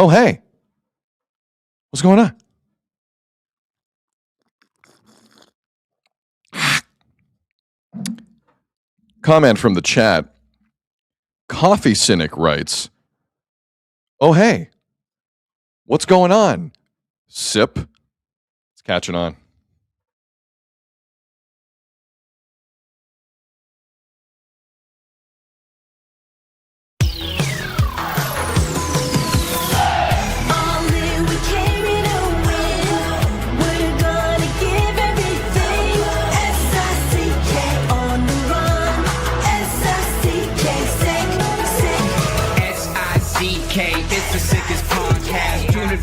Oh, hey. What's going on? Comment from the chat. Coffee Cynic writes, oh, hey. What's going on? Sip. It's catching on.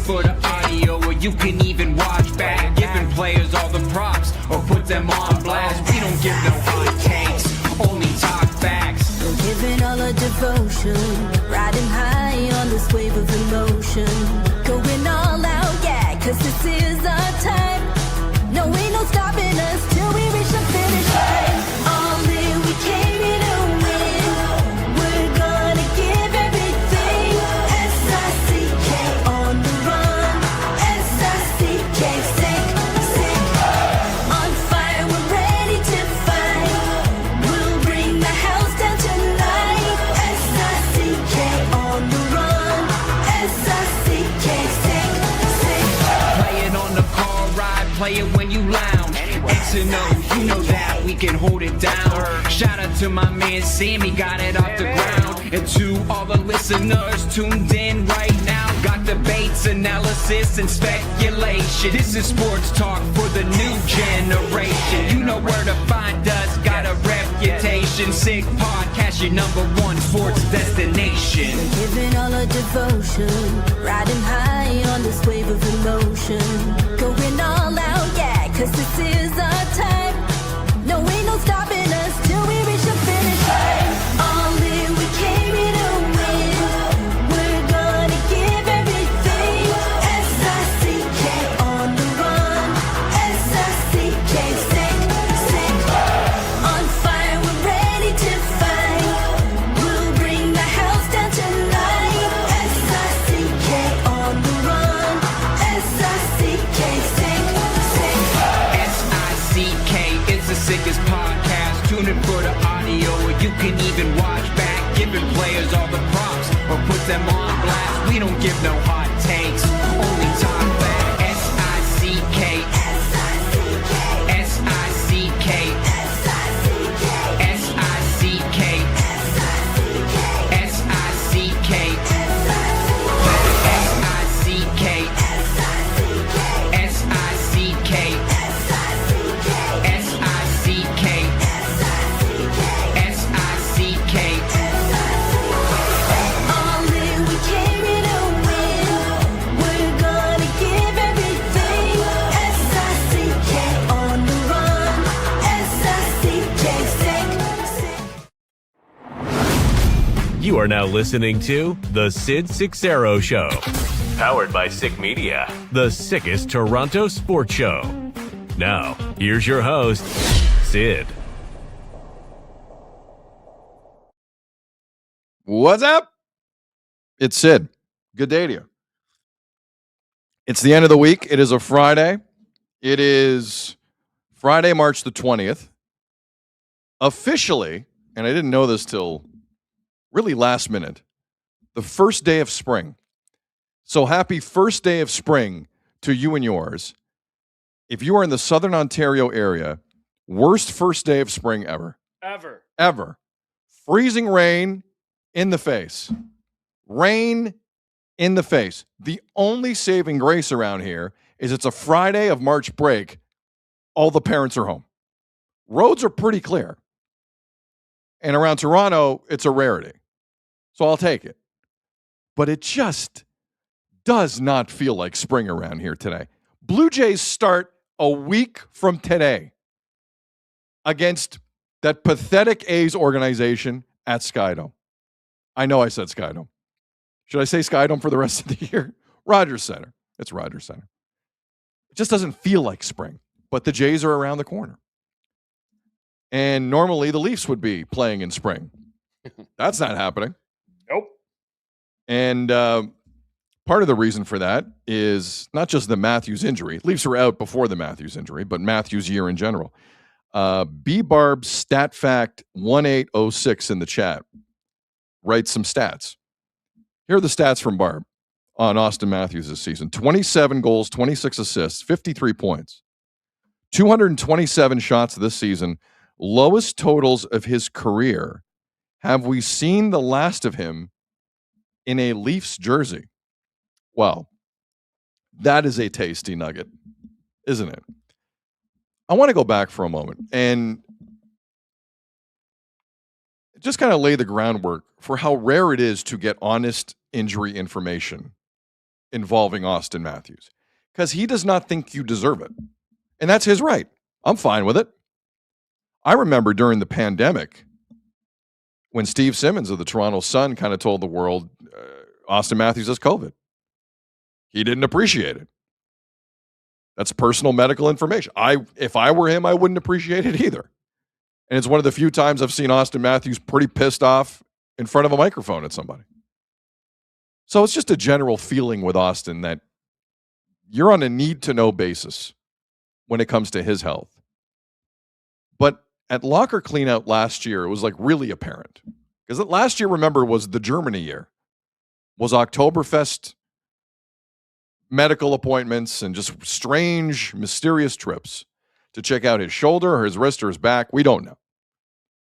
For the audio, or you can even watch back, giving players all the props or put them on blast. We don't give no hot takes, only talk facts. We're giving all our devotion, riding high on this wave of emotion, going all out, yeah, cause this is our time. No, ain't no stopping us till we reach the finish line. All in, we came here to win. We're gonna give everything. S-I-C-K on the run. S-I-C-K, sick, sick. On fire, we're ready to fight. We'll bring the house down tonight. S-I-C-K on the run. S-I-C-K, sick, sick. Play it on the car ride, play it when you lounge. X and O, you know that we can hold it down. Shout out to my man Sammy, got it off the ground. And to all the listeners tuned in right now, got debates, analysis, and speculation. This is sports talk for the new generation. You know where to find us, got a reputation. Sick podcast, your #1 sports destination. We're giving all our devotion, riding high on this wave of emotion, going all out, yeah, cause this is our time. No, ain't no stopping us till we reach the finish line. All in, we came here to win. We're gonna give everything. S-I-C-K on the run. S-I-C-K, sick, sick. On fire, we're ready to fight. We'll bring the house down tonight. S-I-C-K on the run. S-I-C-K, sick, sick. S-I-C-K, it's the sickest podcast. Tune in for the audio, or you can even watch back, giving players all the props or put them on blast. We don't give no hot takes, only talk back. S-I-C-K, S-I-C-K, S-I-C-K, S-I-C-K, S-I-C-K, S-I-C-K, S-I-C-K, S-I-C-K, S-I-C-K, S-I-C-K. All in, we came here to win. We're gonna give everything. S-I-C-K on the run. S-I-C-K, sick, sick. You are now listening to The Sid Seixeiro Show. Powered by Sick Media, the sickest Toronto sports show. Now, here's your host, Sid. What's up? It's Sid. Good day to you. It's the end of the week. It is a Friday. It is Friday, March the 20th. Officially, and I didn't know this till really last minute, the first day of spring. So happy first day of spring to you and yours. If you are in the Southern Ontario area, worst first day of spring ever. Ever. Freezing rain in the face. Rain in the face. The only saving grace around here is it's a Friday of March break. All the parents are home. Roads are pretty clear. And around Toronto, it's a rarity. So I'll take it. But it just does not feel like spring around here today. Blue Jays start a week from today against that pathetic A's organization at Skydome. I know I said Skydome. Should I say Skydome for the rest of the year? Rogers Center. It's Rogers Center. It just doesn't feel like spring, but the Jays are around the corner. And normally the Leafs would be playing in spring. That's not happening. Nope. And Part of the reason for that is not just the Matthews injury. Leafs were out before the Matthews injury, but Matthews' year in general. B-Barb StatFact 1806 in the chat writes some stats. Here are the stats from Barb on Auston Matthews this season. 27 goals, 26 assists, 53 points. 227 shots this season. Lowest totals of his career. Have we seen the last of him in a Leafs jersey? Well, that is a tasty nugget, isn't it? I want to go back for a moment and just kind of lay the groundwork for how rare it is to get honest injury information involving Auston Matthews, because he does not think you deserve it. And that's his right. I'm fine with it. I remember during the pandemic when Steve Simmons of the Toronto Sun kind of told the world Auston Matthews has COVID. He didn't appreciate it. That's personal medical information. If I were him, I wouldn't appreciate it either. And it's one of the few times I've seen Auston Matthews pretty pissed off in front of a microphone at somebody. So it's just a general feeling with Auston that you're on a need-to-know basis when it comes to his health. But at locker cleanout last year, it was like really apparent. Because last year, remember, was the Germany year. Was Oktoberfest medical appointments and just strange, mysterious trips to check out his shoulder or his wrist or his back. We don't know.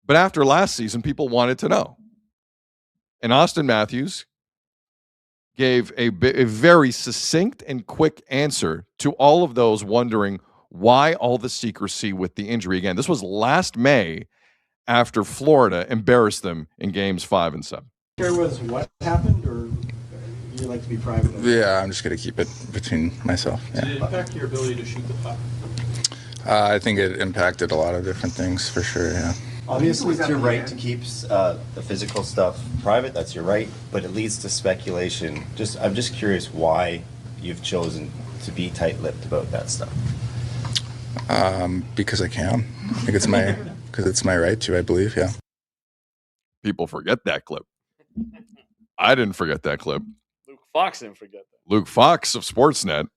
But after last season, people wanted to know. And Auston Matthews gave a very succinct and quick answer to all of those wondering why all the secrecy with the injury. Again, this was last May after Florida embarrassed them in games 5 and 7. Care was what happened, or you like to be private? Yeah, I'm just going to keep it between myself. Yeah. Did it impact your ability to shoot the puck? I think it impacted a lot of different things for sure, yeah. Obviously, it's your right to keep the physical stuff private. That's your right, but it leads to speculation. I'm just curious why you've chosen to be tight-lipped about that stuff. Because I can. I think it's my right to, I believe, yeah. People forget that clip. I didn't forget that clip. Luke Fox didn't forget that. Luke Fox of Sportsnet,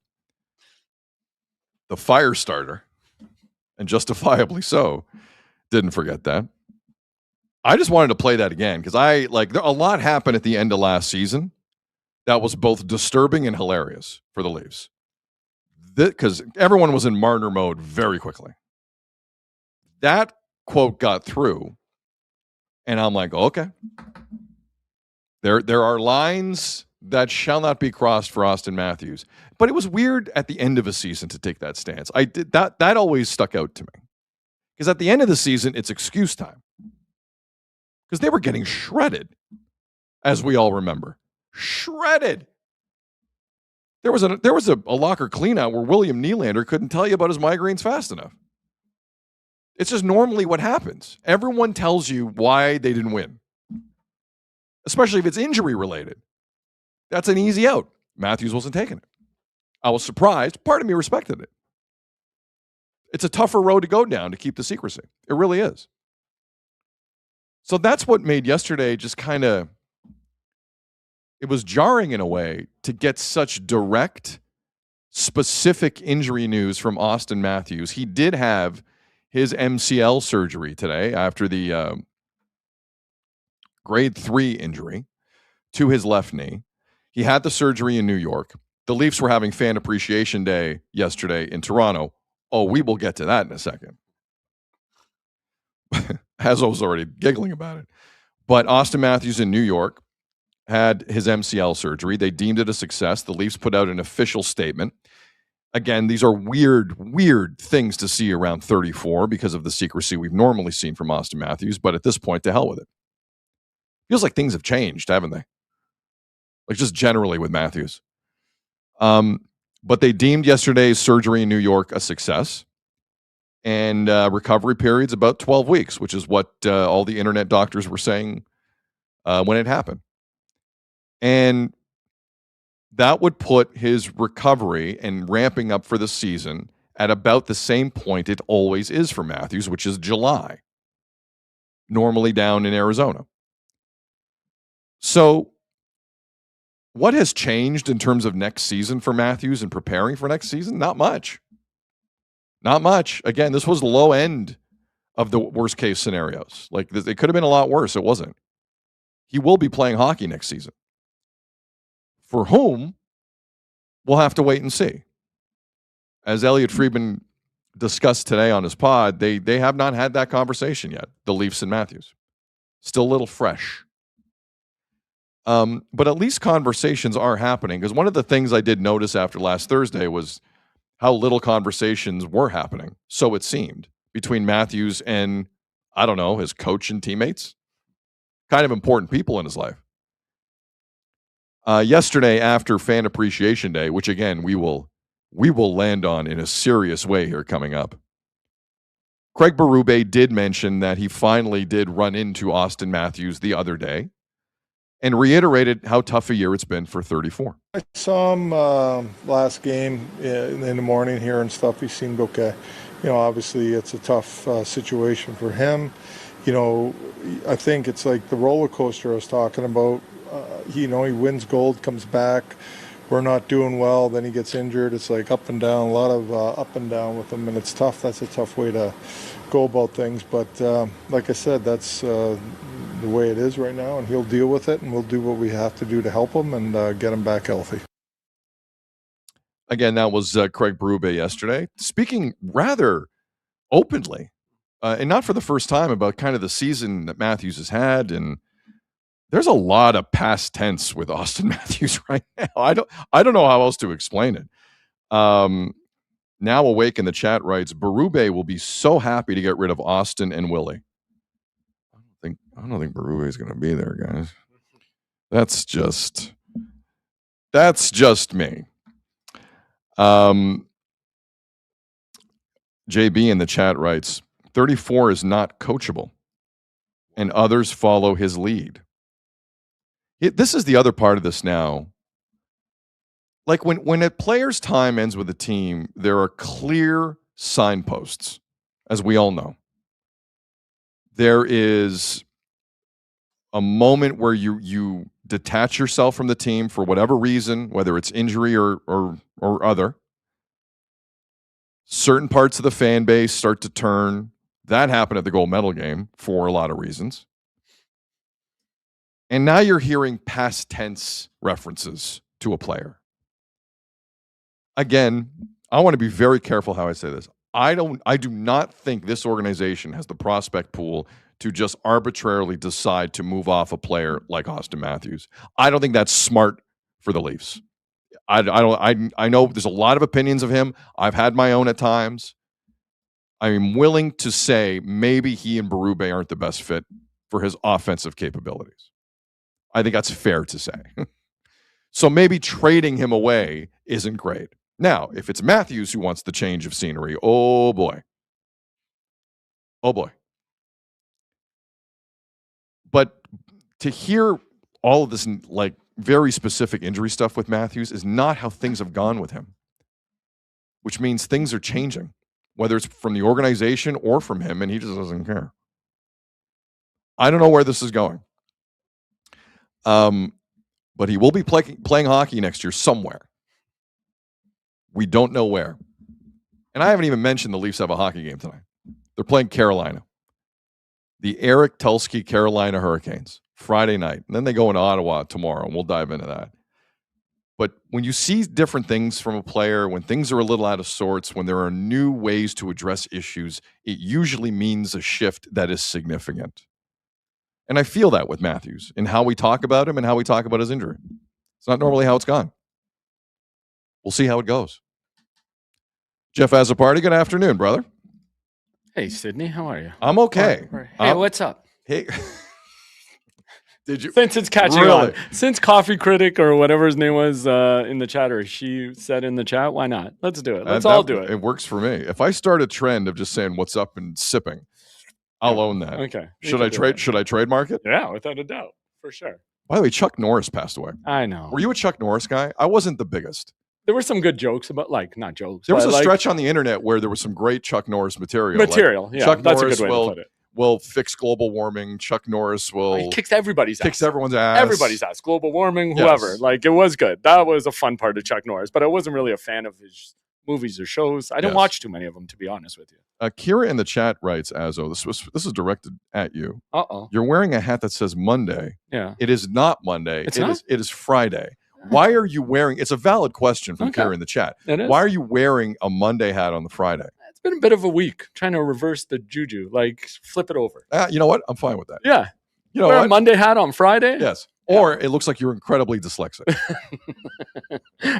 the fire starter, and justifiably so, didn't forget that. I just wanted to play that again because a lot happened at the end of last season that was both disturbing and hilarious for the Leafs. Because everyone was in Marner mode very quickly. That quote got through, and I'm like, okay. There are lines that shall not be crossed for Auston Matthews. But it was weird at the end of a season to take that stance. That always stuck out to me. Because at the end of the season, it's excuse time. Because they were getting shredded, as we all remember. Shredded. There was a locker cleanout where William Nylander couldn't tell you about his migraines fast enough. It's just normally what happens. Everyone tells you why they didn't win. Especially if it's injury related. That's an easy out. Matthews wasn't taking it. I was surprised. Part of me respected it. It's a tougher road to go down to keep the secrecy. It really is. So that's what made yesterday just kind of, it was jarring in a way to get such direct, specific injury news from Auston Matthews. He did have his MCL surgery today after the grade 3 injury to his left knee. He had the surgery in New York. The Leafs were having Fan Appreciation Day yesterday in Toronto. Oh, we will get to that in a second. Hazo was already giggling about it. But Auston Matthews in New York had his MCL surgery. They deemed it a success. The Leafs put out an official statement. Again, these are weird things to see around 34 because of the secrecy we've normally seen from Auston Matthews. But at this point, to hell with it. Feels like things have changed, haven't they? Like just generally with Matthews. But they deemed yesterday's surgery in New York a success. And recovery period's about 12 weeks, which is what all the internet doctors were saying when it happened. And that would put his recovery and ramping up for the season at about the same point it always is for Matthews, which is July, normally down in Arizona. So What has changed in terms of next season for Matthews and preparing for next season? Not much. Not much. Again, this was low end of the worst case scenarios. Like, it could have been a lot worse. It wasn't. He will be playing hockey next season. For whom, we'll have to wait and see. As Elliot Friedman discussed today on his pod, they have not had that conversation yet, the Leafs and Matthews. Still a little fresh. But at least conversations are happening, because one of the things I did notice after last Thursday was how little conversations were happening, so it seemed, between Matthews and, I don't know, his coach and teammates. Kind of important people in his life. Yesterday, after Fan Appreciation Day, which again we will land on in a serious way here coming up, Craig Berube did mention that he finally did run into Auston Matthews the other day, and reiterated how tough a year it's been for 34. I saw him last game in the morning here and stuff. He seemed okay. Obviously it's a tough situation for him. I think it's like the roller coaster I was talking about. He wins gold, comes back. We're not doing well. Then he gets injured. It's like up and down, a lot of up and down with him, and it's tough. That's a tough way to go about things. But like I said, that's the way it is right now, and he'll deal with it, and we'll do what we have to do to help him and get him back healthy. Again, that was Craig Berube yesterday, speaking rather openly, and not for the first time, about kind of the season that Matthews has had. And there's a lot of past tense with Auston Matthews right now. I don't know how else to explain it. Now Awake in the chat writes, Berube will be so happy to get rid of Auston and Willie. I don't think Berube is going to be there, guys. That's just me. JB in the chat writes, 34 is not coachable, and others follow his lead. This is the other part of this now. Like, when a player's time ends with a team, there are clear signposts, as we all know. There is a moment where you detach yourself from the team for whatever reason, whether it's injury or other. Certain parts of the fan base start to turn. That happened at the gold medal game for a lot of reasons. And now you're hearing past tense references to a player. Again, I want to be very careful how I say this. I do not think this organization has the prospect pool to just arbitrarily decide to move off a player like Auston Matthews. I don't think that's smart for the Leafs. I know there's a lot of opinions of him. I've had my own at times. I'm willing to say maybe he and Berube aren't the best fit for his offensive capabilities. I think that's fair to say. So maybe trading him away isn't great. Now, if it's Matthews who wants the change of scenery, oh boy. Oh boy. But to hear all of this, like, very specific injury stuff with Matthews is not how things have gone with him, which means things are changing, whether it's from the organization or from him, and he just doesn't care. I don't know where this is going. But he will be playing hockey next year somewhere. We don't know where. And I haven't even mentioned the Leafs have a hockey game tonight. They're playing Carolina. The Eric Tulsky Carolina Hurricanes, Friday night. And then they go into Ottawa tomorrow, and we'll dive into that. But when you see different things from a player, when things are a little out of sorts, when there are new ways to address issues, it usually means a shift that is significant. And I feel that with Matthews in how we talk about him and how we talk about his injury. It's not normally how it's gone. We'll see how it goes. Jeff Azzopardi, good afternoon, brother. Hey, Sydney, how are you? I'm okay. Hey, what's up? Hey. Did you? Since it's catching on. Since Coffee Critic or whatever his name was in the chat, or she said in the chat, why not? Let's do it. Let's all do it. It works for me. If I start a trend of just saying what's up and sipping, I'll own that. Okay. Should I trademark it? Yeah, without a doubt. For sure. By the way, Chuck Norris passed away. I know. Were you a Chuck Norris guy? I wasn't the biggest. There were some good jokes about, like, not jokes. There was a stretch on the internet where there was some great Chuck Norris material. Yeah, Chuck that's Norris a good way to put it. will fix global warming. Chuck Norris will He kicks everybody's ass. everyone's ass. Everybody's ass. Global warming, whoever. Yes. Like, it was good. That was a fun part of Chuck Norris, but I wasn't really a fan of his movies or shows. I didn't Yes. watch too many of them, to be honest with you. Kira in the chat writes, Azo, this is directed at you. Uh-oh. You're wearing a hat that says Monday. Yeah. It is not Monday. It's not? It is Friday. Why are you wearing? It's a valid question from Okay. Kira in the chat. It is. Why are you wearing a Monday hat on the Friday? It's been a bit of a week trying to reverse the juju, like flip it over. You know what? I'm fine with that. Yeah. You know Wear a what? Monday hat on Friday? Yes. Or it looks like you're incredibly dyslexic.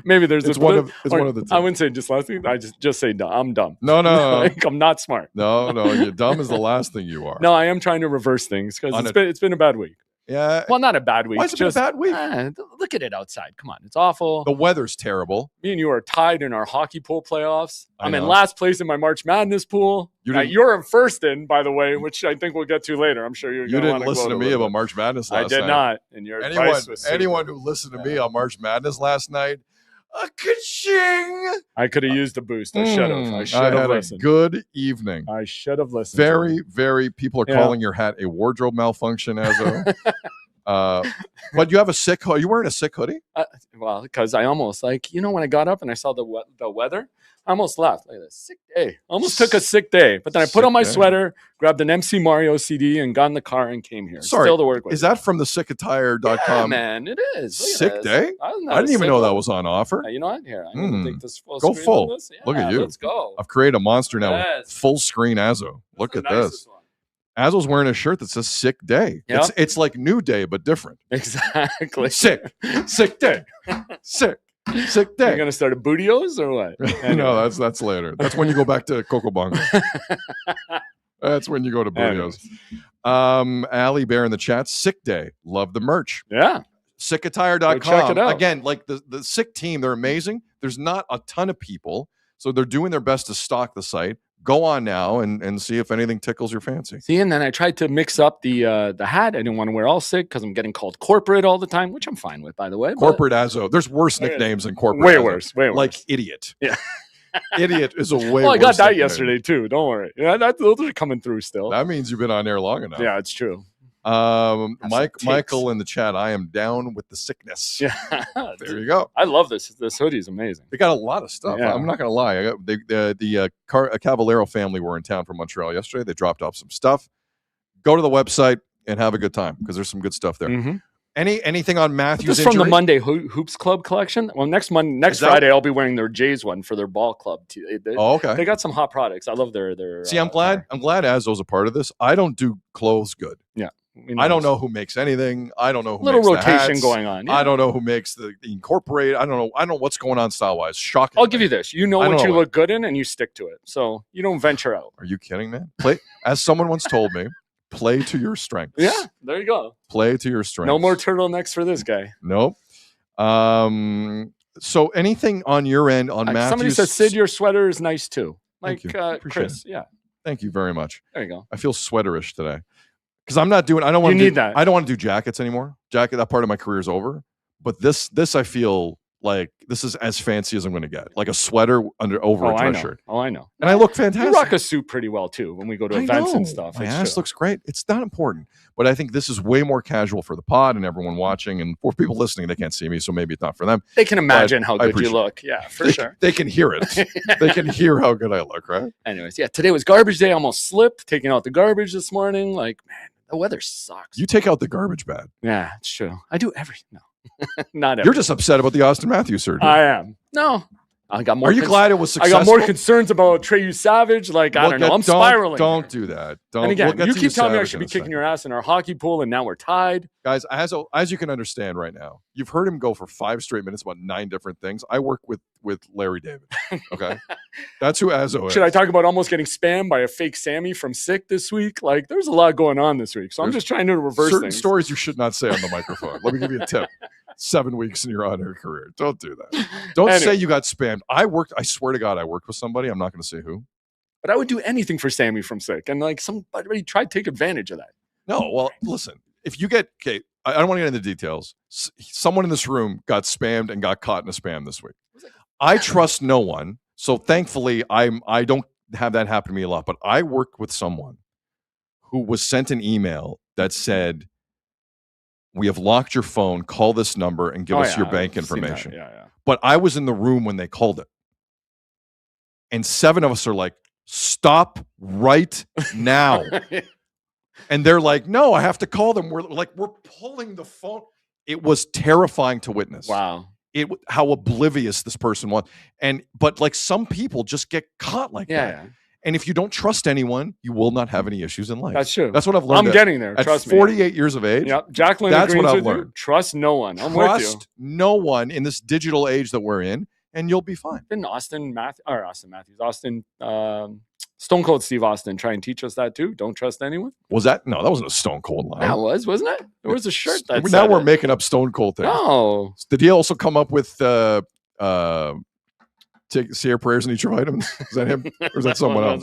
Maybe there's It's a one bit- of- it's or one of the two. I wouldn't say dyslexic. I just say dumb. I'm dumb. No. Like, I'm not smart. No, you're dumb is the last thing you are. No, I am trying to reverse things because it's been a bad week. Yeah. Well, not a bad week. Why has it been a bad week? Look at it outside. Come on. It's awful. The weather's terrible. Me and you are tied in our hockey pool playoffs. I'm in know. last place in my March Madness pool. You didn't- You're in first in, by the way, which I think we'll get to later. I'm sure you're You gonna didn't wanna listen gloat to a me little about bit. March Madness I last did night. not. And your advice was super. Anyone who listened to me on March Madness last night, a ka-ching! I could have used a boost. I should have. I should I have had a listened. good evening. I should have listened. Very, people are Yeah. calling your hat a wardrobe malfunction, Azo. But you have a sick hoodie. Are you wearing a sick hoodie? Well, because I almost when I got up and I saw the weather, I almost left. Like a sick day. Almost took a sick day. But then I put Sick on my day. sweater, grabbed an MC Mario CD, and got in the car and came here. Sorry, Still to work with. is that from the sickattire.com? Yeah, man, it is. Look at Sick this. day? I I didn't even know that was on offer. You know what? Here, I'm going to take this full Go screen full. on this. Look at Yeah, you. Let's go. I've created a monster now with Yes. full screen Azo. Look That's at the this. nicest one. Azo's wearing a shirt that says sick day. Yeah. It's like new day, but different. Exactly. Sick day. Sick day. You're going to start a Bootios or what? No, that's later. That's when you go back to Coco Bongo. That's when you go to Burritos. Allie Bear in the chat. Sick day. Love the merch. Yeah. Sickattire.com. Go check it out. Again, like the sick team, they're amazing. There's not a ton of people, so they're doing their best to stock the site. Go on now and see if anything tickles your fancy. See, and then I tried to mix up the hat. I didn't want to wear all sick because I'm getting called corporate all the time, which I'm fine with, by the way. but- Corporate Azo. There's worse nicknames than corporate. Way Azo. worse. Way worse. Like idiot. Yeah. Idiot is a way Well, I worse got that nickname. yesterday too. Don't worry. Yeah, those are coming through still. That means you've been on air long enough. Yeah, it's true. Michael in the chat. I am down with the sickness. Yeah. There you go. I love this. This hoodie is amazing. They got a lot of stuff. Yeah. I'm not gonna lie. I got the Cavallero family were in town from Montreal yesterday. They dropped off some stuff. Go to the website and have a good time because there's some good stuff there. Mhm. Anything on Matthew's This is from the injury? Monday Hoops Club collection. Well, next that- Friday, I'll be wearing their Jays one for their ball club. Oh, okay. They got some hot products. I love their. See, I'm glad Azo's a part of this. I don't do clothes good. Yeah. I don't know who makes anything. I don't know who Little makes the rotation hats. going on. Yeah. I don't know who makes the incorporate. I don't know what's going on style wise. Shocking. I'll give you this. You know I what don't you know look good in, and you stick to it. So you don't venture out. Are you kidding, man? Play as someone once told me. Play to your strengths. Yeah, there you go. Play to your strengths. No more turtlenecks for this guy. Nope. So anything on your end on Matthew's? Somebody says, Sid, your sweater is nice too. Like Thank you. Appreciate Chris. Yeah, Thank you very much. there you go. I feel sweaterish today because I'm not doing. I don't want You to need that. I don't want to do jackets anymore. That part of my career is over. But this I feel like this is as fancy as I'm going to get. Like a sweater over a I dress know. shirt, Oh, I know. and I look You fantastic. rock a suit pretty well too when we go to I events and know. stuff. My It's ass true. looks great. It's not important, but I think this is way more casual for the pod and everyone watching, and for people listening, they can't see me, so maybe it's not for them. They can imagine how I good you appreciate look. Yeah, for They, sure. they can hear it. They can hear how good I look, right? Anyways, yeah, today was garbage day. I almost slipped taking out the garbage this morning. Like, man, the weather sucks. You take out the garbage bad. Yeah, it's true. I do everything. No, not everything. You're just upset about the Auston Matthews surgery. I am. No, I got more. Are you glad it was I successful? got more concerns about Trey Yesavage. Like, I don't know. I'm spiraling. Don't do that. Don't. And again, we'll get you to keep telling me I Yesavage should in be a kicking second. your ass in our hockey pool, and now we're tied. Guys, as you can understand right now, you've heard him go for 5 straight minutes about 9 different things. I work with Larry David. Okay, that's who Azo is. Should I talk about almost getting spammed by a fake Sammy from Sick this week? Like, there's a lot going on this week, so I'm There's just trying to reverse certain things. stories you should not say on the microphone. Let me give you a tip. 7 weeks in your on-air career. Don't do that. Don't Anyway. say you got spammed. I swear to God, I worked with somebody. I'm not going to say who. But I would do anything for Sammy from Sick, and like somebody tried to take advantage of that. No, well, listen. If you get I don't want to get into details. Someone in this room got spammed and got caught in a spam this week. I trust no one, so thankfully I don't have that happen to me a lot. But I worked with someone who was sent an email that said, "We have locked your phone. Call this number and give us your bank information." Yeah. But I was in the room when they called it. And 7 of us are like, "Stop right now." And they're like, "No, I have to call them." We're pulling the phone. It was terrifying to witness. Wow. How oblivious this person was. But like some people just get caught like that. Yeah. And if you don't trust anyone, you will not have any issues in life. That's true. That's what I've learned. I'm getting there. Trust me. At 48 years of age. Yep. Jacqueline that's agrees what I've with learned. You. Trust no one. I'm with you. Trust no one in this digital age that we're in, and you'll be fine. Didn't Stone Cold Steve Austin try and teach us that too? Don't trust anyone. Was that? No, that wasn't a Stone Cold line. That wasn't it? There was a shirt that now we're making up Stone Cold things. No. Did he also come up with say your prayers and eat your vitamins? Is that him? Or is that someone else?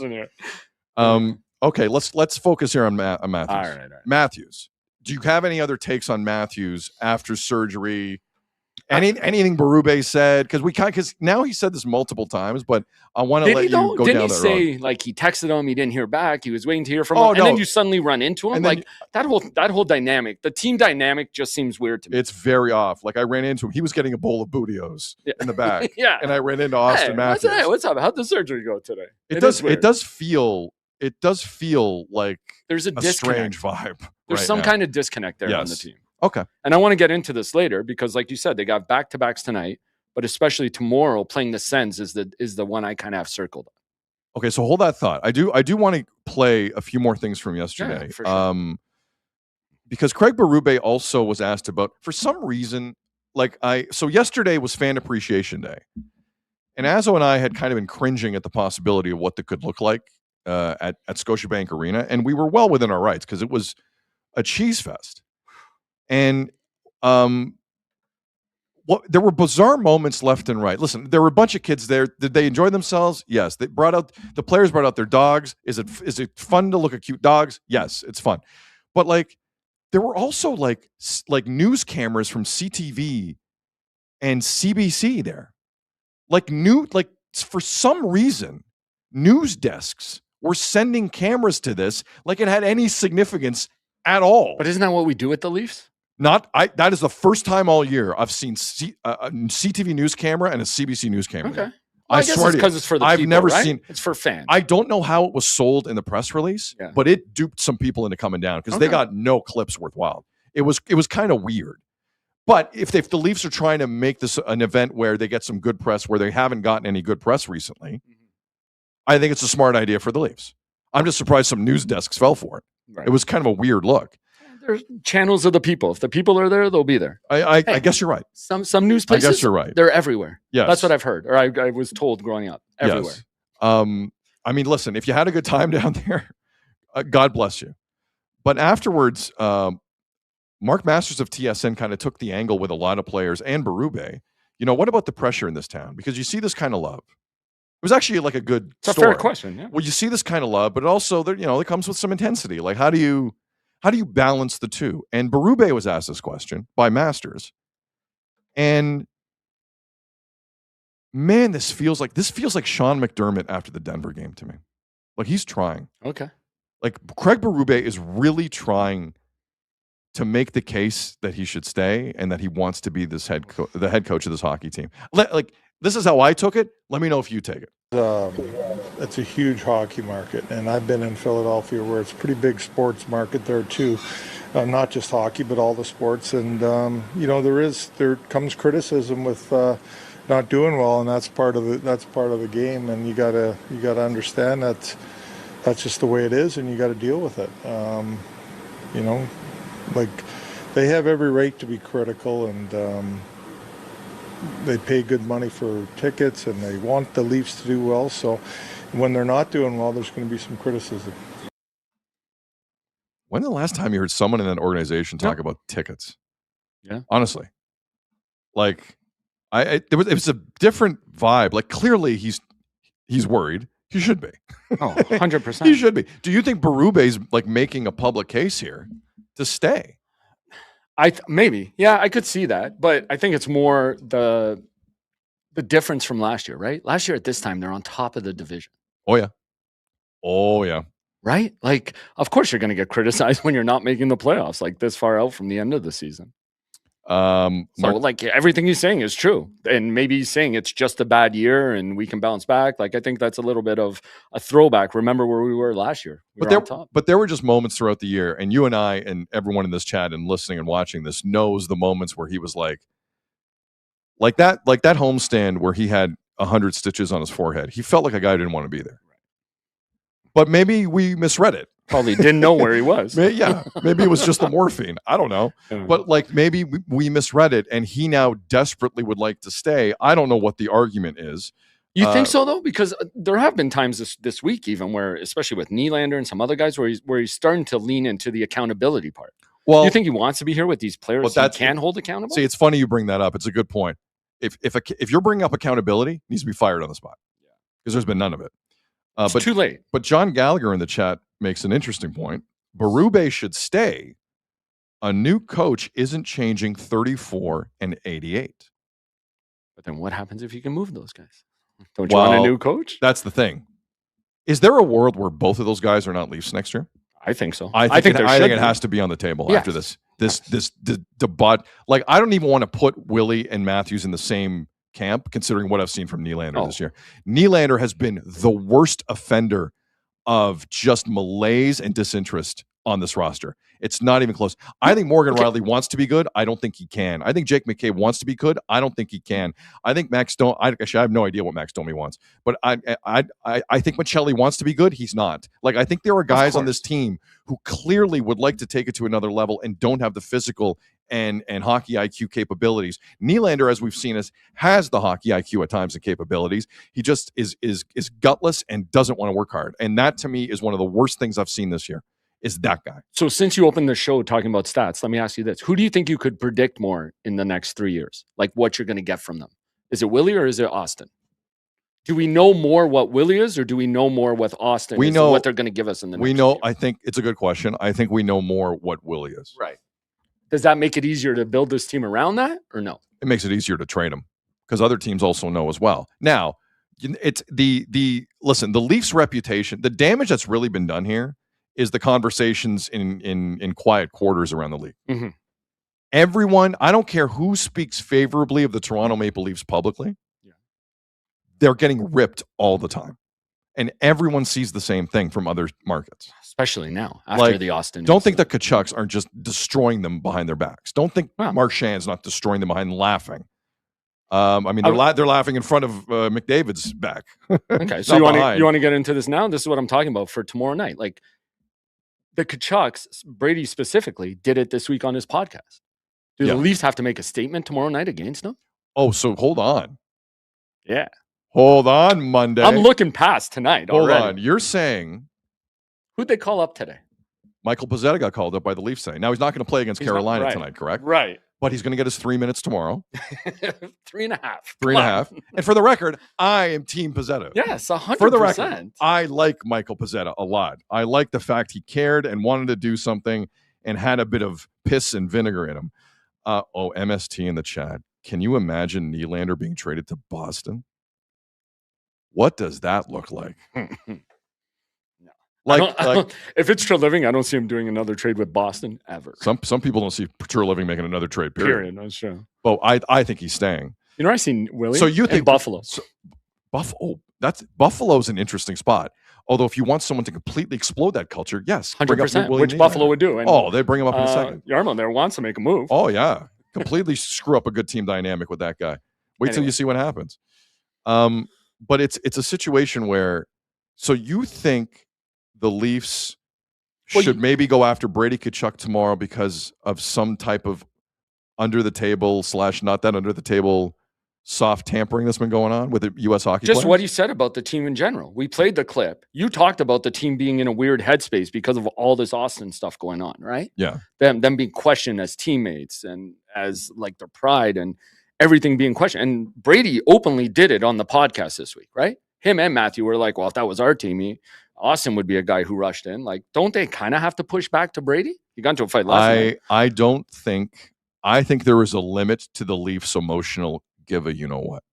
Okay, let's focus here on Matthews. All right. Matthews. Do you have any other takes on Matthews after surgery? Anything Berube said? Because now he said this multiple times, but I want to let you go down that road. Didn't he say like he texted him, he didn't hear back, he was waiting to hear from him, and then you suddenly run into him? Like that whole dynamic, the team dynamic just seems weird to me. It's very off. Like I ran into him, he was getting a bowl of Bootios in the back, and I ran into Auston Matthews. What's up? How'd the surgery go today? It does feel like there's a strange vibe. There's some kind of disconnect there on the team. Okay. And I want to get into this later because, like you said, they got back-to-backs tonight, but especially tomorrow, playing the Sens is the one I kind of have circled. Okay, so hold that thought. I do want to play a few more things from yesterday. Yeah, for sure. Because Craig Berube also was asked about, for some reason, so yesterday was Fan Appreciation Day. And Azzo and I had kind of been cringing at the possibility of what that could look like at Scotiabank Arena. And we were well within our rights because it was a cheese fest. And there were bizarre moments left and right. Listen, there were a bunch of kids there. Did they enjoy themselves? Yes. The players brought out their dogs. Is it fun to look at cute dogs? Yes, it's fun. But there were also like news cameras from CTV and CBC there. For some reason, news desks were sending cameras to this like it had any significance at all. But isn't that what we do at the Leafs? That is the first time all year I've seen a CTV news camera and a CBC news camera. Okay. Well, I guess swear it's because it's for the people, I've never right? seen. It's for fans. I don't know how it was sold in the press release, but it duped some people into coming down because they got no clips worthwhile. It was kind of weird. But if the Leafs are trying to make this an event where they get some good press where they haven't gotten any good press recently, I think it's a smart idea for the Leafs. I'm just surprised some news desks fell for it. Right. It was kind of a weird look. There's channels of the people. If the people are there, they'll be there. I guess you're right. Some news places, I guess you're right. They're everywhere. Yes. That's what I've heard, or I was told growing up. Everywhere. Yes. I mean, listen, if you had a good time down there, God bless you. But afterwards, Mark Masters of TSN kind of took the angle with a lot of players and Berube. What about the pressure in this town? Because you see this kind of love. It was actually like a good It's story. a fair question. Yeah. Well, you see this kind of love, but also there, it comes with some intensity. Like, how do you balance the two? And Berube was asked this question by Masters. And man, this feels like Sean McDermott after the Denver game to me. Like he's trying. Okay. Like Craig Berube is really trying to make the case that he should stay and that he wants to be the head coach of this hockey team. This is how I took it. Let me know if you take it. It's a huge hockey market, and I've been in Philadelphia where it's a pretty big sports market there too. Not just hockey, but all the sports. And there comes criticism with not doing well, and that's part of the game. And you gotta understand that that's just the way it is, and you got to deal with it. They have every right to be critical, and they pay good money for tickets, and they want the Leafs to do well. So when they're not doing well, there's going to be some criticism. When's the last time you heard someone in that organization talk about tickets? Yeah, honestly, it was a different vibe. Like clearly he's worried. He should be. Oh, 100%. He should be. Do you think Berube's making a public case here to stay? Maybe. Yeah, I could see that. But I think it's more the difference from last year, right? Last year at this time, they're on top of the division. Oh, yeah. right? Like, of course you're going to get criticized when you're not making the playoffs, like this far out from the end of the season. Like everything he's saying is true, and maybe he's saying it's just a bad year and we can bounce back. Like, I think that's a little bit of a throwback. Remember where we were last year? But there were just moments throughout the year, and you and I and everyone in this chat and listening and watching this knows the moments where he was like that homestand where he had 100 stitches on his forehead. He felt like a guy who didn't want to be there. But maybe we misread it. Probably didn't know where he was. Maybe it was just the morphine. I don't know. But like maybe we misread it, and he now desperately would like to stay. I don't know what the argument is. You think so though? Because there have been times this week even where, especially with Nylander and some other guys, where he's starting to lean into the accountability part. Well, you think he wants to be here with these players he can hold accountable? See, it's funny you bring that up. It's a good point. If you're bringing up accountability, he needs to be fired on the spot because there's been none of it. It's too late. But John Gallagher in the chat makes an interesting point. Berube should stay. A new coach isn't changing 34 and 88. But then what happens if you can move those guys? Don't you want a new coach? That's the thing. Is there a world where both of those guys are not Leafs next year? I think so. I think it has to be on the table after this debut. Like, I don't even want to put Willie and Matthews in the same camp, considering what I've seen from Nylander this year. Nylander has been the worst offender of just malaise and disinterest on this roster. It's not even close. I think Morgan Riley wants to be good. I don't think he can. I think Jake McCabe wants to be good. I don't think he can. I think Max Domi. Actually, I have no idea what Max Domi wants. But I think Michelli wants to be good. He's not. Like, I think there are guys on this team who clearly would like to take it to another level and don't have the physical and hockey IQ capabilities. Nylander, as we've seen, has the hockey IQ at times and capabilities. He just is gutless and doesn't want to work hard. And that, to me, is one of the worst things I've seen this year. Is that guy. So since you opened the show talking about stats, let me ask you this. Who do you think you could predict more in the next 3 years? Like what you're going to get from them? Is it Willie or is it Auston? Do we know more what Willie is or do we know more what Auston is and what they're going to give us in the next year? I think it's a good question. I think we know more what Willie is. Right. Does that make it easier to build this team around that or no? It makes it easier to trade him because other teams also know as well. Now, it's the Leafs' reputation, the damage that's really been done here is the conversations in quiet quarters around the league. Mm-hmm. Everyone, I don't care who speaks favorably of the Toronto Maple Leafs publicly, they're getting ripped all the time. And everyone sees the same thing from other markets. Especially now, after the Auston. Don't think the Tkachuks aren't just destroying them behind their backs. Don't think Marchand's not destroying them behind laughing. I mean, they're laughing in front of McDavid's back. Okay, so you want to get into this now? This is what I'm talking about for tomorrow night. Like, the Tkachuks, Brady specifically, did it this week on his podcast. Do the Leafs have to make a statement tomorrow night against them? Oh, so hold on. Yeah. Hold on, Monday. I'm looking past tonight already. Hold on. You're saying... Who'd they call up today? Michael Pezzetta got called up by the Leafs today. Now, he's not going to play against Carolina tonight, correct? Right. But he's going to get his 3 minutes tomorrow. 3.5. 3.5. And for the record, I am Team Pezzetta. Yes, 100%. For the record, I like Michael Pezzetta a lot. I like the fact he cared and wanted to do something and had a bit of piss and vinegar in him. MST in the chat. Can you imagine Nylander being traded to Boston? What does that look like? If it's Treliving, I don't see him doing another trade with Boston ever. Some people don't see Treliving making another trade. Period. That's true. Well, I think he's staying. You know, I seen Willie. So you think Buffalo? Buffalo's an interesting spot. Although, if you want someone to completely explode that culture, yes, 100%. Which Buffalo would do. And, they bring him up in a second. Yarmo there wants to make a move. Oh yeah, completely screw up a good team dynamic with that guy. Wait till you see what happens. But it's a situation where, so you think the Leafs should maybe go after Brady Tkachuk tomorrow because of some type of under the table / not that under the table soft tampering that's been going on with the U.S. hockey Just players? What he said about the team in general. We played the clip. You talked about the team being in a weird headspace because of all this Auston stuff going on, right? Yeah. Them being questioned as teammates and as like their pride and everything being questioned. And Brady openly did it on the podcast this week, right? Him and Matthew were like, well, if that was our team, Auston would be a guy who rushed in. Like, don't they kind of have to push back to Brady? He got into a fight last night. I think there is a limit to the Leafs' emotional give a you-know-what.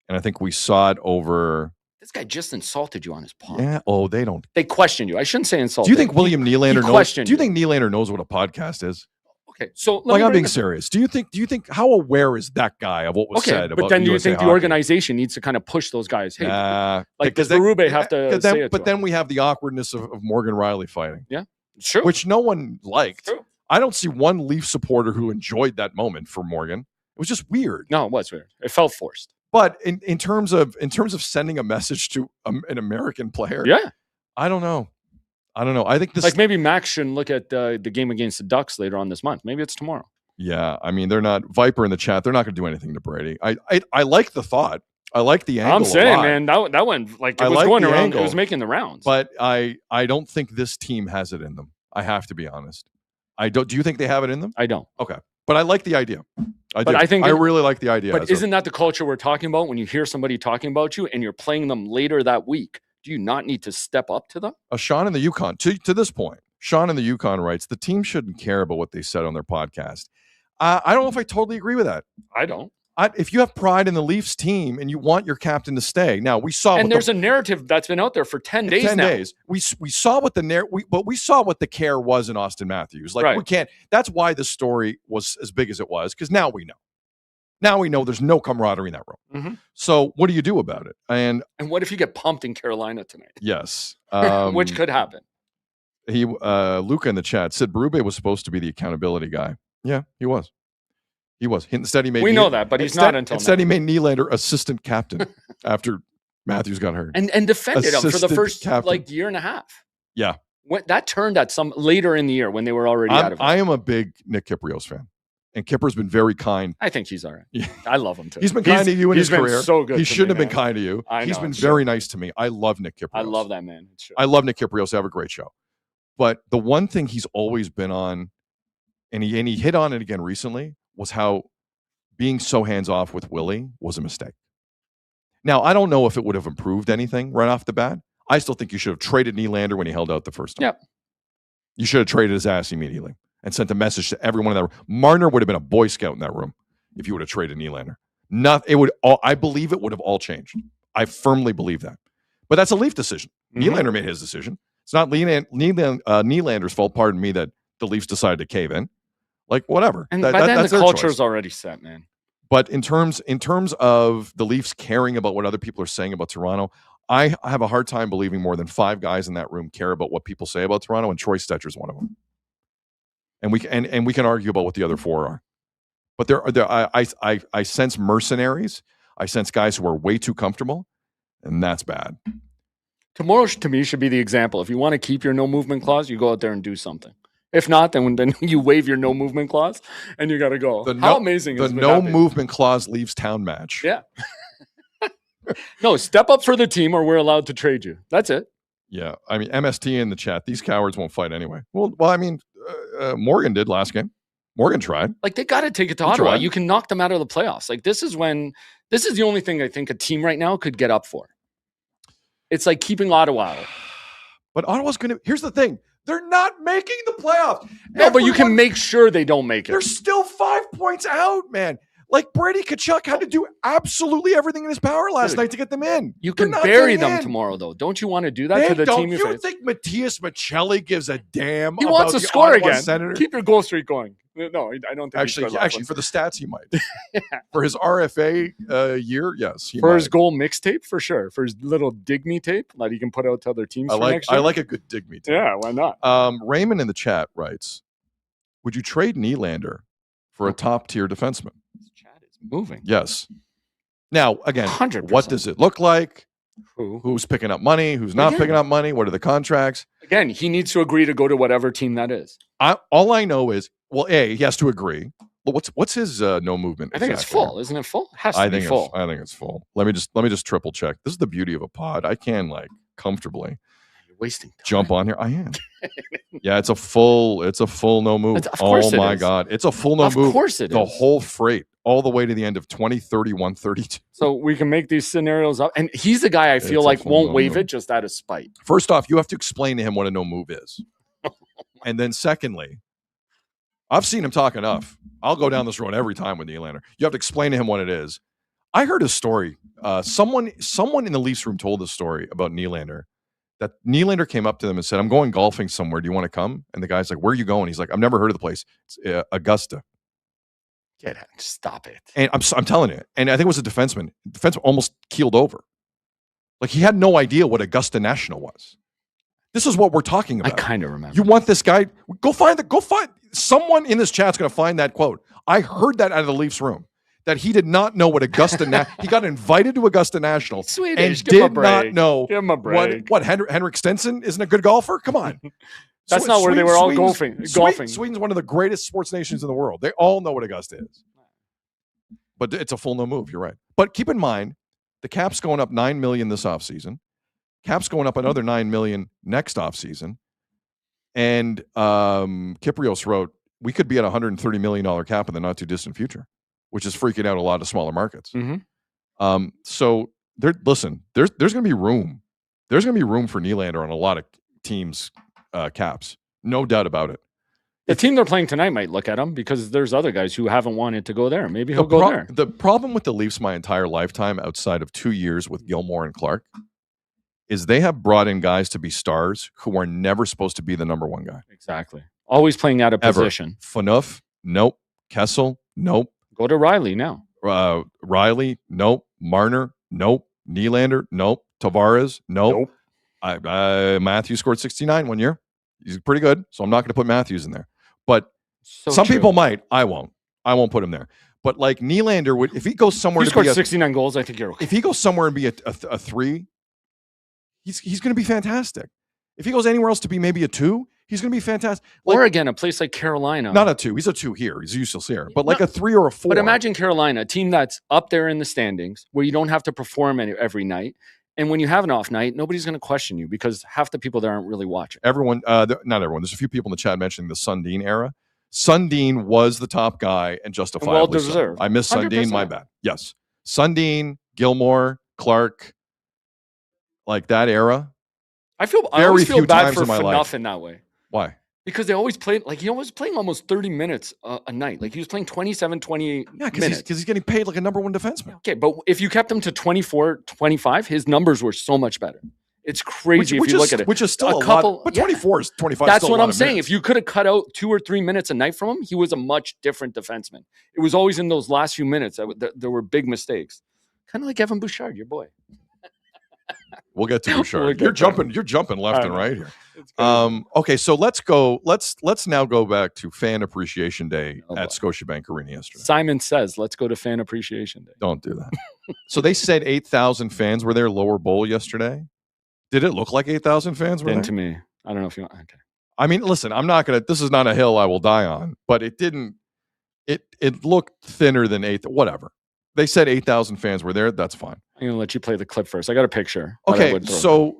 And I think we saw it over This guy just insulted you on his pod. Yeah. Oh, they don't. They question you. I shouldn't say insult. Do you think William Nylander knows? questioned Do you think Nylander knows what a podcast is? Okay, so Like, I'm being serious. Do you think how aware is that guy of what was said about but then do you USA think the hockey? organization needs to kind of push those guys? Hey, Nah, like does because Berube have to say it? But then we have the awkwardness of Morgan Riley fighting. Yeah, it's true. Which no one liked. True. I don't see one Leaf supporter who enjoyed that moment for Morgan. It was just weird. No, it was weird. It felt forced. But in terms of sending a message to an American player, Yeah, I don't know. I think this like maybe Max shouldn't look at the game against the Ducks later on this month. Maybe it's tomorrow. Yeah, I mean, they're not Viper in the chat. They're not going to do anything to Brady. I like the thought. I like the angle. I'm saying, a lot, man, that went like it I was like going the around. angle, It was making the rounds. but I don't think this team has it in them. I have to be honest. I don't. Do you think they have it in them? I don't. Okay, but I like the idea. But I think I really like the idea. But isn't that the culture we're talking about? When you hear somebody talking about you and you're playing them later that week, do you not need to step up to them? Sean in the Yukon to this point? Sean in the Yukon writes, the team shouldn't care about what they said on their podcast. I don't know if I totally agree with that. I don't. If you have pride in the Leafs team and you want your captain to stay, now we saw. And there's a narrative that's been out there for 10 days 10 now. days. We saw what we saw what the care was in Auston Matthews. Like Right. we can't. That's why the story was as big as it was, because now we know. Now we know there's no camaraderie in that room. Mm-hmm. So what do you do about it? And what if you get pumped in Carolina tonight? yes, Which could happen. Luca in the chat said Berube was supposed to be the accountability guy. Yeah, he was. Instead, he made. We know that, but he's not until instead now. he made Nylander assistant captain after Matthews got hurt. And defended him for the Assistant first captain. year and a half. Yeah, That turned at some later in the year when they were already out of it. I am a big Nick Kypreos fan, and Kipper's been very kind. I think he's all right. Yeah. I love him too. He's been kind to you in his been career. So good. He to shouldn't me, have been man. kind to you. I He's know, been it's very true. nice to me. I love Nick Kypreos. I love that man. It's true. I love Nick Kypreos. Have a great show. But the one thing he's always been on, and he hit on it again recently, was how being so hands off with Willie was a mistake. Now, I don't know if it would have improved anything right off the bat. I still think you should have traded Nylander when he held out the first time. Yep. You should have traded his ass immediately and sent a message to everyone in that room. Marner would have been a Boy Scout in that room if you would have traded Nylander. I believe it would have all changed. I firmly believe that. But that's a Leaf decision. Mm-hmm. Nylander made his decision. It's not Nylander's fault, pardon me, that the Leafs decided to cave in. Like, whatever. And by then that's the their culture choice. is already set, man. But in terms of the Leafs caring about what other people are saying about Toronto, I have a hard time believing more than 5 guys in that room care about what people say about Toronto, and Troy Stetcher's one of them. And we can argue about what the other 4 are. But I sense mercenaries. I sense guys who are way too comfortable, and that's bad. Tomorrow, to me, should be the example. If you want to keep your no movement clause, you go out there and do something. If not, then you waive your no movement clause, and you got to go. How amazing is the no movement clause leaves town match? Yeah. No, step up for the team, or we're allowed to trade you. That's it. Yeah, I mean, MST in the chat. These cowards won't fight anyway. Well, I mean, Morgan did last game. Morgan tried. Like, they got to take it to Ottawa. You can knock them out of the playoffs. Like, this is the only thing I think a team right now could get up for. It's like keeping Ottawa out. But Ottawa's going to. Here's the thing. They're not making the playoffs. No, but you can make sure they don't make it. They're still 5 points out, man. Like, Brady Tkachuk had to do absolutely everything in his power last night to get them in. You can bury them tomorrow, though. Don't you want to do that to the team you face? You think Matthias Maccelli gives a damn He about wants to the score Ottawa again. Senators? Keep your goal streak going. No, I don't think Actually, for the stats, he might. For his RFA year, yes. For his goal mixtape, for sure. For his little dig me tape that he can put out to other teams for next year. I like a good dig me tape. Yeah, why not? Raymond in the chat writes, would you trade Nylander for a top-tier defenseman? This chat is moving. Yes. Now, again, 100%. What does it look like? Who? Who's picking up money? Who's not picking up money? What are the contracts? Again, he needs to agree to go to whatever team that is. All I know is, well, he has to agree. Well, what's his no movement? I think it's full, isn't it? Full? It has to be full. I think it's full. Let me just triple check. This is the beauty of a pod. I can comfortably wasting time. Jump on here. I am. Yeah, it's a full no move. Oh my God. It's a full no move. Of course it is. The whole freight all the way to the end of 2031, 32. So we can make these scenarios up. And he's the guy I feel like won't waive it just out of spite. First off, you have to explain to him what a no move is. And then secondly, I've seen him talk enough. I'll go down this road every time with Nylander. You have to explain to him what it is. I heard a story. Someone in the Leafs room told a story about Nylander. That Nylander came up to them and said, "I'm going golfing somewhere. Do you want to come?" And the guy's like, "Where are you going?" He's like, "I've never heard of the place. It's Augusta." Get it. Stop it. And I'm telling you. And I think it was a defenseman. The defenseman almost keeled over. Like he had no idea what Augusta National was. This is what we're talking about. I kind of remember. You want this guy? Go find someone in this chat's going to find that quote. I heard that out of the Leafs room. That he did not know what Augusta. He got invited to Augusta National Swedish, and give him a did break. not know Give him a break. what Henrik Stenson isn't a good golfer. Come on, That's not where they were all Sweden's- golfing. Sweden's one of the greatest sports nations in the world. They all know what Augusta is, but it's a full no move. You're right. But keep in mind, the cap's going up $9 million this offseason. Cap's going up another $9 million next offseason. And Kyprios wrote, we could be at $130 million cap in the not too distant future, which is freaking out a lot of smaller markets. So there's going to be room. There's going to be room for Nylander on a lot of teams' caps. No doubt about it. The team they're playing tonight might look at him because there's other guys who haven't wanted to go there. Maybe he'll go there. The problem with the Leafs my entire lifetime, outside of 2 years with Gilmore and Clark, is they have brought in guys to be stars who are never supposed to be the number one guy. Exactly. Always playing out of Ever. position. Phaneuf, nope. Kessel, nope. Go to Riley now. Riley, nope. Marner, nope. Nylander, nope. Tavares, nope. Matthews scored 69 one year. He's pretty good, so I'm not going to put Matthews in there. But some people might. I won't. I won't put him there. But like Nylander would, if he goes somewhere He to be scored 69 goals. I think you're okay. if he goes somewhere and be a 3, he's going to be fantastic. If he goes anywhere else to be maybe a 2, he's going to be fantastic. Or again, a place like Carolina. Not a 2. He's a 2 here. He's useless here. But like a 3 or a 4. But imagine Carolina, a team that's up there in the standings where you don't have to perform every night. And when you have an off night, nobody's going to question you because half the people there aren't really watching. Everyone, not everyone. There's a few people in the chat mentioning the Sundin era. Sundin was the top guy and justifiably Well so. deserved. I miss Sundin. 100%. My bad. Yes. Sundin, Gilmore, Clark, like that era. I always feel bad for Phaneuf in that way. Why? Because they always played, like he was playing almost 30 minutes a night. Like he was playing 27, 28 minutes. Because he's getting paid like a number one defenseman. Okay, but if you kept him to 24, 25, his numbers were so much better. It's crazy if you look at it. Which is still a couple, lot. But 24 is 25. That's still what a lot I'm of saying. minutes. If you could have cut out 2 or 3 minutes a night from him, he was a much different defenseman. It was always in those last few minutes that there were big mistakes. Kind of like Evan Bouchard, your boy. We'll get to Bouchard. You're jumping left and right here. Okay, so let's go. Let's now go back to Fan Appreciation Day at Scotiabank Arena yesterday. Simon says, "Let's go to Fan Appreciation Day." Don't do that. So they said 8,000 fans were there lower bowl yesterday. Did it look like 8,000 fans were there? To me, I don't know if you want. Okay. I mean, listen, I'm not gonna. This is not a hill I will die on, but it didn't. It looked thinner than 8. Whatever. They said 8,000 fans were there. That's fine. I'm gonna let you play the clip first. I got a picture. Okay, oh,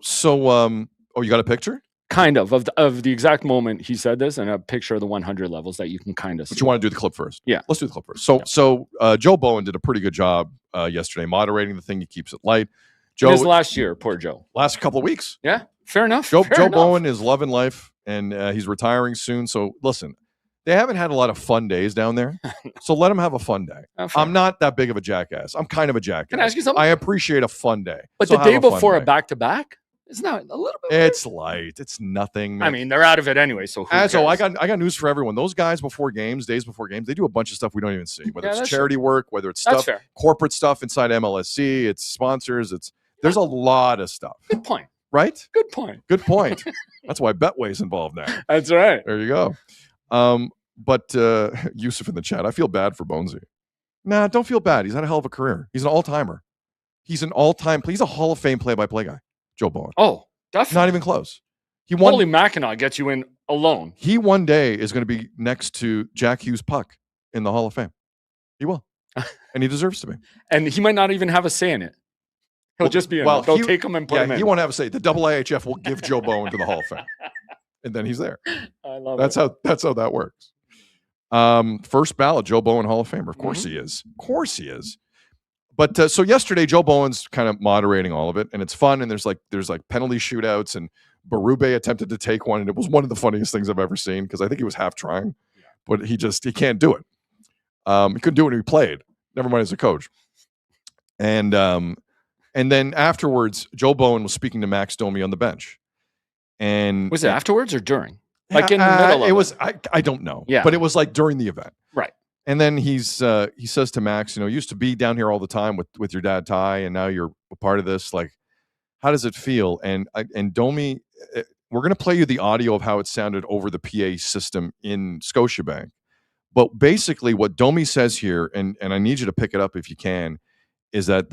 you got a picture? Kind of the exact moment he said this, and a picture of the 100 levels that you can kind of see. But you want to do the clip first? Yeah, let's do the clip first. So Joe Bowen did a pretty good job yesterday moderating the thing. He keeps it light. Joe, his last year, poor Joe. Last couple of weeks. Yeah, fair enough. Joe Bowen is loving life, and he's retiring soon. So listen, they haven't had a lot of fun days down there, so let them have a fun day. I'm not that big of a jackass. I'm kind of a jackass. Can I ask you something? I appreciate a fun day. But so the day have a fun before day. a back-to-back, it's not a little bit. It's light. It's nothing. I mean, they're out of it anyway. So who cares? So I got news for everyone. Those guys before games, days before games, they do a bunch of stuff we don't even see. Whether it's charity work, whether it's stuff, corporate stuff inside MLSC, it's sponsors. There's a lot of stuff. Good point. Right? Good point. Good point. That's why Betway's involved now. That's right. There you go. But Yusuf in the chat, I feel bad for Bonesy. Nah, don't feel bad. He's had a hell of a career. He's an all-timer. He's an all-time. He's a Hall of Fame play-by-play guy. Joe Bowen. Oh, definitely. Not even close. He won. Holy Mackinac gets you in alone. He one day is going to be next to Jack Hughes Puck in the Hall of Fame. He will. And he deserves to be. And he might not even have a say in it. He'll just be in it. They'll take him and put him in. He won't have a say. The IIHF will give Joe Bowen to the Hall of Fame. And then he's there. I love That's it. That's how that works. First ballot, Joe Bowen Hall of Famer. Of course he is. Of course he is. But so yesterday, Joe Bowen's kind of moderating all of it, and it's fun. And there's like penalty shootouts, and Berube attempted to take one, and it was one of the funniest things I've ever seen because I think he was half trying, but he can't do it. He couldn't do it when he played. Never mind as a coach. And then afterwards, Joe Bowen was speaking to Max Domi on the bench. And was it afterwards or during? Like in the middle of it? Was I don't know. Yeah. But it was like during the event. Right. And then he says to Max, you used to be down here all the time with your dad Ty, and now you're a part of this. Like, how does it feel? And Domi, we're going to play you the audio of how it sounded over the PA system in Scotiabank. But basically what Domi says here, and I need you to pick it up if you can, is that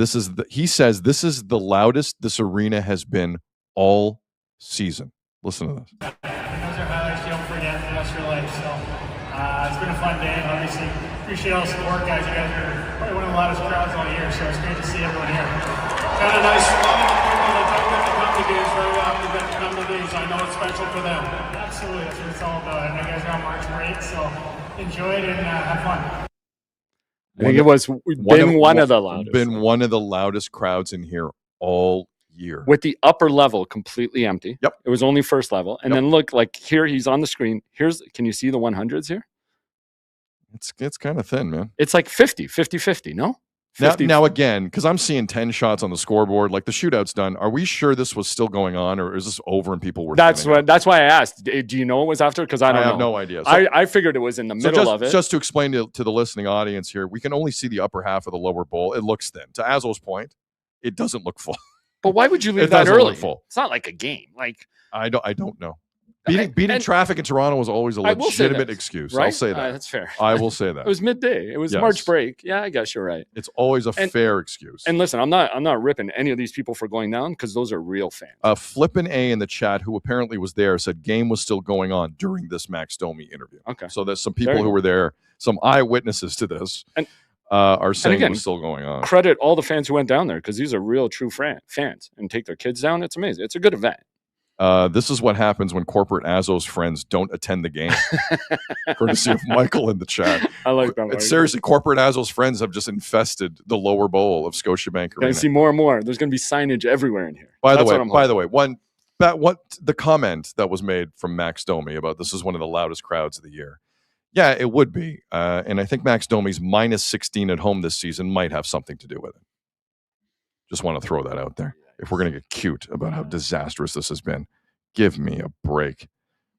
he says this is the loudest this arena has been all season. Listen to this. Those are highlights you don't forget for the rest of your life. So it's been a fun day. Obviously, appreciate all the support, guys. You guys are probably one of the loudest crowds all year, so it's great to see everyone here. Kind of nice for a lot of the people that don't get to come to games very often get to come to these. I know it's special for them. Absolutely, that's what it's all about. I know you guys are on March break, so enjoy it and have fun. I think it was one of the loudest. Been one of the loudest crowds in here all year. With the upper level completely empty. Yep. It was only first level. And then look, like here, he's on the screen. Can you see the 100s here? It's kind of thin, man. It's like 50, no? 50. Now again, because I'm seeing 10 shots on the scoreboard, like the shootout's done. Are we sure this was still going on, or is this over and people were? That's why I asked. Do you know it was after? Because I have no idea. So, I figured it was in the middle of it. Just to explain to the listening audience here, we can only see the upper half of the lower bowl. It looks thin. To Azzo's point, it doesn't look full. But why would you leave that early? It's not like a game. Like I don't know. Beating traffic in Toronto was always a legitimate excuse. Right? I'll say that. That's fair. I will say that. It was midday. It was March break. Yeah, I guess you're right. It's always a fair excuse. And listen, I'm not ripping any of these people for going down because those are real fans. Flippin' A in the chat, who apparently was there, said game was still going on during this Max Domi interview. Okay. So there's some people who were there, some eyewitnesses to this, are saying it was still going on. Credit all the fans who went down there because these are real, true fans and take their kids down. It's amazing. It's a good event. This is what happens when corporate Azzo's friends don't attend the game. Courtesy of Michael in the chat. I like that. Seriously, corporate Azzo's friends have just infested the lower bowl of Scotiabank Arena. Going to see more and more. There's going to be signage everywhere in here. By the way, the comment that was made from Max Domi about this is one of the loudest crowds of the year. Yeah, it would be. And I think Max Domi's minus 16 at home this season might have something to do with it. Just want to throw that out there. If we're going to get cute about how disastrous this has been, give me a break.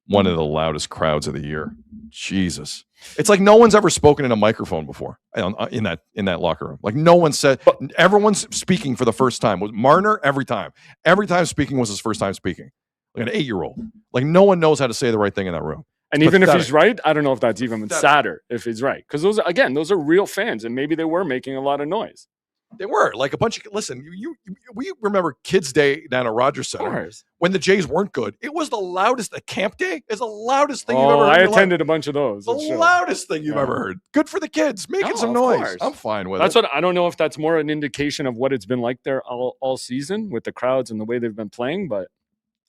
One of the loudest crowds of the year. Jesus. It's like no one's ever spoken in a microphone before in that locker room. Like no one said, everyone's speaking for the first time. Was Marner every time. Every time speaking was his first time speaking. Like an 8-year-old. Like no one knows how to say the right thing in that room. And even if he's right, I don't know if that's even sadder if he's right. Because those are real fans, and maybe they were making a lot of noise. They were like a bunch of we remember Kids Day down at Rogers Center when the Jays weren't good. It was the loudest. The Camp Day is the loudest thing you've ever heard. I attended a bunch of those. The loudest thing you've ever heard. Good for the kids, making some noise. Course. I'm fine with it. That's what I don't know if that's more an indication of what it's been like there all season with the crowds and the way they've been playing, but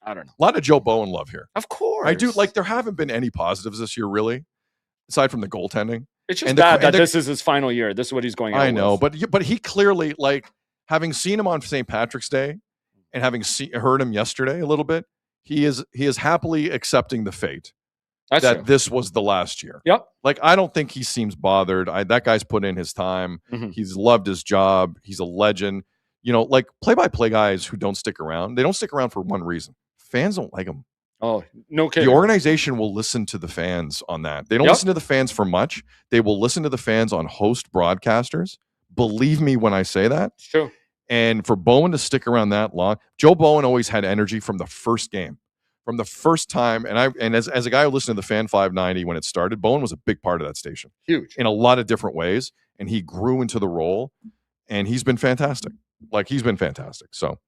I don't know. A lot of Joe Bowen love here. Of course, I do. Like there haven't been any positives this year, really, aside from the goaltending. It's just that this is his final year. This is what he's going out I know, with. but he clearly, like, having seen him on St. Patrick's Day and having heard him yesterday a little bit, he is happily accepting the fate this was the last year. Yep. Like, I don't think he seems bothered. That guy's put in his time. Mm-hmm. He's loved his job. He's a legend. Like play-by-play guys who don't stick around, they don't stick around for one reason. Fans don't like them. Oh, no kidding. The organization will listen to the fans on that. They don't listen to the fans for much. They will listen to the fans on host broadcasters. Believe me when I say that. Sure. And for Bowen to stick around that long, Joe Bowen always had energy from the first game, from the first time. And as a guy who listened to the Fan 590 when it started, Bowen was a big part of that station. Huge. In a lot of different ways. And he grew into the role. And he's been fantastic. So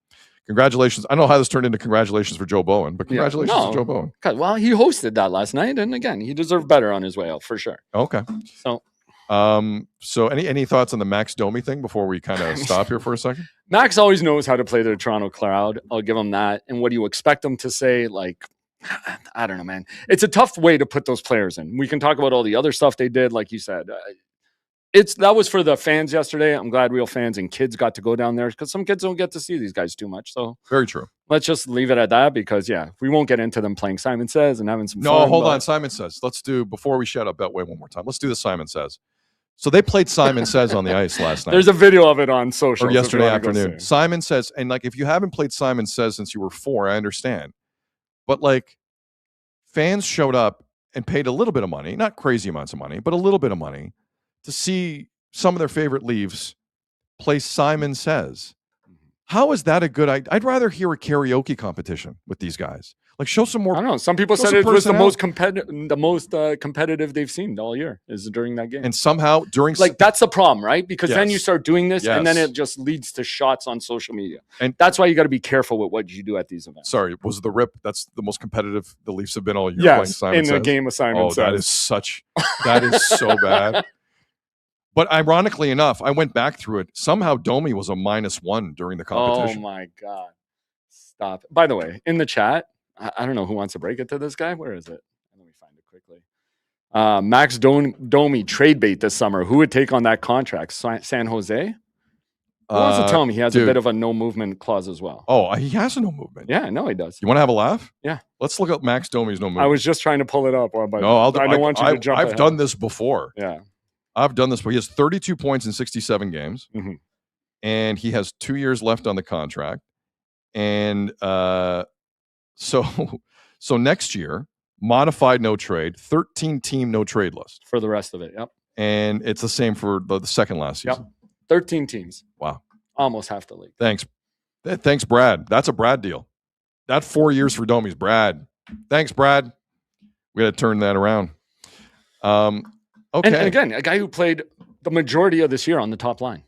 congratulations. I don't know how this turned into congratulations for Joe Bowen, but congratulations to Joe Bowen. Well, he hosted that last night, and again, he deserved better on his way out for sure. Okay. So any thoughts on the Max Domi thing before we kind of stop here for a second? Max always knows how to play the Toronto crowd. I'll give him that. And what do you expect him to say? Like, I don't know, man. It's a tough way to put those players in. We can talk about all the other stuff they did, like you said. That was for the fans yesterday. I'm glad real fans and kids got to go down there because some kids don't get to see these guys too much. So very true. Let's just leave it at that because we won't get into them playing Simon Says and having some fun. No, hold on. Simon Says. Let's do, before we shut up Betway one more time, let's do the Simon Says. So they played Simon Says on the ice last night. There's a video of it on social. Or yesterday afternoon. Simon Says, and like if you haven't played Simon Says since you were 4, I understand. But like fans showed up and paid a little bit of money, not crazy amounts of money, but a little bit of money to see some of their favorite Leafs play Simon Says. How is that a good idea? I'd rather hear a karaoke competition with these guys. Like show some more. I don't know. Some people said it was the most competitive they've seen all year is during that game. And somehow during that's the problem, right? Because then Yes. you start doing this, and then Yes. it just leads to shots on social media. And that's why you got to be careful with what you do at these events. Sorry, was the rip? That's the most competitive the Leafs have been all year. Playing Simon in Says. the game of Simon Says. That is so bad. But ironically enough, I went back through it. Somehow Domi was a -1 during the competition. Oh my God. Stop. By the way, in the chat, I don't know who wants to break it to this guy. Where is it? Let me find it quickly. Max Domi trade bait this summer. Who would take on that contract? San Jose? Who wants to tell me he has a bit of a no movement clause as well? Oh, he has a no movement. Yeah, no, he does. You want to have a laugh? Yeah. Let's look up Max Domi's no movement. I was just trying to pull it up. But No, I don't want you to jump I've ahead. done this before. Yeah. I've done this, but he has 32 points in 67 games, and he has 2 years left on the contract. And so next year, modified no trade, 13-team no trade list for the rest of it. Yep. And it's the same for the second last season. Yep. 13 teams. Wow. Almost half the league. Thanks, Brad. That's a Brad deal. That 4 years for Domi's Brad. Thanks, Brad. We got to turn that around. Okay. And again, a guy who played the majority of this year on the top line.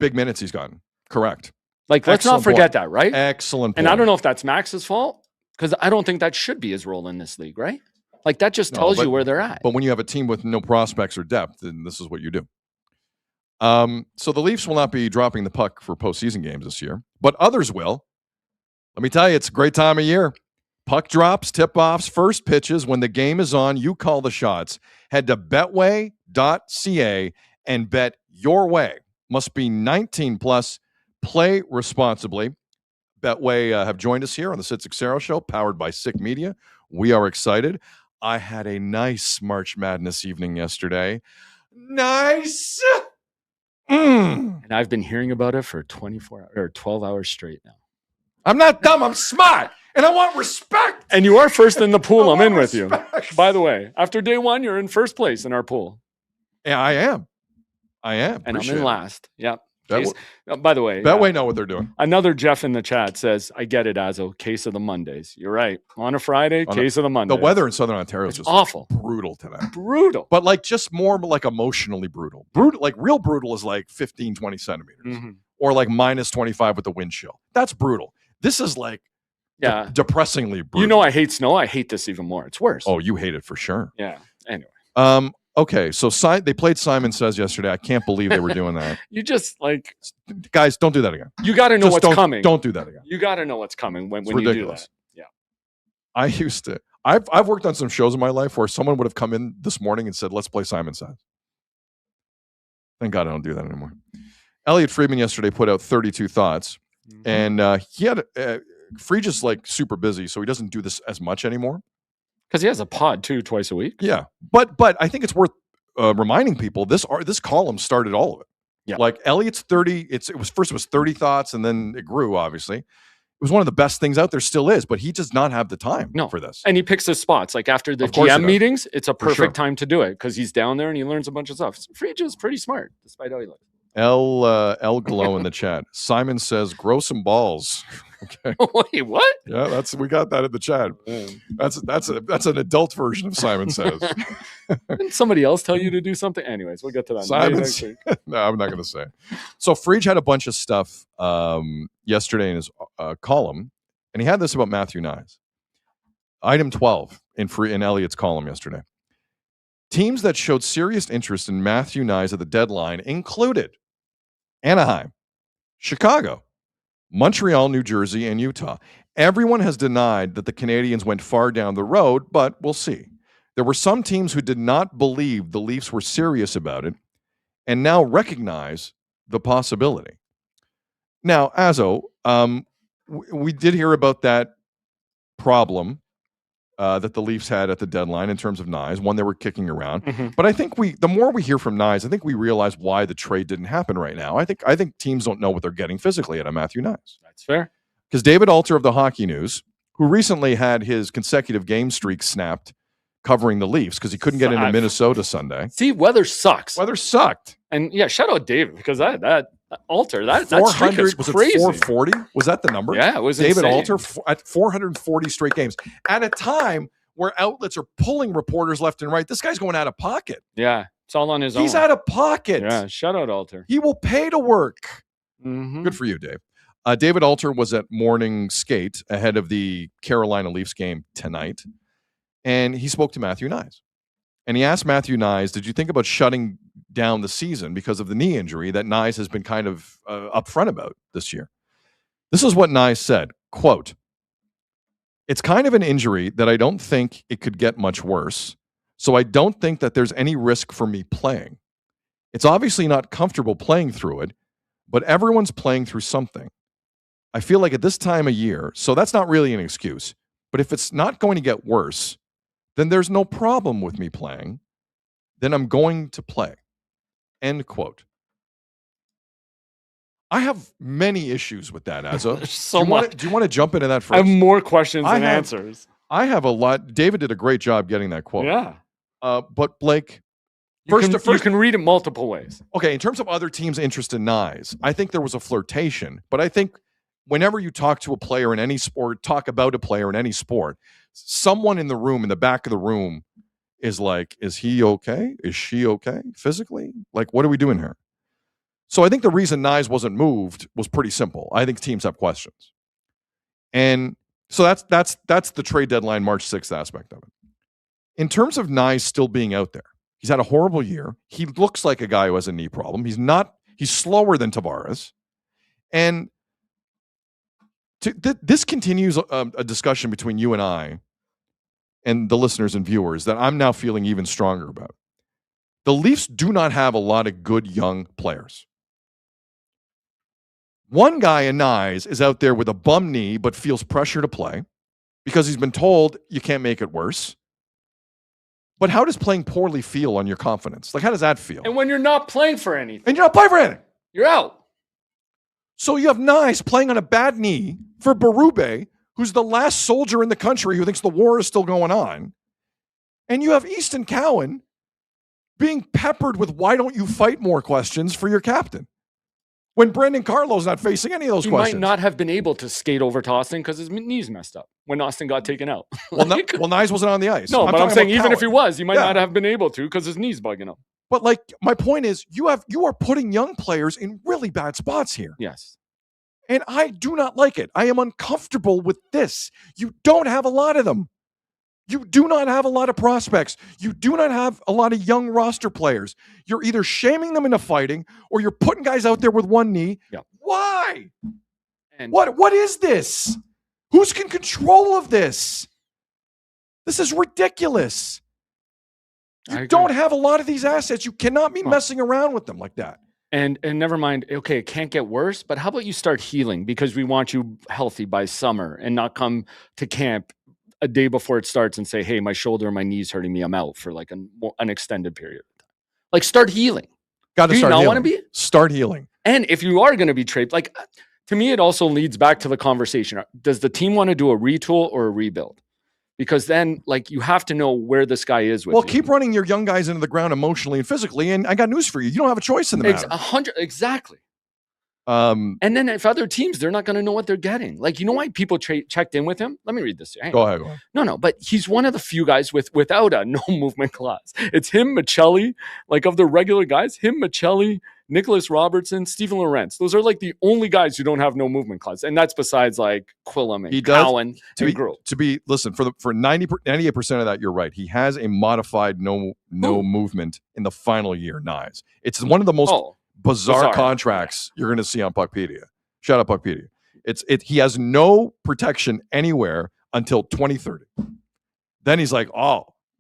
Big minutes he's gotten. Correct. Like, let's not forget that, right? Excellent point. And I don't know if that's Max's fault, because I don't think that should be his role in this league, right? Like, that just tells you where they're at. But when you have a team with no prospects or depth, then this is what you do. So the Leafs will not be dropping the puck for postseason games this year, but others will. Let me tell you, it's a great time of year. Puck drops, tip-offs, first pitches. When the game is on, you call the shots. Head to betway.ca and bet your way. Must be 19 plus. Play responsibly. Betway have joined us here on the Sid Seixeiro Show, powered by Sick Media. We are excited. I had a nice March Madness evening yesterday. Nice. And I've been hearing about it for 24 or 12 hours straight now. I'm not dumb. I'm smart. And I want respect. And you are first in the pool. I'm in with you. By the way, after day one, you're in first place in our pool. Yeah, I am. And I'm in last. Yep. By the way, Betway know what they're doing. Another Jeff in the chat says, I get it, Azo. Case of the Mondays. You're right. On a Friday, case of the Mondays. The weather in Southern Ontario is just awful. Brutal today. Brutal. But like just more like emotionally brutal. Like real brutal is like 15, 20 centimeters. Or like minus 25 with the wind chill. That's brutal. This is like depressingly brutal. You know I hate snow. I hate this even more. It's worse. Oh, you hate it for sure. Yeah. Anyway. Okay, so they played Simon Says yesterday. I can't believe they were doing that. You just like... Guys, don't do that again. You got to know what's coming. Don't do that again. You got to know what's coming when you do that. Yeah. I used to... I've worked on some shows in my life where someone would have come in this morning and said, let's play Simon Says. Thank God I don't do that anymore. Elliot Friedman yesterday put out 32 thoughts. And he had... Friedge is like super busy, so he doesn't do this as much anymore. Because he has a pod too, twice a week. Yeah, but I think it's worth reminding people this column started all of it. Yeah, like Elliot's 30. It was 30 thoughts, and then it grew. Obviously, it was one of the best things out there. Still is, but he does not have the time for this. And he picks his spots. Like after the GM meetings, it's a perfect time to do it because he's down there and he learns a bunch of stuff. Friedge is pretty smart, despite how he looks. L Glow in the chat. Simon says, "Grow some balls." Okay. Wait, what? Yeah, we got that in the chat. That's an adult version of Simon Says. Didn't somebody else tell you to do something? Anyways, we'll get to that. No, I'm not going to say it. So Friedge had a bunch of stuff yesterday in his column, and he had this about Matthew Knies. Item 12 in Elliot's column yesterday. Teams that showed serious interest in Matthew Knies at the deadline included Anaheim, Chicago, Montreal, New Jersey, and Utah. Everyone has denied that the Canadians went far down the road, but we'll see. There were some teams who did not believe the Leafs were serious about it and now recognize the possibility. Now, Azo, we did hear about that problem that the Leafs had at the deadline in terms of Knies, one they were kicking around. Mm-hmm. But I think the more we hear from Knies, I think we realize why the trade didn't happen right now. I think teams don't know what they're getting physically out of Matthew Knies. That's fair. Because David Alter of the Hockey News, who recently had his consecutive game streak snapped covering the Leafs because he couldn't get into Minnesota Sunday. See, weather sucks. Weather sucked. And yeah, shout out David because that Alter, that streak is was crazy. it 440? Was that the number? Yeah, it was David insane. Alter at 440 straight games at a time where outlets are pulling reporters left and right. This guy's going out of pocket. Yeah, it's all on his own. He's out of pocket. Yeah, shout out Alter. He will pay to work. Mm-hmm. Good for you, Dave. David Alter was at morning skate ahead of the Carolina Leafs game tonight, and he spoke to Matthew Knies. And he asked Matthew Knies, did you think about shutting down the season because of the knee injury that Knies has been kind of upfront about this year? This is what Knies said, quote, "It's kind of an injury that I don't think it could get much worse, so I don't think that there's any risk for me playing. It's obviously not comfortable playing through it, but everyone's playing through something. I feel like at this time of year, so that's not really an excuse, but if it's not going to get worse, then there's no problem with me playing. Then I'm going to play." End quote. I have many issues with that, Azza. Do you want to jump into that first? I have more questions than answers. I have a lot. David did a great job getting that quote. Yeah. But Blake, you can read it multiple ways. Okay, in terms of other teams' interest in Knies, I think there was a flirtation, but I think whenever you talk to a player in any sport, talk about a player in any sport, someone in the room, in the back of the room, is like, is he okay? Is she okay physically? Like, what are we doing here? So I think the reason Knies wasn't moved was pretty simple. I think teams have questions. And so that's the trade deadline March 6th aspect of it. In terms of Knies still being out there, he's had a horrible year. He looks like a guy who has a knee problem. He's slower than Tavares. And this continues a discussion between you and I and the listeners and viewers that I'm now feeling even stronger about. The Leafs do not have a lot of good young players. One guy in Knies is out there with a bum knee but feels pressure to play because he's been told you can't make it worse. But how does playing poorly feel on your confidence? Like, how does that feel? And when you're not playing for anything. And you're not playing for anything. You're out. So you have Knies playing on a bad knee for Berube, who's the last soldier in the country who thinks the war is still going on. And you have Easton Cowan being peppered with why don't you fight more questions for your captain when Brendan Carlo's not facing any of those questions. He might not have been able to skate over to Auston because his knees messed up when Auston got taken out. Well, Knies wasn't on the ice. No, but I'm saying even if he was, he might Yeah. not have been able to because his knee's bugging up. But like, my point is, you are putting young players in really bad spots here. Yes. And I do not like it. I am uncomfortable with this. You don't have a lot of them. You do not have a lot of prospects. You do not have a lot of young roster players. You're either shaming them into fighting or you're putting guys out there with one knee. Yeah. Why? And What is this? Who's in control of this? This is ridiculous. You don't have a lot of these assets. You cannot be messing around with them like that. And never mind, okay, it can't get worse, but how about you start healing because we want you healthy by summer and not come to camp a day before it starts and say, hey, my shoulder and my knee's hurting me. I'm out for like an extended period. Like, start healing. Got to Do you start not healing. want to be? Start healing. And if you are going to be traded, like, to me, it also leads back to the conversation. Does the team want to do a retool or a rebuild? Because then, like, you have to know where this guy is with you. Keep running your young guys into the ground emotionally and physically, and I got news for you. You don't have a choice in the matter. 100, exactly. And then if other teams, they're not going to know what they're getting. Like, you know why people checked in with him? Let me read this. Go ahead. No, but he's one of the few guys without a no movement clause. It's him, Michelli, like of the regular guys, him, Michelli, Nicholas Robertson, Stephen Lorentz. Those are like the only guys who don't have no movement clause. And that's besides like Quillam and Cowan and Grove. Listen, for 98% of that, you're right. He has a modified no movement in the final year, Knies. It's one of the most bizarre contracts you're going to see on Puckpedia. Shout out Puckpedia. He has no protection anywhere until 2030. Then he's like,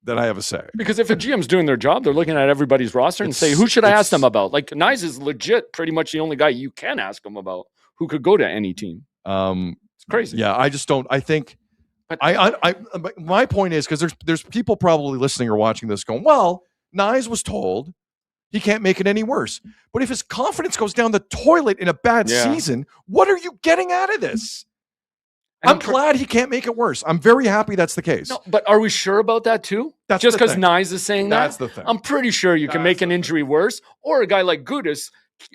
then I have a say. Because if a GM's doing their job, they're looking at everybody's roster and say, who should I ask them about? Like, Knies is legit pretty much the only guy you can ask them about who could go to any team. It's crazy. Yeah, I just don't. I think But my point is, because there's people probably listening or watching this going, well, Knies was told he can't make it any worse. But if his confidence goes down the toilet in a bad season, what are you getting out of this? I'm glad he can't make it worse. I'm very happy that's the case. No, but are we sure about that too? That's just the because thing. Knies is saying that? That's the thing. I'm pretty sure you can make an injury worse. Or a guy like Gudas,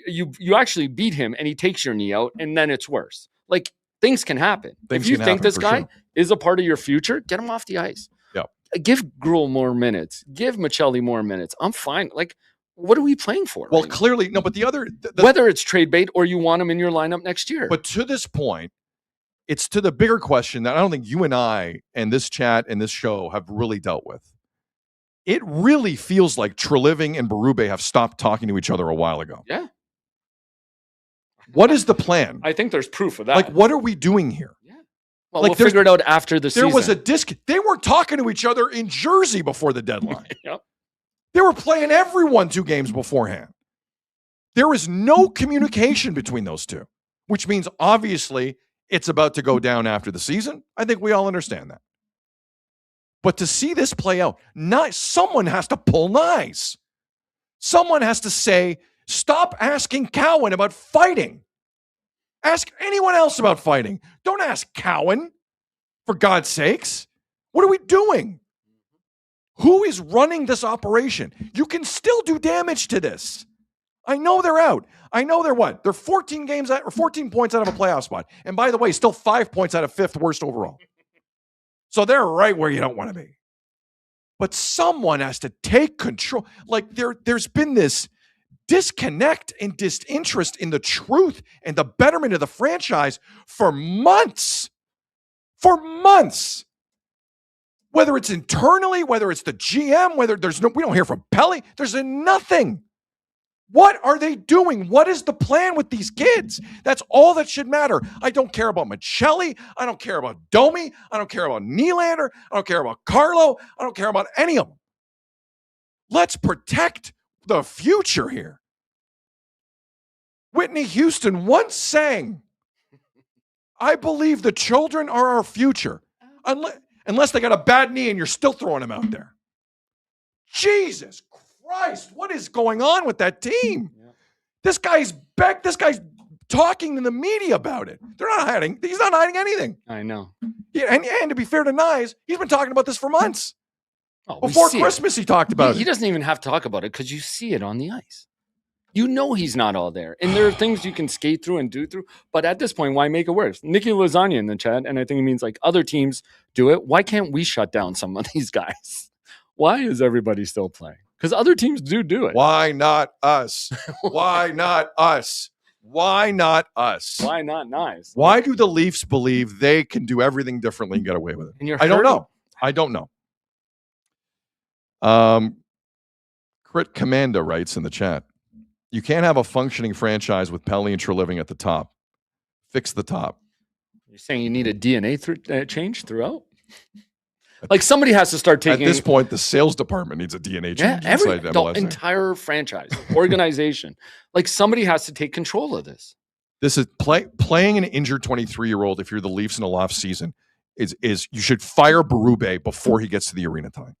you actually beat him and he takes your knee out and then it's worse. Like, things can happen. If you think this guy is a part of your future, get him off the ice. Yeah. Give Gruel more minutes. Give Michelli more minutes. I'm fine. Like, what are we playing for? Well, clearly, no, but the other... whether it's trade bait or you want him in your lineup next year. But to this point, it's to the bigger question that I don't think you and I and this chat and this show have really dealt with. It really feels like Treliving and Berube have stopped talking to each other a while ago. Yeah. What is the plan? I think there's proof of that. Like, what are we doing here? Yeah. Well, like, we'll figure it out after the season. There was a they weren't talking to each other in Jersey before the deadline. Yep. They were playing everyone 2 games beforehand. There is no communication between those two, which means obviously it's about to go down after the season. I think we all understand that. But to see this play out, someone has to pull Knies. Someone has to say, stop asking Cowan about fighting. Ask anyone else about fighting. Don't ask Cowan, for God's sakes. What are we doing? Who is running this operation? You can still do damage to this. I know they're out. I know they're what? They're 14 points out of a playoff spot. And by the way, still 5 points out of 5th worst overall. So they're right where you don't want to be. But someone has to take control. Like there's been this disconnect and disinterest in the truth and the betterment of the franchise for months. For months. Whether it's internally, whether it's the GM, we don't hear from Pelly. There's nothing. What are they doing? What is the plan with these kids? That's all that should matter. I don't care about Michelli. I don't care about Domi. I don't care about Nylander. I don't care about Carlo. I don't care about any of them. Let's protect the future here. Whitney Houston once sang, I believe the children are our future. Unless they got a bad knee and you're still throwing them out there. Jesus Christ, what is going on with that team? Yeah. This guy's talking to the media about it. He's not hiding anything. I know. Yeah, and to be fair to Knies, he's been talking about this for months. Before Christmas, he talked about it. He doesn't even have to talk about it because you see it on the ice. You know he's not all there. And there are things you can skate through and do through. But at this point, why make it worse? Nikki Lasagna in the chat, and I think it means like other teams do it. Why can't we shut down some of these guys? Why is everybody still playing? Because other teams do it. Why not us? Why not us? Why not us? Why not Knies? Why do the Leafs believe they can do everything differently and get away with it? I don't know. Crit Commando writes in the chat, you can't have a functioning franchise with Pelly and Treliving at the top. Fix the top. You're saying you need a DNA change throughout? Like somebody has to start taking... At this point, the sales department needs a DNA change inside MLS. The entire franchise, organization. Like somebody has to take control of this. This is playing an injured 23-year-old if you're the Leafs in a off season is you should fire Berube before he gets to the arena time.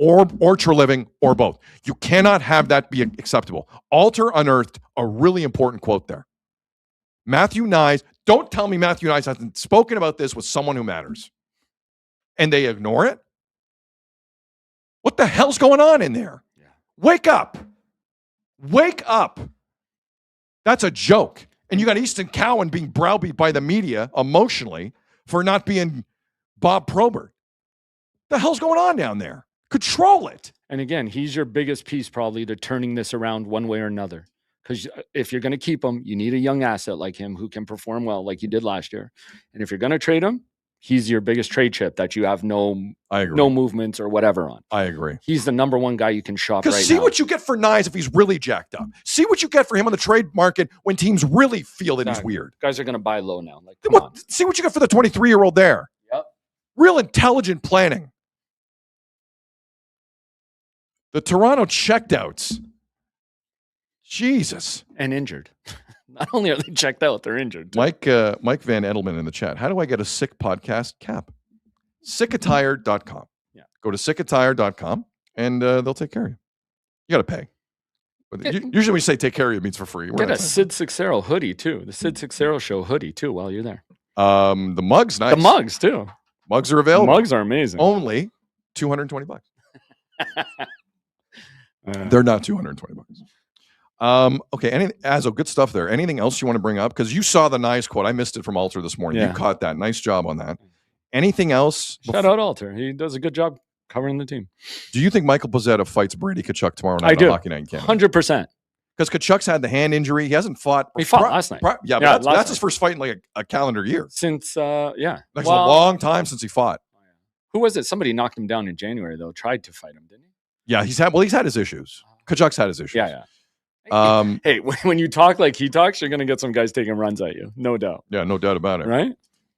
Or Treliving, or both. You cannot have that be acceptable. Alter unearthed a really important quote there. Matthew Knies, don't tell me Matthew Knies hasn't spoken about this with someone who matters. And they ignore it? What the hell's going on in there? Yeah. Wake up. Wake up. That's a joke. And you got Easton Cowan being browbeat by the media emotionally for not being Bob Probert. The hell's going on down there? Control it. And again, he's your biggest piece probably to turning this around one way or another. Because if you're going to keep him, you need a young asset like him who can perform well like you did last year. And if you're going to trade him, he's your biggest trade chip that you have no movements or whatever on. I agree. He's the number one guy you can shop right now. Because see what you get for Knies if he's really jacked up. See what you get for him on the trade market when teams really feel that he's weird. Guys are going to buy low now. Like, come on. See what you get for the 23-year-old there. Yep. Real intelligent planning. The Toronto checked outs. Jesus. And injured. Not only are they checked out, they're injured. Mike Van Edelman in the chat. How do I get a sick podcast cap? Sickatire.com. Yeah. Go to sickatire.com and they'll take care of you. You got to pay. But usually when you say take care of you, it means for free. Get a Sid Seixeiro hoodie too. The Sid Seixeiro Show hoodie too while you're there. The mugs, nice. The mugs too. Mugs are available. The mugs are amazing. Only $220. They're not $220. Okay. Azo, good stuff there. Anything else you want to bring up? Because you saw the Knies quote. I missed it from Alter this morning. Yeah. You caught that. Nice job on that. Anything else? Shout out Alter. He does a good job covering the team. Do you think Michael Pozzetta fights Brady Tkachuk tomorrow night on Hockey Night in Canada? 100%. Because Tkachuk's had the hand injury. He hasn't fought. He fought last night. But that's his first fight in like a calendar year. Since, yeah. That's a long time since he fought. Who was it? Somebody knocked him down in January, though. Tried to fight him, didn't he? Yeah, he's had his issues. Tkachuk's had his issues. Yeah. Hey, when you talk like he talks, you're going to get some guys taking runs at you. No doubt. Yeah, no doubt about it. Right?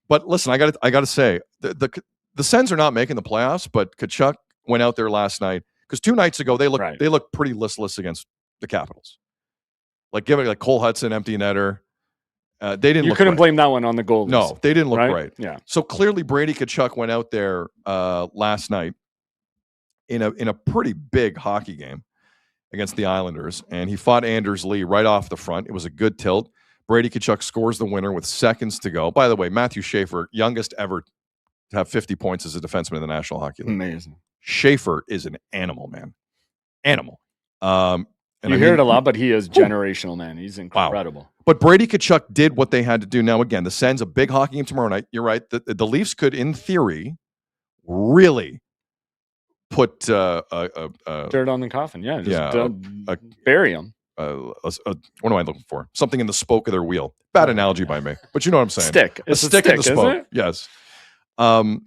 But listen, I got to say, the Sens are not making the playoffs, but Tkachuk went out there last night because 2 nights ago they looked pretty listless against the Capitals. Like giving like Cole Hudson empty netter. They didn't. You couldn't blame that one on the goalies. No, they didn't look right. Yeah. So clearly, Brady Tkachuk went out there last night in a pretty big hockey game against the Islanders, and he fought Anders Lee right off the front. It was a good tilt. Brady Tkachuk scores the winner with seconds to go. By the way, Matthew Schaefer, youngest ever to have 50 points as a defenseman in the National Hockey League. Amazing. Schaefer is an animal, man. Animal. And you hear it a lot, but he is generational, man. He's incredible. Wow. But Brady Tkachuk did what they had to do. Now, again, the Sens, a big hockey game tomorrow night. You're right. The Leafs could, in theory, really put dirt on the coffin. Yeah. Just bury him. What am I looking for? Something in the spoke of their wheel. Bad analogy by me, but you know what I'm saying. Stick. It's a stick in the spoke. Yes. The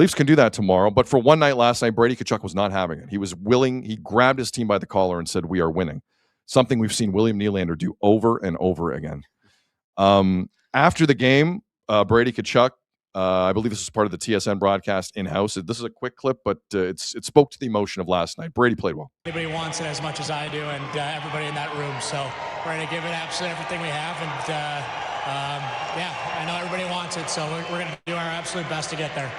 Leafs can do that tomorrow, but for one night last night, Brady Tkachuk was not having it. He was willing. He grabbed his team by the collar and said, "We are winning." Something we've seen William Nylander do over and over again. After the game, Brady Tkachuk, I believe this is part of the TSN broadcast in-house. This is a quick clip, but it spoke to the emotion of last night. Brady played well. Everybody wants it as much as I do, and everybody in that room. So we're going to give it absolutely everything we have, and I know everybody wants it, so we're going to do our absolute best to get there.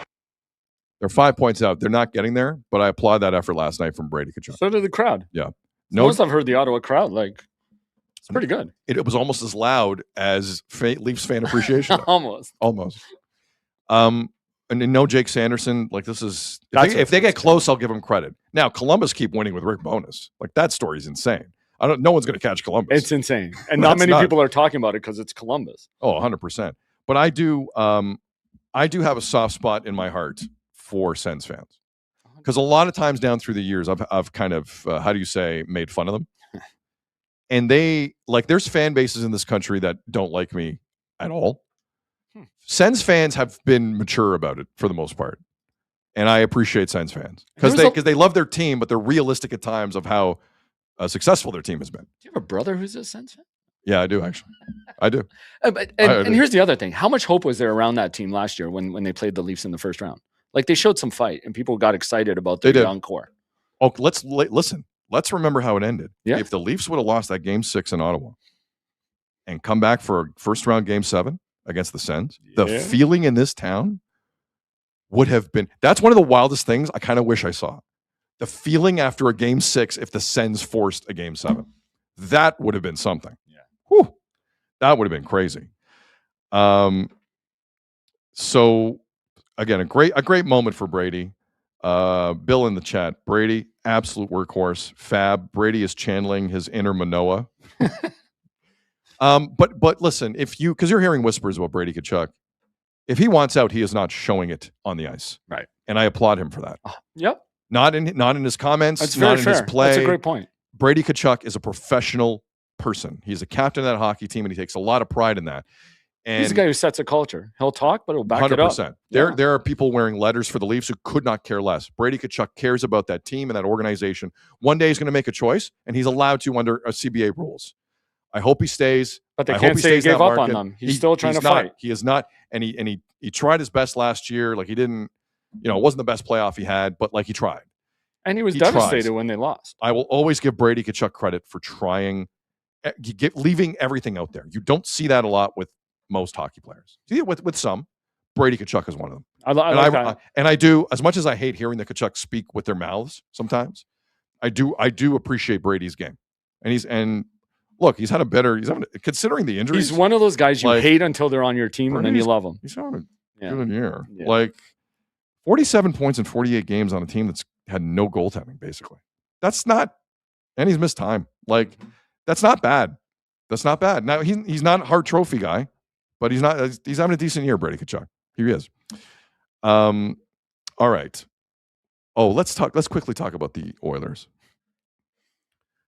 They're 5 points out. They're not getting there, but I applaud that effort last night from Brady Tkachuk. So did the crowd. Yeah. Most I've heard the Ottawa crowd, it's pretty good. It was almost as loud as Leafs fan appreciation. Almost. And no Jake Sanderson. This is if they get close, I'll give them credit. Now Columbus keep winning with Rick Bowness. That story's insane. No one's going to catch Columbus. It's insane, and not many people are talking about it because it's Columbus. Oh, 100%. But I do have a soft spot in my heart for Sens fans, because a lot of times down through the years, I've kind of made fun of them, and there's fan bases in this country that don't like me at all. Sens fans have been mature about it for the most part, and I appreciate Sens fans because they love their team, but they're realistic at times of how successful their team has been. Do you have a brother who's a Sens fan? Yeah, I do actually. I do. And here's the other thing: how much hope was there around that team last year when they played the Leafs in the first round? They showed some fight, and people got excited about their young core. Oh, listen. Let's remember how it ended. Yeah. If the Leafs would have lost that Game 6 in Ottawa and come back for a first round Game 7 against the Sens, the feeling in this town would have been. That's one of the wildest things I kind of wish I saw. The feeling after a Game 6 if the Sens forced a Game 7. That would have been something. Yeah. Whew. That would have been crazy. So again, a great moment for Brady. Bill in the chat, Brady, absolute workhorse. Fab. Brady is channeling his inner Manoa. But listen, because you're hearing whispers about Brady Tkachuk, if he wants out, he is not showing it on the ice. Right. And I applaud him for that. Yep. Not in his comments, That's not very in fair. his play. That's a great point. Brady Tkachuk is a professional person. He's a captain of that hockey team, and he takes a lot of pride in that. And he's a guy who sets a culture. He'll talk, but he'll back it up. 100%. There are people wearing letters for the Leafs who could not care less. Brady Tkachuk cares about that team and that organization. One day he's going to make a choice, and he's allowed to under CBA rules. I hope he stays. But they can't say he gave up on them. He's still trying to fight. He is not, and he tried his best last year. He didn't, it wasn't the best playoff he had, but he tried. And he was devastated when they lost. I will always give Brady Tkachuk credit for trying, leaving everything out there. You don't see that a lot with most hockey players. See it with some, Brady Tkachuk is one of them. I like that. And I do, as much as I hate hearing the Tkachuk speak with their mouths sometimes, I do appreciate Brady's game. And look, he's having, considering the injuries. He's one of those guys you hate until they're on your team, and then you love them. He's having a good year. Yeah. Like 47 points in 48 games on a team that's had no goaltending, basically. That's not, and he's missed time. Like, that's not bad. That's not bad. Now, he's not a Hart Trophy guy, but he's having a decent year, Brady Tkachuk. He is. All right. Oh, let's quickly talk about the Oilers.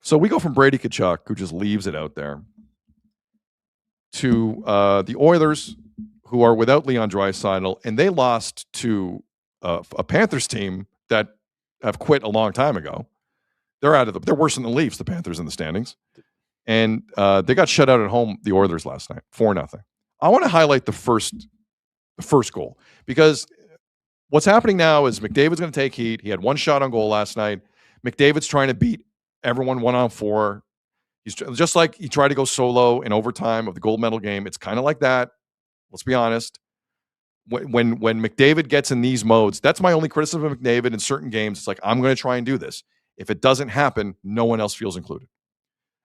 So we go from Brady Tkachuk, who just leaves it out there, to the Oilers, who are without Leon Draisaitl, and they lost to a Panthers team that have quit a long time ago. They're worse than the Leafs, the Panthers, in the standings. And they got shut out at home, the Oilers, last night, 4-0. I want to highlight the first goal, because what's happening now is McDavid's going to take heat. He had one shot on goal last night. McDavid's trying to beat everyone 1-on-4. He's just like he tried to go solo in overtime of the gold medal game. It's kind of like that. Let's be honest. When McDavid gets in these modes, that's my only criticism of McDavid in certain games. It's like, I'm going to try and do this. If it doesn't happen, no one else feels included.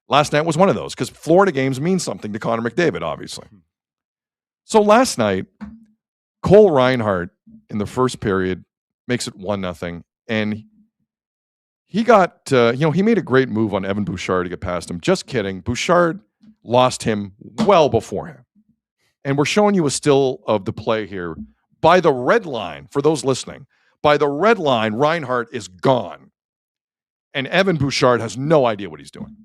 Last night was one of those, because Florida games mean something to Connor McDavid, obviously. So last night, Cole Reinhardt in the first period makes it 1-0, and he got, he made a great move on Evan Bouchard to get past him. Just kidding. Bouchard lost him well beforehand. And we're showing you a still of the play here. By the red line, for those listening, by the red line, Reinhardt is gone. And Evan Bouchard has no idea what he's doing.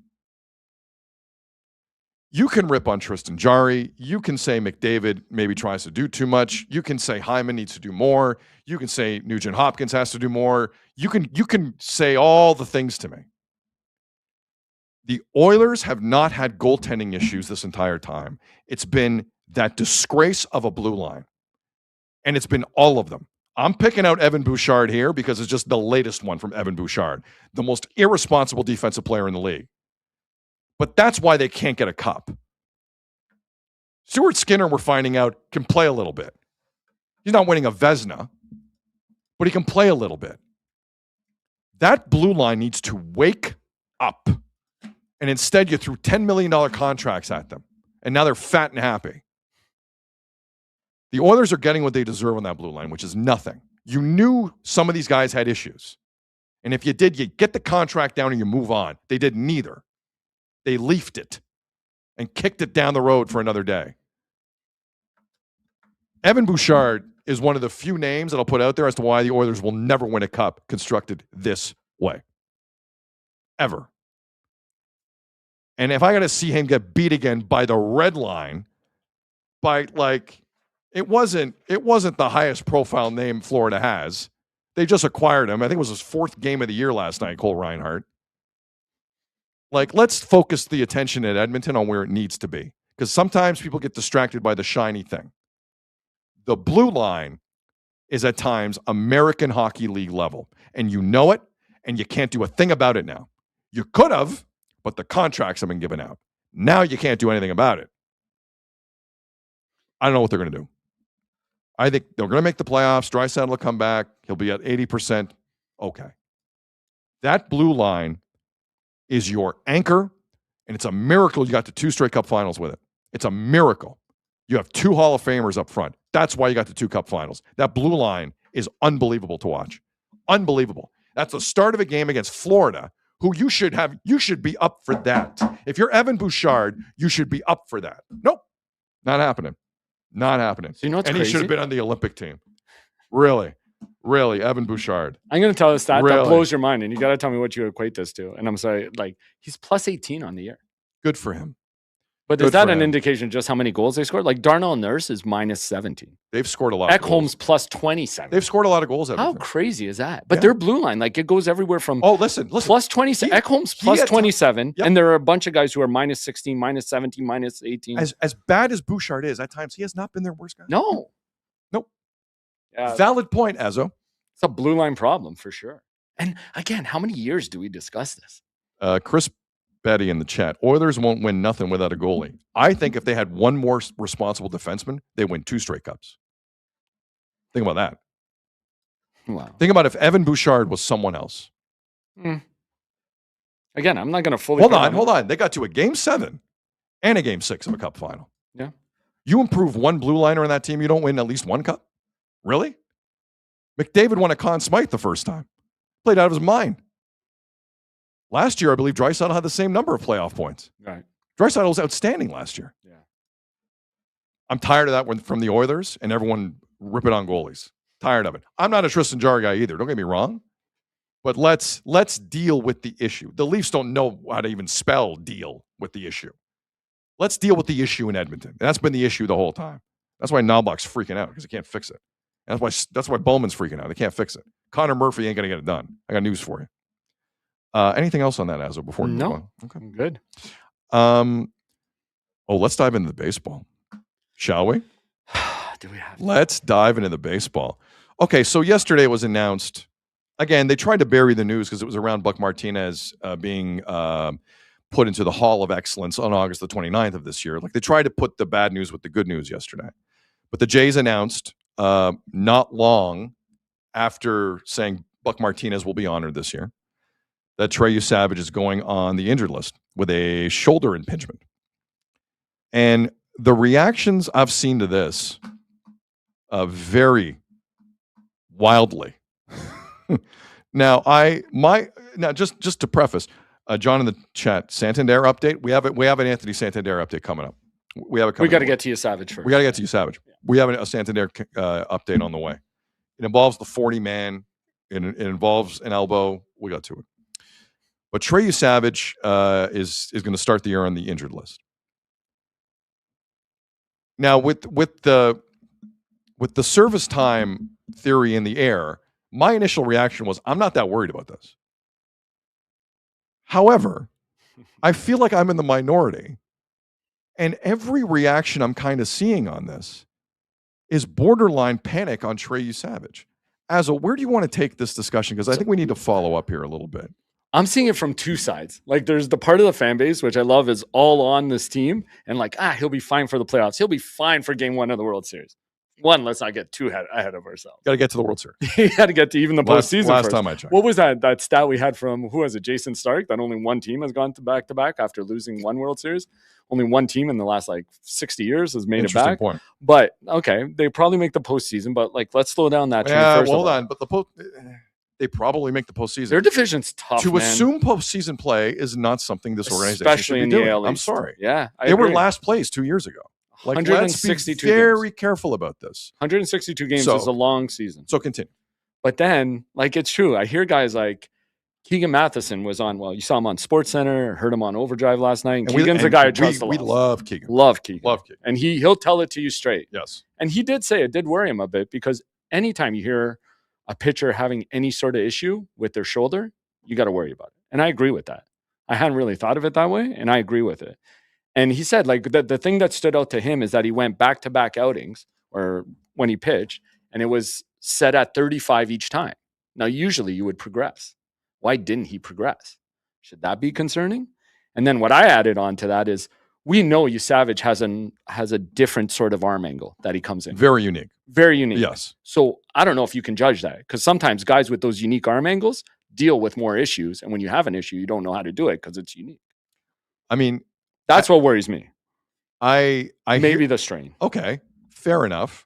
You can rip on Tristan Jarry. You can say McDavid maybe tries to do too much. You can say Hyman needs to do more. You can say Nugent Hopkins has to do more. You can say all the things to me. The Oilers have not had goaltending issues this entire time. It's been that disgrace of a blue line. And it's been all of them. I'm picking out Evan Bouchard here because it's just the latest one from Evan Bouchard, the most irresponsible defensive player in the league. But that's why they can't get a cup. Stuart Skinner, we're finding out, can play a little bit. He's not winning a Vezina, but he can play a little bit. That blue line needs to wake up. And instead, you threw $10 million contracts at them. And now they're fat and happy. The Oilers are getting what they deserve on that blue line, which is nothing. You knew some of these guys had issues. And if you did, you get the contract down and you move on. They did neither. They leafed it and kicked it down the road for another day. Evan Bouchard is one of the few names that I'll put out there as to why the Oilers will never win a cup constructed this way. Ever. And if I got to see him get beat again by the red line, by it wasn't the highest profile name Florida has. They just acquired him. I think it was his 4th game of the year last night, Cole Reinhardt. Let's focus the attention at Edmonton on where it needs to be. Because sometimes people get distracted by the shiny thing. The blue line is at times American Hockey League level. And you know it, and you can't do a thing about it now. You could have, but the contracts have been given out. Now you can't do anything about it. I don't know what they're going to do. I think they're going to make the playoffs. Draisaitl will come back. He'll be at 80%. Okay. That blue line is your anchor, and it's a miracle you got to 2 straight cup finals with it. It's a miracle. You have 2 Hall of Famers up front. That's why you got to 2 cup finals. That blue line is unbelievable to watch. Unbelievable. That's the start of a game against Florida, who you should be up for that. If you're Evan Bouchard, you should be up for that. Nope. Not happening. Not happening. So you know what's crazy? He should have been on the Olympic team. Really, Evan Bouchard. I'm going to tell a stat that blows your mind, and you got to tell me what you equate this to. And I'm sorry, he's plus 18 on the year. Good for him. But is that an indication of just how many goals they scored? Darnell Nurse is minus 17. They've scored a lot of goals. Ekholm's plus 27. They've scored a lot of goals. How crazy is that? But their blue line, it goes everywhere from listen. Plus 27. Ekholm's plus 27. And there are a bunch of guys who are minus 16, minus 17, minus 18. As bad as Bouchard is, at times he has not been their worst guy. No. Nope. Yeah. Valid point, Ezzo. It's a blue line problem for sure. And again, how many years do we discuss this? Chris Betty in the chat. Oilers won't win nothing without a goalie. I think if they had one more responsible defenseman, they win 2 straight cups. Think about that. Wow. Think about if Evan Bouchard was someone else. Again, I'm not going to fully. Hold on. They got to a Game 7 and a Game 6 of a Cup final. Yeah. You improve one blue liner in that team, you don't win at least one Cup? Really? McDavid won a Conn Smythe the first time. Played out of his mind. Last year, I believe Draisaitl had the same number of playoff points. Right. Draisaitl was outstanding last year. Yeah. I'm tired of that from the Oilers and everyone ripping on goalies. Tired of it. I'm not a Tristan Jarry guy either. Don't get me wrong. But let's deal with the issue. The Leafs don't know how to even spell deal with the issue. Let's deal with the issue in Edmonton. And that's been the issue the whole time. That's why Knobloch's freaking out because he can't fix it. And that's why Bowman's freaking out. They can't fix it. Connor Murphy ain't going to get it done. I got news for you. Anything else on that, Azzo, before we move on? Okay. I'm good. Let's dive into the baseball. Shall we? Do we have? Let's dive into the baseball. Okay, so yesterday it was announced. Again, they tried to bury the news because it was around Buck Martinez being put into the Hall of Excellence on August the 29th of this year. Like they tried to put the bad news with the good news yesterday. But the Jays announced not long after saying Buck Martinez will be honored this year that Trey Yesavage is going on the injured list with a shoulder impingement. And the reactions I've seen to this vary wildly. Now, just to preface, John in the chat, Santander update. We have an Anthony Santander update coming up. We got to get to Yesavage first. We got to get to Yesavage. Yeah. We have a Santander update on the way. It involves the 40-man. It involves an elbow. We got to it. But Trey Yesavage is going to start the year on the injured list. Now, with the service time theory in the air, my initial reaction was, I'm not that worried about this. However, I feel like I'm in the minority. And every reaction I'm kind of seeing on this is borderline panic on Trey Yesavage. Where do you want to take this discussion? Because I think we need to follow up here a little bit. I'm seeing it from two sides. Like there's the part of the fan base, which I love, is all on this team. And like, he'll be fine for the playoffs. He'll be fine for game 1 of the World Series. One, let's not get too ahead of ourselves. Got to get to the World Series. You got to get to even the postseason last first. Time I checked. What was that stat we had from, who was it, Jason Stark, that only one team has gone to back-to-back after losing one World Series? Only one team in the last 60 years has made it back. Point. But, okay, they probably make the postseason, but let's slow down that. Hold on. But they probably make the postseason. Their division's tough, To assume postseason play is not something this organization especially should be in doing. the AL East. I'm sorry. Yeah, they were last place 2 years ago. Let's be very careful about this. 162 games is a long season. So continue. But then, it's true. I hear guys like Keegan Matheson was on, you saw him on SportsCenter, heard him on Overdrive last night. And Keegan's a guy I trust a lot. We love Keegan. Love Keegan. And he'll tell it to you straight. Yes. And he did say it did worry him a bit because anytime you hear a pitcher having any sort of issue with their shoulder, you got to worry about it. And I agree with that. I hadn't really thought of it that way, and I agree with it. And he said, the thing that stood out to him is that he went back-to-back outings or when he pitched, and it was set at 35 each time. Now, usually you would progress. Why didn't he progress? Should that be concerning? And then what I added on to that is we know Yesavage has a different sort of arm angle that he comes in. Very unique. Very unique. Yes. So I don't know if you can judge that because sometimes guys with those unique arm angles deal with more issues. And when you have an issue, you don't know how to do it because it's unique. I mean, that's what worries me. I maybe the strain. Okay. Fair enough.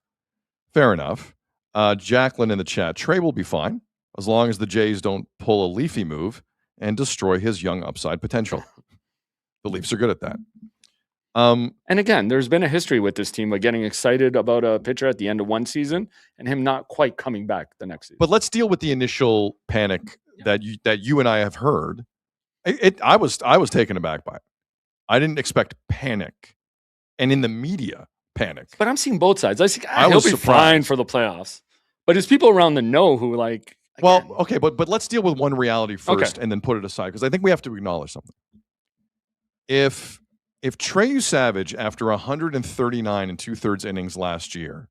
Jacqueline in the chat, Trey will be fine as long as the Jays don't pull a Leafy move and destroy his young upside potential. The Leafs are good at that. And again, there's been a history with this team of getting excited about a pitcher at the end of one season and him not quite coming back the next season. But let's deal with the initial panic that you and I have heard. I was taken aback by it. I didn't expect panic, and in the media, panic. But I'm seeing both sides. He'll be fine for the playoffs. But it's people around the know who like. Well, okay, but let's deal with one reality first, and then put it aside because I think we have to acknowledge something. If Trey Yesavage, after 139 2/3 innings last year,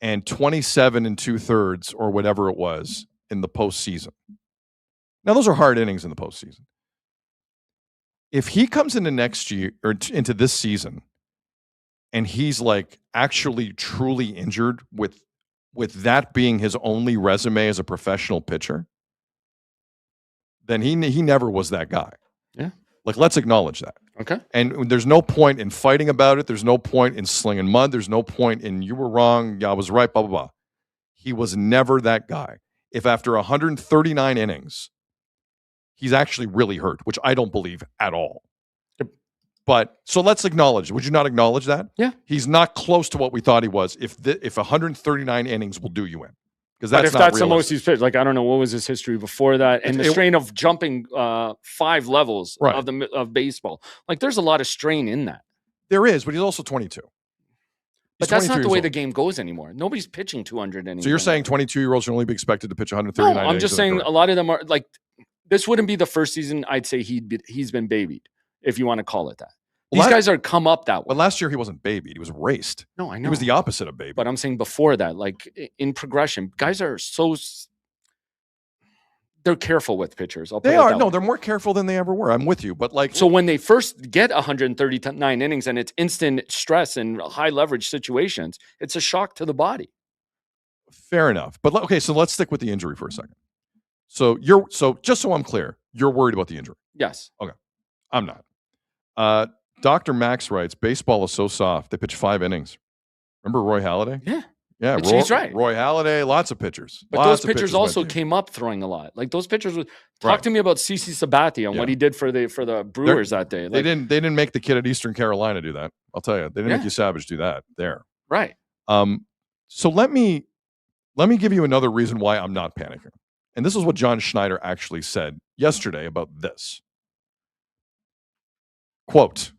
and 27 2/3 or whatever it was in the postseason, now those are hard innings in the postseason. If he comes into next year or into this season, and he's actually truly injured with with that being his only resume as a professional pitcher, then he never was that guy. Yeah. Like, let's acknowledge that. Okay. And there's no point in fighting about it. There's no point in slinging mud. There's no point in you were wrong, I was right, blah, blah, blah. He was never that guy. If after 139 innings, he's actually really hurt, which I don't believe at all. But so let's acknowledge. Would you not acknowledge that? Yeah. He's not close to what we thought he was. If 139 innings will do you in, because that's but if not that's realistic. the most he's pitched, like I don't know what was his history before that, and the strain of jumping 5 levels of baseball. Like there's a lot of strain in that. There is, but he's also 22. But that's not the way the game goes anymore. Nobody's pitching 200 innings. So you're saying 22-years can only be expected to pitch 139 innings? No, I'm just saying a lot of them are like, this wouldn't be the first season I'd say he's been babied, if you want to call it that. These guys are come up that way. But last year he wasn't babied. He was raced. No, I know. He was the opposite of baby. But I'm saying before that, like in progression, guys are they're careful with pitchers. They are. No, they're more careful than they ever were. I'm with you. But like, so when they first get 139 innings and it's instant stress and high leverage situations, it's a shock to the body. Fair enough. But okay, so let's stick with the injury for a second. So just so I'm clear, you're worried about the injury. Yes. Okay. I'm not. Dr. Max writes, baseball is so soft. They pitch 5 innings. Remember Roy Halladay? Yeah. Yeah, he's right. Roy Halladay, lots of pitchers. But those pitchers also came up throwing a lot. Like those pitchers would talk to me about CC Sabathia and what he did for the Brewers that day. Like, they didn't make the kid at Eastern Carolina do that. I'll tell you. They didn't make Yesavage do that there. Right. So let me give you another reason why I'm not panicking. And this is what John Schneider actually said yesterday about this. Quote,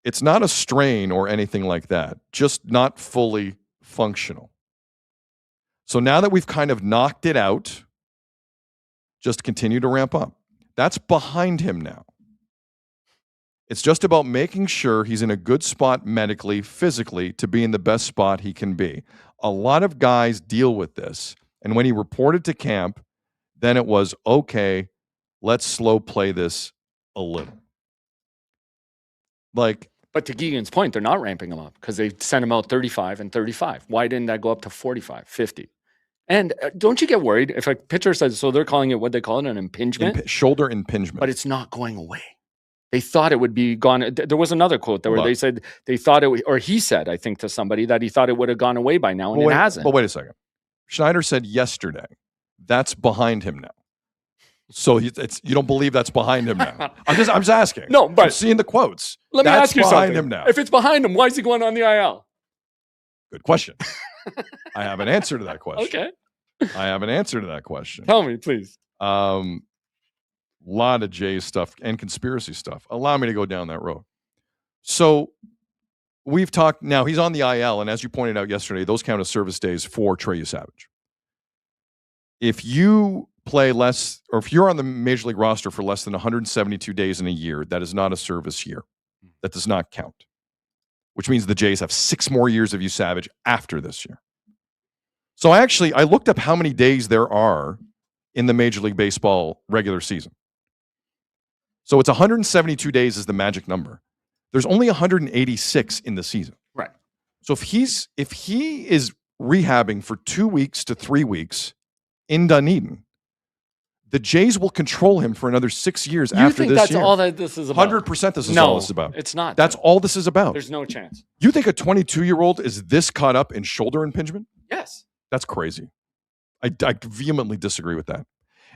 "It's not a strain or anything like that, just not fully functional. So now that we've kind of knocked it out, just continue to ramp up. That's behind him now. It's just about making sure he's in a good spot medically, physically, to be in the best spot he can be. A lot of guys deal with this. And when he reported to camp, then it was, okay, let's slow play this a little." Like, but to Geegan's point, they're not ramping him up because they sent him out 35 and 35. Why didn't that go up to 45, 50? And don't you get worried if a pitcher says, so they're calling it what they call it, an impingement? Shoulder impingement. But it's not going away. They thought it would be gone. There was another quote where they said they thought it, or he said, I think to somebody, that he thought it would have gone away by now, and it hasn't. But wait a second. Schneider said yesterday, that's behind him now. So you don't believe that's behind him now? I'm just asking. No, but I'm seeing the quotes. Let me ask you something. Him now. If it's behind him, why is he going on the IL? Good question. I have an answer to that question. Okay. I have an answer to that question. Tell me, please. Lot of Jay's stuff and conspiracy stuff. Allow me to go down that road. So we've talked. Now he's on the IL, and as you pointed out yesterday, those count as service days for Trey Yesavage. If you play less, or if you're on the Major League roster for less than 172 days in a year, that is not a service year. That does not count, which means the Jays have 6 more years of Yesavage after this year. So I looked up how many days there are in the Major League Baseball regular season. So it's 172 days is the magic number. There's only 186 in the season. Right. So if he is rehabbing for 2 weeks to 3 weeks in Dunedin, the Jays will control him for another 6 years after this year. You think that's all that this is about? 100% this is all this is about. It's not. That's all this is about. There's no chance. You think a 22-year-old is this caught up in shoulder impingement? Yes. That's crazy. I vehemently disagree with that.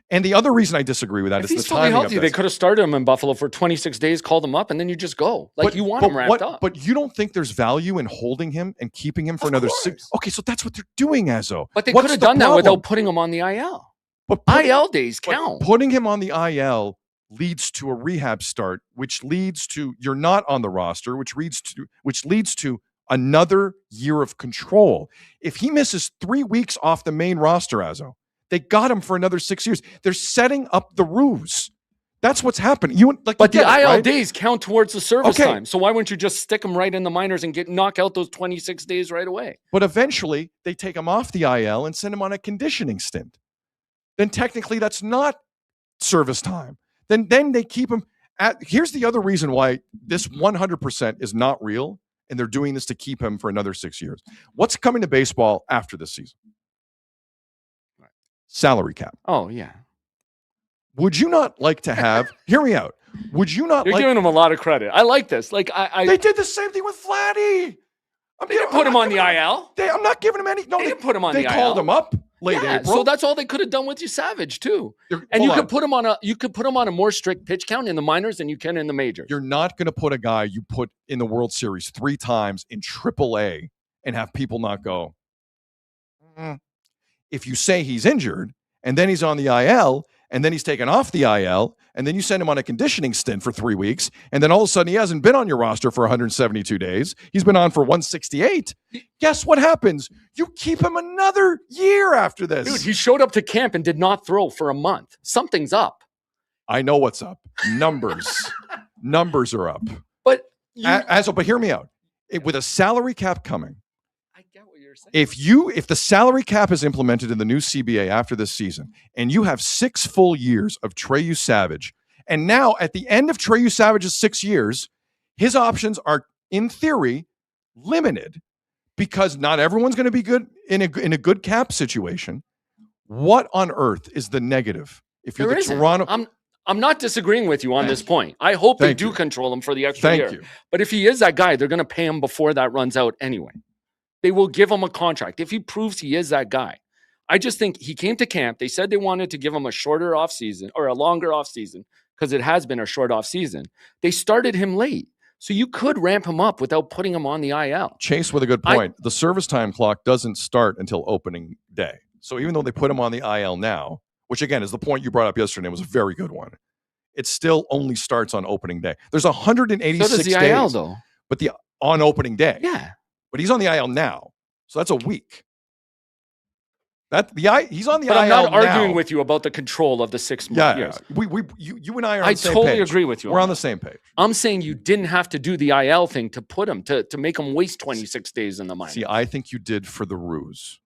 And the other reason I disagree with that is the timing of this. If he's fully healthy, they could have started him in Buffalo for 26 days, called him up, and then you just go. You want him wrapped up. But you don't think there's value in holding him and keeping him for another 6? Okay, so that's what they're doing, Azzo. But they could have done that without putting him on the IL. But IL days count. Putting him on the IL leads to a rehab start, which leads to you're not on the roster, which leads to another year of control. If he misses 3 weeks off the main roster, Azzo, they got him for another 6 years. They're setting up the ruse. That's what's happening. But the IL days count towards the service time. So why wouldn't you just stick him right in the minors and knock out those 26 days right away? But eventually, they take him off the IL and send him on a conditioning stint. Then technically, that's not service time. Then they keep him at. Here's the other reason why this 100% is not real and they're doing this to keep him for another 6 years. What's coming to baseball after this season? Salary cap. Oh, yeah. Would you not like to have, hear me out, would you not You're like, giving him a lot of credit. I like this. Like, they did the same thing with Vladdy. They didn't put him on the IL. I'm not giving him any. No, They didn't put him on the IL. They called him up late Yeah, April. so that's all they could have done with Yesavage too. And hold you on. could put him on a more strict pitch count in the minors than you can in the majors. You're not going to put a guy you put in the World Series 3 times in AAA and have people not go. If you say he's injured and then he's on the IL and then he's taken off the IL and then you send him on a conditioning stint for 3 weeks and then all of a sudden he hasn't been on your roster for 172 days. He's been on for 168. Guess what happens? You keep him another year after this. Dude, he showed up to camp and did not throw for a month. Something's up. I know what's up. Numbers. Numbers are up. But but hear me out. With a salary cap coming, I get what you're saying. if the salary cap is implemented in the new CBA after this season, and you have 6 full years of Trey Yesavage, and now at the end of Trey Yesavage's 6 years, his options are in theory limited because not everyone's going to be good in a good cap situation. What on earth is the negative? If you're There the isn't. Toronto, I'm not disagreeing with you on this point. I hope they do control him for the extra year. you. But if he is that guy, they're going to pay him before that runs out anyway. They will give him a contract if he proves he is that guy. I just think he came to camp. They said they wanted to give him a shorter offseason or a longer offseason because it has been a short offseason. They started him late. So you could ramp him up without putting him on the IL. Chase with a good point. The service time clock doesn't start until opening day. So even though they put him on the IL now, which again is the point you brought up yesterday, was a very good one. It still only starts on opening day. There's 186 So does the days, IL though. but on opening day. Yeah. But he's on the IL now, so that's a week. He's on the But IL I'm not now. arguing with you about the control of the 6 months. Yeah, you and I are on I the same totally page. agree with you We're on on the same page. I'm saying you didn't have to do the IL thing to put him to make him waste 26 days in the minors. See, I think you did for the ruse.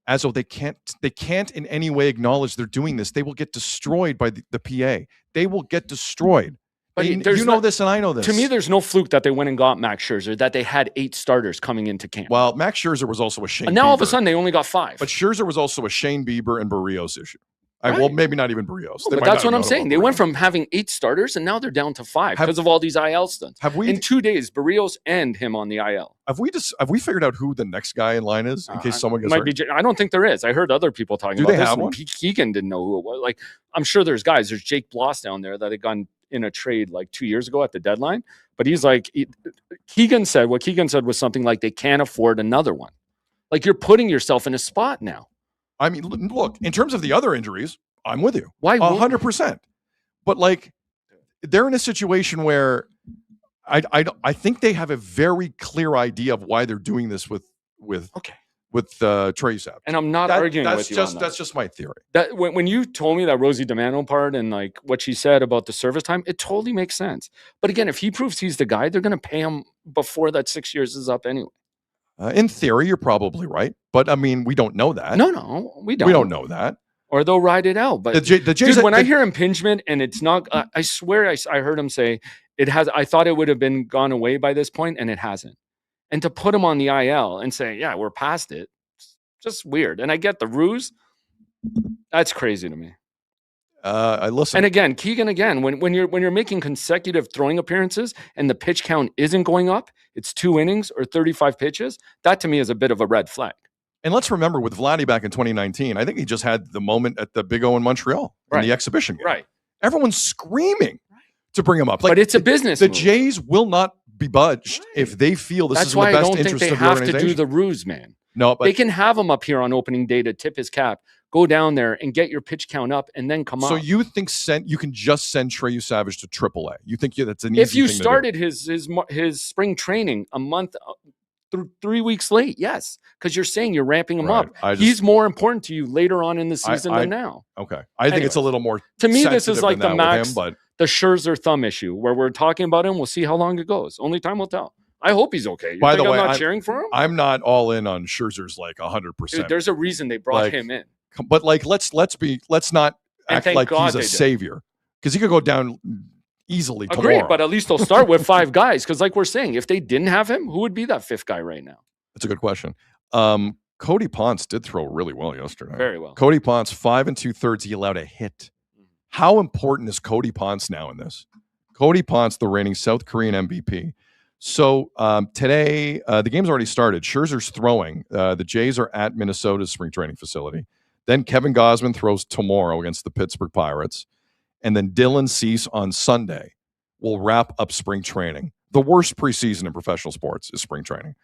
As though they can't in any way acknowledge they're doing this. They will get destroyed by the PA. They will get destroyed. But you know this and I know this. To me, there's no fluke that they went and got Max Scherzer, that they had 8 starters coming into camp. Well, Max Scherzer was also a Shane And now Bieber. all of a sudden they only got 5. But Scherzer was also a Shane Bieber and Barrios issue. Right. Well, maybe not even Barrios. But that's what I'm saying. They went from having 8 starters and now they're down to 5 because of all these IL stunts. In 2 days, Barrios and him on the IL. Have we figured out who the next guy in line is in case someone gets hurt? I don't think there is. I heard other people talking Do about they this. have and one? Keegan didn't know who it was. Like, I'm sure there's guys. There's Jake Bloss down there that had gone in a trade like 2 years ago at the deadline. But he's like, Keegan said was something like they can't afford another one. Like, you're putting yourself in a spot now. I mean, look, in terms of the other injuries, I'm with you. Why? 100%. But like, they're in a situation where I think they have a very clear idea of why they're doing this with Trey Yesavage. And I'm not arguing with you on that. That's just my theory. That when you told me that Rosie DiMano part and like what she said about the service time, it totally makes sense. But again, if he proves he's the guy, they're going to pay him before that 6 years is up anyway. In theory, you're probably right. But I mean, we don't know that. No, we don't. We don't know that. Or they'll ride it out. But when I hear impingement and it's not, I swear I heard him say it has. I thought it would have been gone away by this point, and it hasn't. And to put him on the IL and say, yeah, we're past it, just weird. And I get the ruse. That's crazy to me. I listen. And again, Keegan, when you're making consecutive throwing appearances and the pitch count isn't going up, it's 2 innings or 35 pitches. That to me is a bit of a red flag. And let's remember with Vladdy back in 2019, I think he just had the moment at the Big O in Montreal in the exhibition game. Right. Everyone's screaming to bring him up. But it's a business The move. Jays will not be budged if they feel this is in the best interest of the organization. That's why I don't think they have to do the ruse, man. No, but they can have him up here on opening day to tip his cap, go down there and get your pitch count up and then come up. So you think you can just send Trey Yesavage to AAA? You think that's an easy if you thing to do? started his spring training a month 3 weeks late, yes, because you're saying you're ramping him up. He's more important to you later on in the season than now. Okay, I think it's a little more. To me, this is like the Max, him, but the Scherzer thumb issue, where we're talking about him. We'll see how long it goes. Only time will tell. I hope he's okay. By the way, I'm not cheering for him. I'm not all in on Scherzer's like 100%. There's a reason they brought him in. But like, let's not act like he's a savior, because he could go down. easily Agreed, tomorrow. but at least they'll start with 5 guys. Because like we're saying, if they didn't have him, who would be that 5th guy right now? That's a good question. Cody Ponce did throw really well yesterday. Very well. Cody Ponce, 5 2/3. He allowed a hit. How important is Cody Ponce now in this? Cody Ponce, the reigning South Korean MVP. So today, the game's already started. Scherzer's throwing. The Jays are at Minnesota's spring training facility. Then Kevin Gausman throws tomorrow against the Pittsburgh Pirates. And then Dylan Cease on Sunday will wrap up spring training. The worst preseason in professional sports is spring training.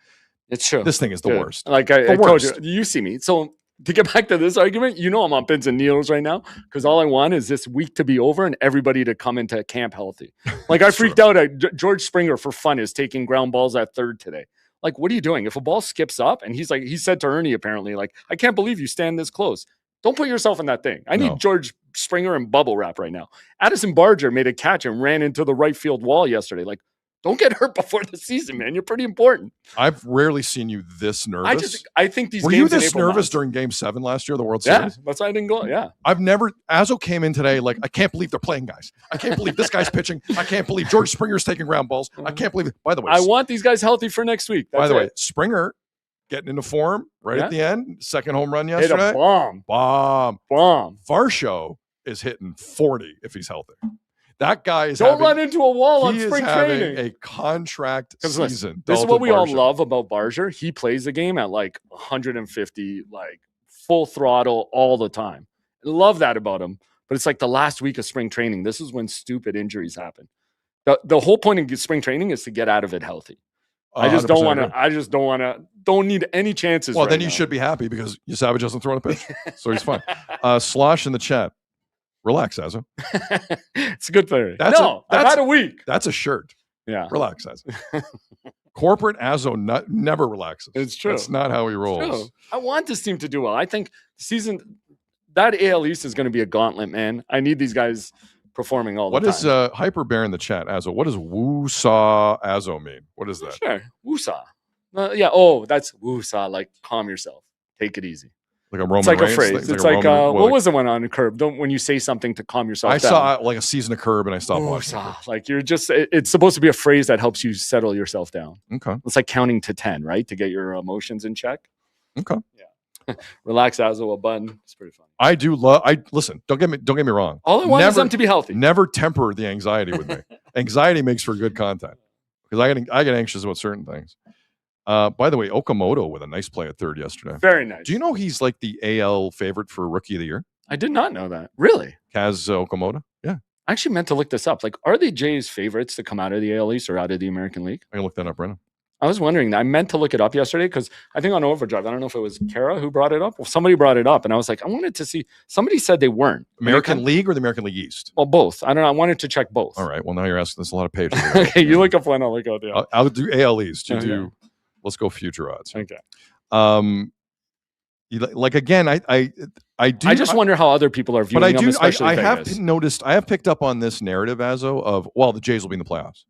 It's true. This thing is the worst. Like I told you, you see me. So to get back to this argument, you know I'm on pins and needles right now because all I want is this week to be over and everybody to come into camp healthy. Like I freaked out at George Springer for fun is taking ground balls at third today. Like, what are you doing? If a ball skips up and he's like, he said to Ernie apparently, like, I can't believe you stand this close. Don't put yourself in that thing. I need George Springer and bubble wrap right now. Addison Barger made a catch and ran into the right field wall yesterday. Like, don't get hurt before the season, man. You're pretty important. I've rarely seen you this nervous. I think these Were games you this April nervous month. during Game 7 last year, the World Series? Yeah, that's why I didn't go. Yeah. I've never, Azo came in today like, I can't believe they're playing guys. I can't believe this guy's pitching. I can't believe George Springer's taking ground balls. I can't believe it. By the way, I want these guys healthy for next week. by the way, Springer getting into form right at the end. Second home run hit yesterday. a bomb. Varsho is hitting 40 if he's healthy. That guy is Don't run into a wall on he spring is having training. a contract season. This is what we all Varsho. love about Barger. He plays the game at like 150, like full throttle all the time. I love that about him. But it's like the last week of spring training. This is when stupid injuries happen. The whole point of spring training is to get out of it healthy. I just don't want to. Don't need any chances. Well, right then you now. should be happy because Yesavage hasn't thrown a pitch, so he's fine. Slosh in the chat. Relax, Azo. It's a good player. I've had a week. That's a shirt. Yeah. Relax, Azo. Corporate Azo never relaxes. It's true. That's not how he rolls. I want this team to do well. I think the season, that AL East is going to be a gauntlet, man. I need these guys performing all the time. What is Hyperbear in the chat, Azo? What does woo-saw Azo mean? What is that? Sure. Woo-saw. Yeah. Oh, that's woo-saw. Like, calm yourself. Take it easy. Like a Roman It's like Reigns? a phrase. It's a like, Roman, what was the one on the curb? When you say something to calm yourself down. I saw like a season of Curb and I stopped watching. Like you're just, it's supposed to be a phrase that helps you settle yourself down. Okay. It's like counting to 10, right? To get your emotions in check. Okay. Yeah. Relax, Azo, a button. It's pretty fun. I do listen, don't get me wrong. All I want is them to be healthy. Never temper the anxiety with me. Anxiety makes for good content because I get anxious about certain things. By the way, Okamoto with a nice play at third yesterday. Very nice. Do you know he's like the AL favorite for Rookie of the Year? I did not know that. Really? Kaz Okamoto? Yeah. I actually meant to look this up. Like, are the Jays favorites to come out of the AL East or out of the American League? I can look that up right now. I was wondering that. I meant to look it up yesterday because I think on Overdrive, I don't know if it was Kara who brought it up. Well, somebody brought it up, and I was like, I wanted to see. Somebody said they weren't. American League or the American League East? Well, both. I don't know. I wanted to check both. All right. Well, now you're asking us a lot of pages. Okay, you look up one, I'll look up the other. I'll do AL East. You Okay. do. Let's go future odds. Okay. Like again, I do. I just wonder how other people are viewing them, especially I Vegas. have noticed. I have picked up on this narrative, Azo, of the Jays will be in the playoffs.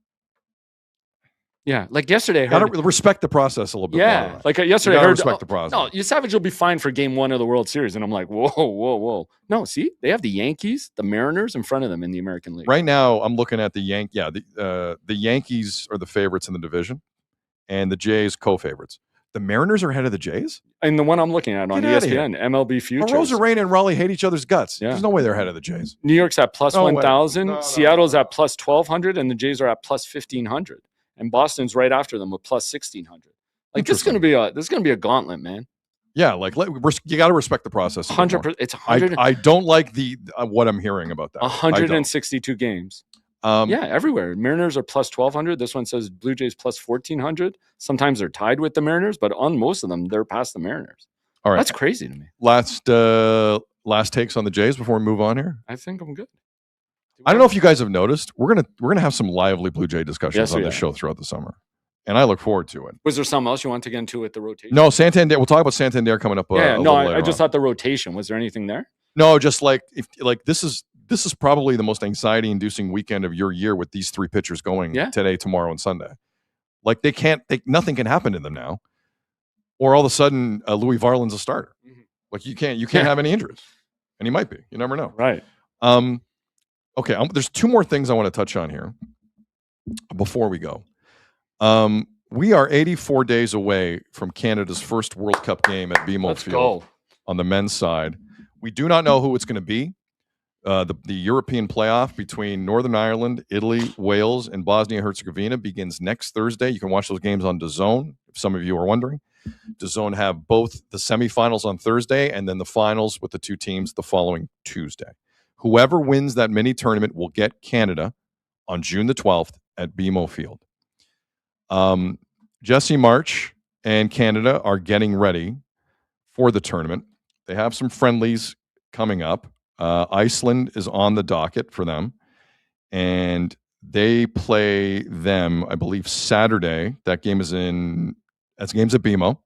Yeah, like yesterday. I Gotta heard, respect the process a little bit. yeah, more. like yesterday. You I gotta heard respect the process. No, Yesavage will be fine for Game 1 of the World Series, and I'm like, whoa. No, see, they have the Yankees, the Mariners in front of them in the American League. Right now, I'm looking at the Yankees are the favorites in the division, and the Jays co-favorites. The Mariners are ahead of the Jays. And the one I'm looking at on Get outta here. ESPN, MLB Futures. Arozarena and Raleigh hate each other's guts. Yeah. There's no way they're ahead of the Jays. New York's at plus No way. 1,000. No. Seattle's at plus 1,200, and the Jays are at plus 1,500. And Boston's right after them with plus 1,600. Like this is going to be a gauntlet, man. Yeah, like you got to respect the process. 100%. It's 100. I don't like the what I'm hearing about that. 162 games. Yeah, everywhere. Mariners are plus 1,200. This one says Blue Jays plus 1,400. Sometimes they're tied with the Mariners, but on most of them, they're past the Mariners. All right, that's crazy to me. Last takes on the Jays before we move on here. I think I'm good. I don't know if you guys have noticed. We're gonna have some lively Blue Jay discussions on this show throughout the summer, and I look forward to it. Was there something else you want to get into with the rotation? No, Santander. We'll talk about Santander coming up. I just thought the rotation. Was there anything there? No, just like this is probably the most anxiety-inducing weekend of your year with these three pitchers going today, tomorrow, and Sunday. Like nothing can happen to them now, or all of a sudden Louis Varland's a starter. Mm-hmm. Like you can't have any injuries, and he might be. You never know. Right. Okay, there's two more things I want to touch on here before we go. We are 84 days away from Canada's first World Cup game at BMO Field on the men's side. We do not know who it's going to be. The European playoff between Northern Ireland, Italy, Wales, and Bosnia-Herzegovina begins next Thursday. You can watch those games on DAZN, if some of you are wondering. DAZN have both the semifinals on Thursday and then the finals with the two teams the following Tuesday. Whoever wins that mini tournament will get Canada on June the 12th at BMO Field. Jesse March and Canada are getting ready for the tournament. They have some friendlies coming up. Iceland is on the docket for them, and they play them, I believe, Saturday. That game's at BMO.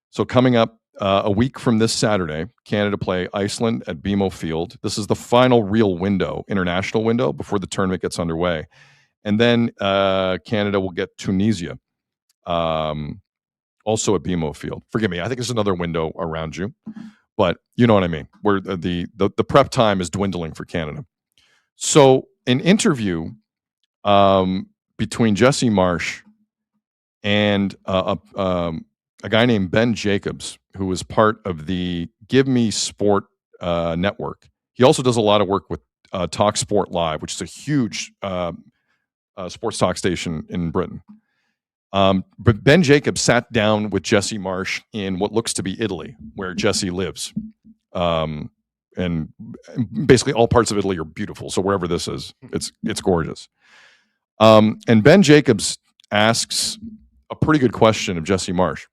So coming up a week from this Saturday, Canada play Iceland at BMO Field. This is the final real international window before the tournament gets underway. And then Canada will get Tunisia, also at BMO Field. Forgive me, I think there's another window around June. But you know what I mean, where the prep time is dwindling for Canada. So an interview between Jesse Marsh and a guy named Ben Jacobs, who is part of the Give Me Sport network. He also does a lot of work with Talk Sport Live, which is a huge sports talk station in Britain. But Ben Jacobs sat down with Jesse Marsh in what looks to be Italy, where Jesse lives. And basically all parts of Italy are beautiful. So wherever this is, it's gorgeous. And Ben Jacobs asks a pretty good question of Jesse Marsh.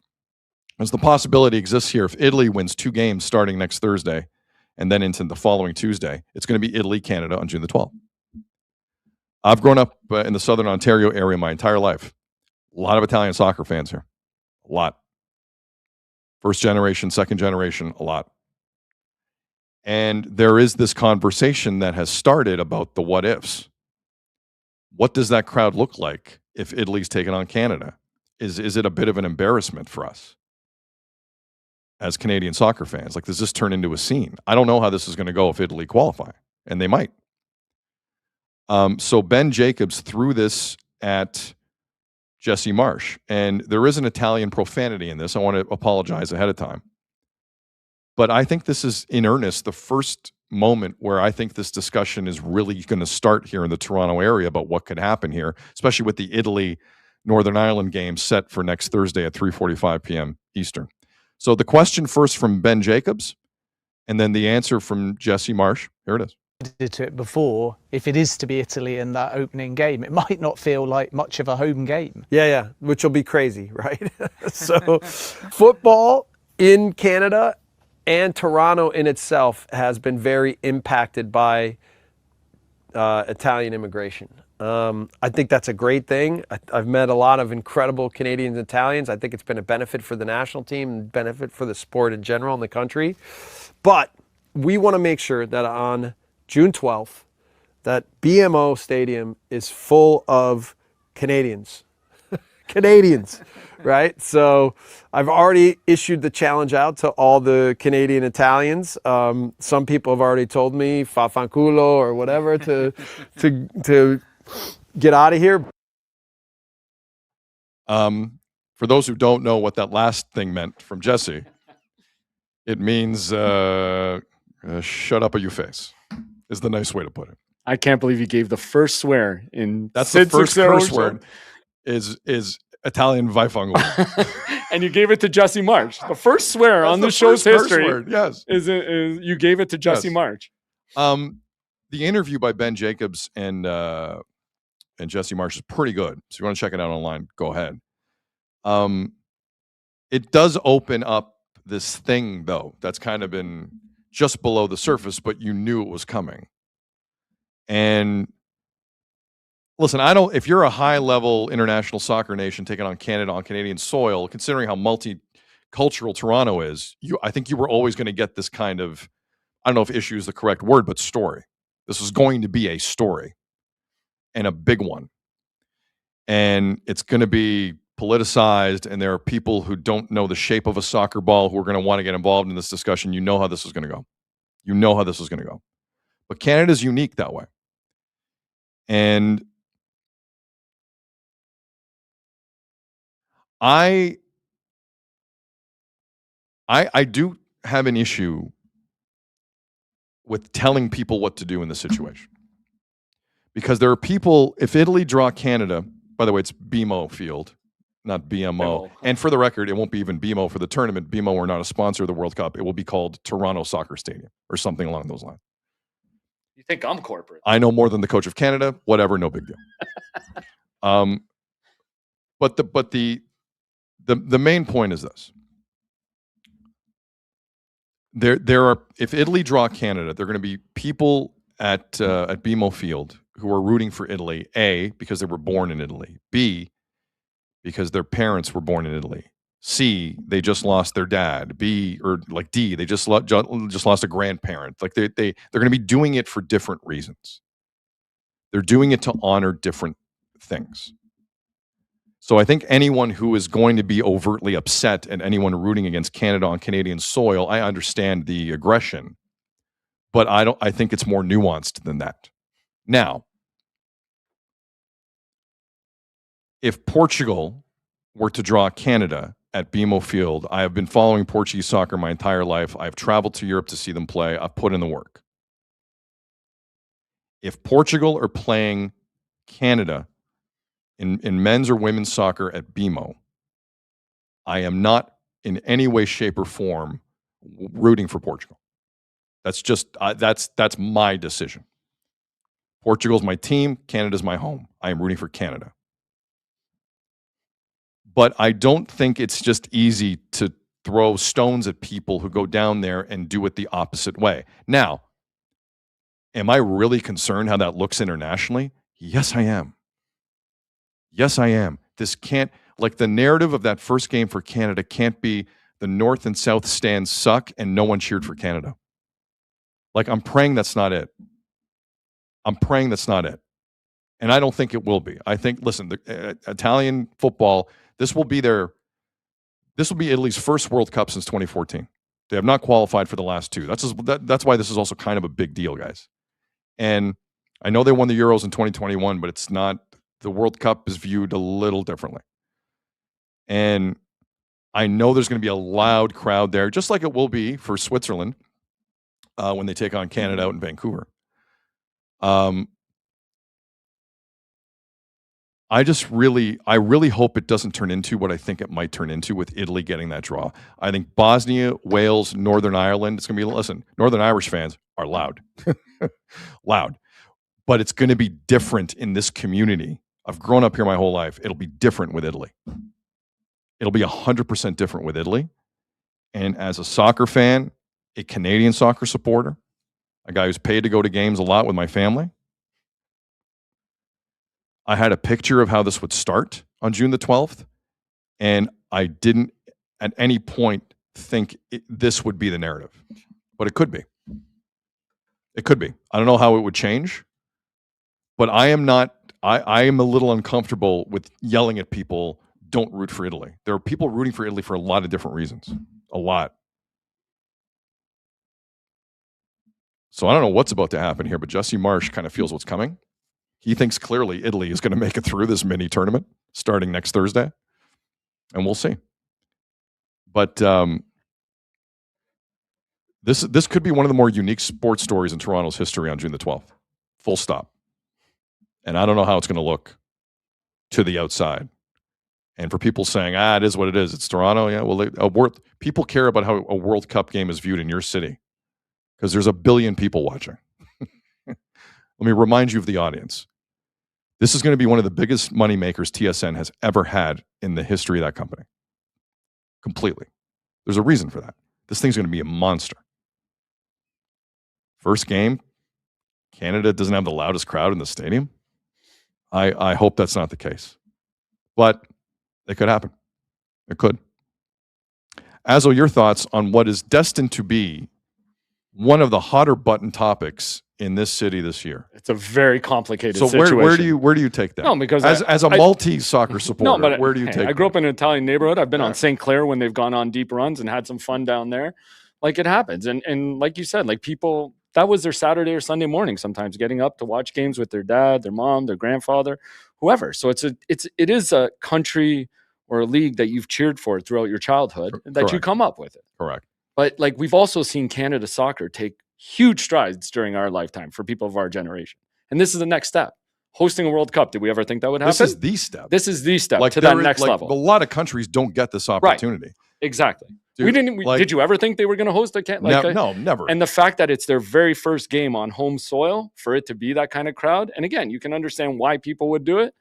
As the possibility exists here, if Italy wins 2 games starting next Thursday and then into the following Tuesday, it's going to be Italy-Canada on June the 12th. I've grown up in the Southern Ontario area my entire life. A lot of Italian soccer fans here. A lot. First generation, second generation, a lot. And there is this conversation that has started about the what ifs. What does that crowd look like if Italy's taken on Canada? Is it a bit of an embarrassment for us as Canadian soccer fans? Like, does this turn into a scene? I don't know how this is going to go if Italy qualify, and they might. So Ben Jacobs threw this at Jesse Marsh, and there is an Italian profanity in this. I want to apologize ahead of time. But I think this is, in earnest, the first moment where I think this discussion is really going to start here in the Toronto area about what could happen here, especially with the Italy-Northern Ireland game set for next Thursday at 3:45 p.m. Eastern. So the question first from Ben Jacobs, and then the answer from Jesse Marsh. Here it is. Did to it before, if it is to be Italy in that opening game, it might not feel like much of a home game. Yeah, which will be crazy, right? So football in Canada and Toronto in itself has been very impacted by Italian immigration. I think that's a great thing. I've met a lot of incredible Canadians and Italians. I think it's been a benefit for the national team and benefit for the sport in general in the country. But we want to make sure that on June 12th, that BMO Stadium is full of Canadians. Canadians, right? So I've already issued the challenge out to all the Canadian Italians. Some people have already told me fa fanculo or whatever to get out of here. For those who don't know what that last thing meant from Jesse, it means shut up or you face, is the nice way to put it. I can't believe you gave the first swear in That's Sid the first Seixeiro curse Show. word is Italian vaifangu. And you gave it to Jesse March. The first swear on the show's history word, yes. is you gave it to Jesse Yes. March. The interview by Ben Jacobs and Jesse Marsh is pretty good. So if you want to check it out online, go ahead. It does open up this thing, though, that's kind of been just below the surface, but you knew it was coming. And listen, if you're a high-level international soccer nation taking on Canada on Canadian soil, considering how multicultural Toronto is, I think you were always going to get this kind of, I don't know if issue is the correct word, but story. This is going to be a story, and a big one. And it's going to be politicized, and there are people who don't know the shape of a soccer ball who are going to want to get involved in this discussion. You know how this is going to go. You know how this is going to go. But Canada's unique that way. And I do have an issue with telling people what to do in this situation. Because there are people, if Italy draw Canada, by the way, it's BMO Field, not BMO. And for the record, it won't be even BMO for the tournament. BMO are not a sponsor of the World Cup. It will be called Toronto Soccer Stadium or something along those lines. You think I'm corporate? I know more than the coach of Canada. Whatever, no big deal. But the main point is this: there are, if Italy draw Canada, there are going to be people at BMO Field who are rooting for Italy. A, because they were born in Italy. B, because their parents were born in Italy. C, they just lost their dad. B, or like D, they just lost a grandparent. Like they're going to be doing it for different reasons. They're doing it to honor different things. So I think anyone who is going to be overtly upset at anyone rooting against Canada on Canadian soil, I understand the aggression, but I think it's more nuanced than that. Now, if Portugal were to draw Canada at BMO Field, I have been following Portuguese soccer my entire life. I've traveled to Europe to see them play. I've put in the work. If Portugal are playing Canada in men's or women's soccer at BMO, I am not in any way, shape, or form rooting for Portugal. That's just that's my decision. Portugal's my team. Canada's my home. I am rooting for Canada. But I don't think it's just easy to throw stones at people who go down there and do it the opposite way. Now, am I really concerned how that looks internationally? Yes, I am. Yes, I am. This can't, like the narrative of that first game for Canada can't be the North and South stands suck and no one cheered for Canada. Like, I'm praying that's not it. I'm praying that's not it. And I don't think it will be. I think, listen, the Italian football, this will be Italy's first World Cup since 2014. They have not qualified for the last two. That's why this is also kind of a big deal, guys. And I know they won the Euros in 2021, but it's not, the World Cup is viewed a little differently. And I know there's going to be a loud crowd there, just like it will be for Switzerland when they take on Canada out in Vancouver. I really hope it doesn't turn into what I think it might turn into with Italy getting that draw. I think Bosnia, Wales, Northern Ireland, it's going to be, listen, Northern Irish fans are loud. Loud. But it's going to be different in this community. I've grown up here my whole life. It'll be different with Italy. It'll be 100% different with Italy. And as a soccer fan, a Canadian soccer supporter, a guy who's paid to go to games a lot with my family, I had a picture of how this would start on June the 12th, and I didn't at any point think this would be the narrative. But it could be. It could be. I don't know how it would change, but I am a little uncomfortable with yelling at people, don't root for Italy. There are people rooting for Italy for a lot of different reasons. A lot. So I don't know what's about to happen here, but Jesse Marsh kind of feels what's coming. He thinks clearly Italy is going to make it through this mini tournament starting next Thursday, and we'll see. But this could be one of the more unique sports stories in Toronto's history on June the 12th. Full stop. And I don't know how it's going to look to the outside. And for people saying, it is what it is, it's Toronto, yeah, well, people care about how a World Cup game is viewed in your city because there's 1 billion people watching. Let me remind you of the audience. This is going to be one of the biggest money makers TSN has ever had in the history of that company. Completely. There's a reason for that. This thing's going to be a monster. First game, Canada doesn't have the loudest crowd in the stadium. I hope that's not the case. But it could happen. It could. Azo, your thoughts on what is destined to be one of the hotter button topics in this city this year? It's a very complicated situation. So where do you take that? No, because as a multi-soccer supporter, where do you take that? I grew up in an Italian neighborhood. I've been on St. Clair when they've gone on deep runs and had some fun down there. Like, it happens. And like you said, like, people that was their Saturday or Sunday morning, sometimes getting up to watch games with their dad, their mom, their grandfather, whoever. So it is a country or a league that you've cheered for throughout your childhood that you come up with it. Correct. But like, we've also seen Canada soccer take huge strides during our lifetime for people of our generation. And this is the next step. Hosting a World Cup. Did we ever think that would happen? This is the step. This is the step to that next level. A lot of countries don't get this opportunity. Right. Exactly. Dude, did you ever think they were going to host a no, never. And the fact that it's their very first game on home soil, for it to be that kind of crowd, and again, you can understand why people would do it.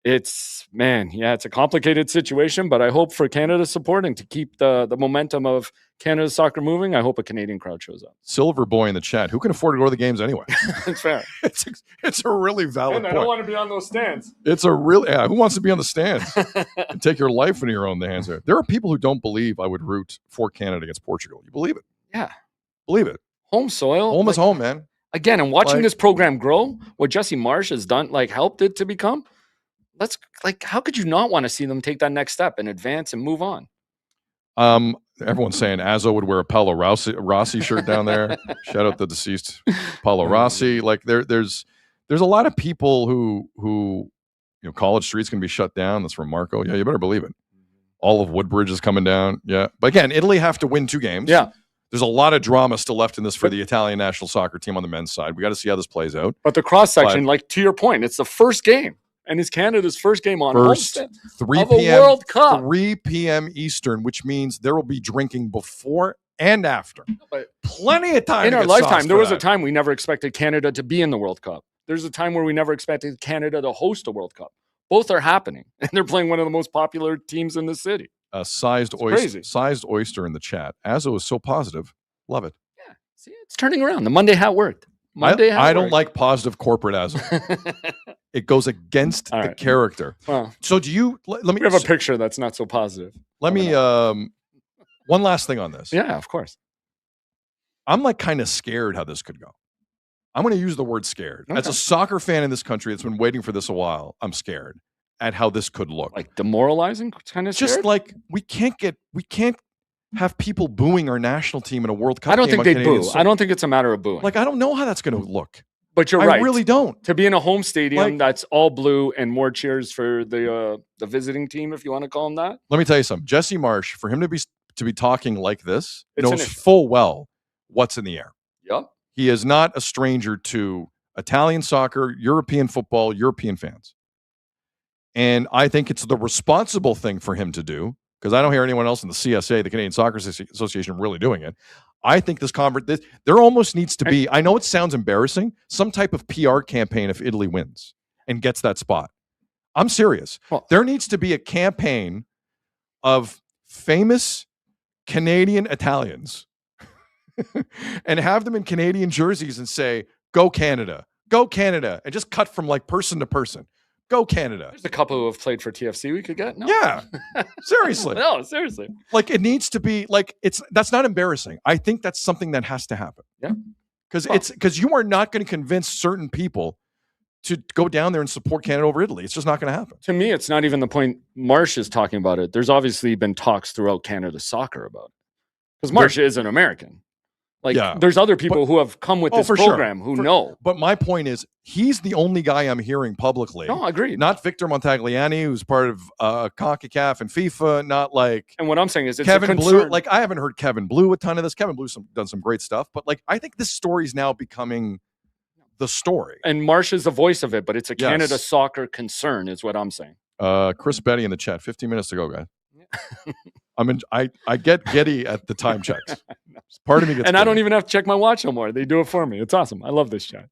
It's a complicated situation, but I hope for Canada supporting to keep the momentum of Canada soccer moving. I hope a Canadian crowd shows up. Silver Boy in the chat. Who can afford to go to the games anyway? It's fair. It's a really valid point. I don't want to be on those stands. It's a really who wants to be on the stands and take your life into your own hands there? There are people who don't believe I would root for Canada against Portugal. You believe it? Yeah. Believe it. Home soil. Home is home, man. Again, and watching this program grow, what Jesse Marsh has done, helped it to become. How could you not want to see them take that next step and advance and move on? Everyone's saying Azzo would wear a Paolo Rossi shirt down there. Shout out the deceased Paolo Rossi. There's a lot of people who College Street's going to be shut down. That's from Marco. Yeah, you better believe it. All of Woodbridge is coming down. Yeah, but again, Italy have to win 2 games. Yeah. There's a lot of drama still left in this for the Italian national soccer team on the men's side. We got to see how this plays out. But the cross section, to your point, it's the first game. And it's Canada's first game on First 3 of p.m. a World Cup. 3 p.m. Eastern, which means there will be drinking before and after. But plenty of time in to our get lifetime. sauced There for was a that. time we never expected Canada to be in the World Cup. There's a time where we never expected Canada to host a World Cup. Both are happening, and they're playing one of the most popular teams in the city. Sized oyster in the chat. Azzo is so positive. Love it. Yeah, see, it's turning around. The Monday hat worked. I don't like positive corporate Azzo. It goes against the character. Well, so do you? Let me. We have a picture that's not so positive. Let me. One last thing on this. Yeah, of course. I'm kind of scared how this could go. I'm going to use the word scared. Okay. As a soccer fan in this country that's been waiting for this a while, I'm scared at how this could look. Demoralizing, kind of scared? Just we can't have people booing our national team in a World Cup. I don't game think on they Canadian boo. soil. I don't think it's a matter of booing. I don't know how that's going to look. But you're right. I really don't. To be in a home stadium that's all blue and more cheers for the visiting team, if you want to call them that. Let me tell you something. Jesse Marsh, for him to be talking like this, It's knows full well what's in the air. Yep. He is not a stranger to Italian soccer, European football, European fans. And I think it's the responsible thing for him to do, because I don't hear anyone else in the CSA, the Canadian Soccer Association, really doing it. I think there almost needs to be, I know it sounds embarrassing, some type of PR campaign if Italy wins and gets that spot. I'm serious. There needs to be a campaign of famous Canadian Italians and have them in Canadian jerseys and say, go Canada, and just cut from person to person. Go Canada. There's a couple who have played for TFC we could get. No. Yeah. Seriously. No, seriously. It needs to be that's not embarrassing. I think that's something that has to happen. Yeah. Because you are not going to convince certain people to go down there and support Canada over Italy. It's just not going to happen. To me, it's not even the point Marsh is talking about it. There's obviously been talks throughout Canada soccer about it. Because Marsh is an American. There's other people who have come with this program who know. But my point is, he's the only guy I'm hearing publicly. No, agreed. Not Victor Montagliani, who's part of CONCACAF and FIFA. Not And what I'm saying is, it's Kevin a concern. Blue. I haven't heard Kevin Blue a ton of this. Kevin Blue's done some great stuff, but I think this story is now becoming the story. And Marsh is the voice of it, but it's a Canada soccer concern, is what I'm saying. Chris Betty in the chat. 15 minutes to go, guys. I get giddy at the time checks. Part of me gets and giddy. I don't even have to check my watch no more. They do it for me. It's awesome. I love this chat.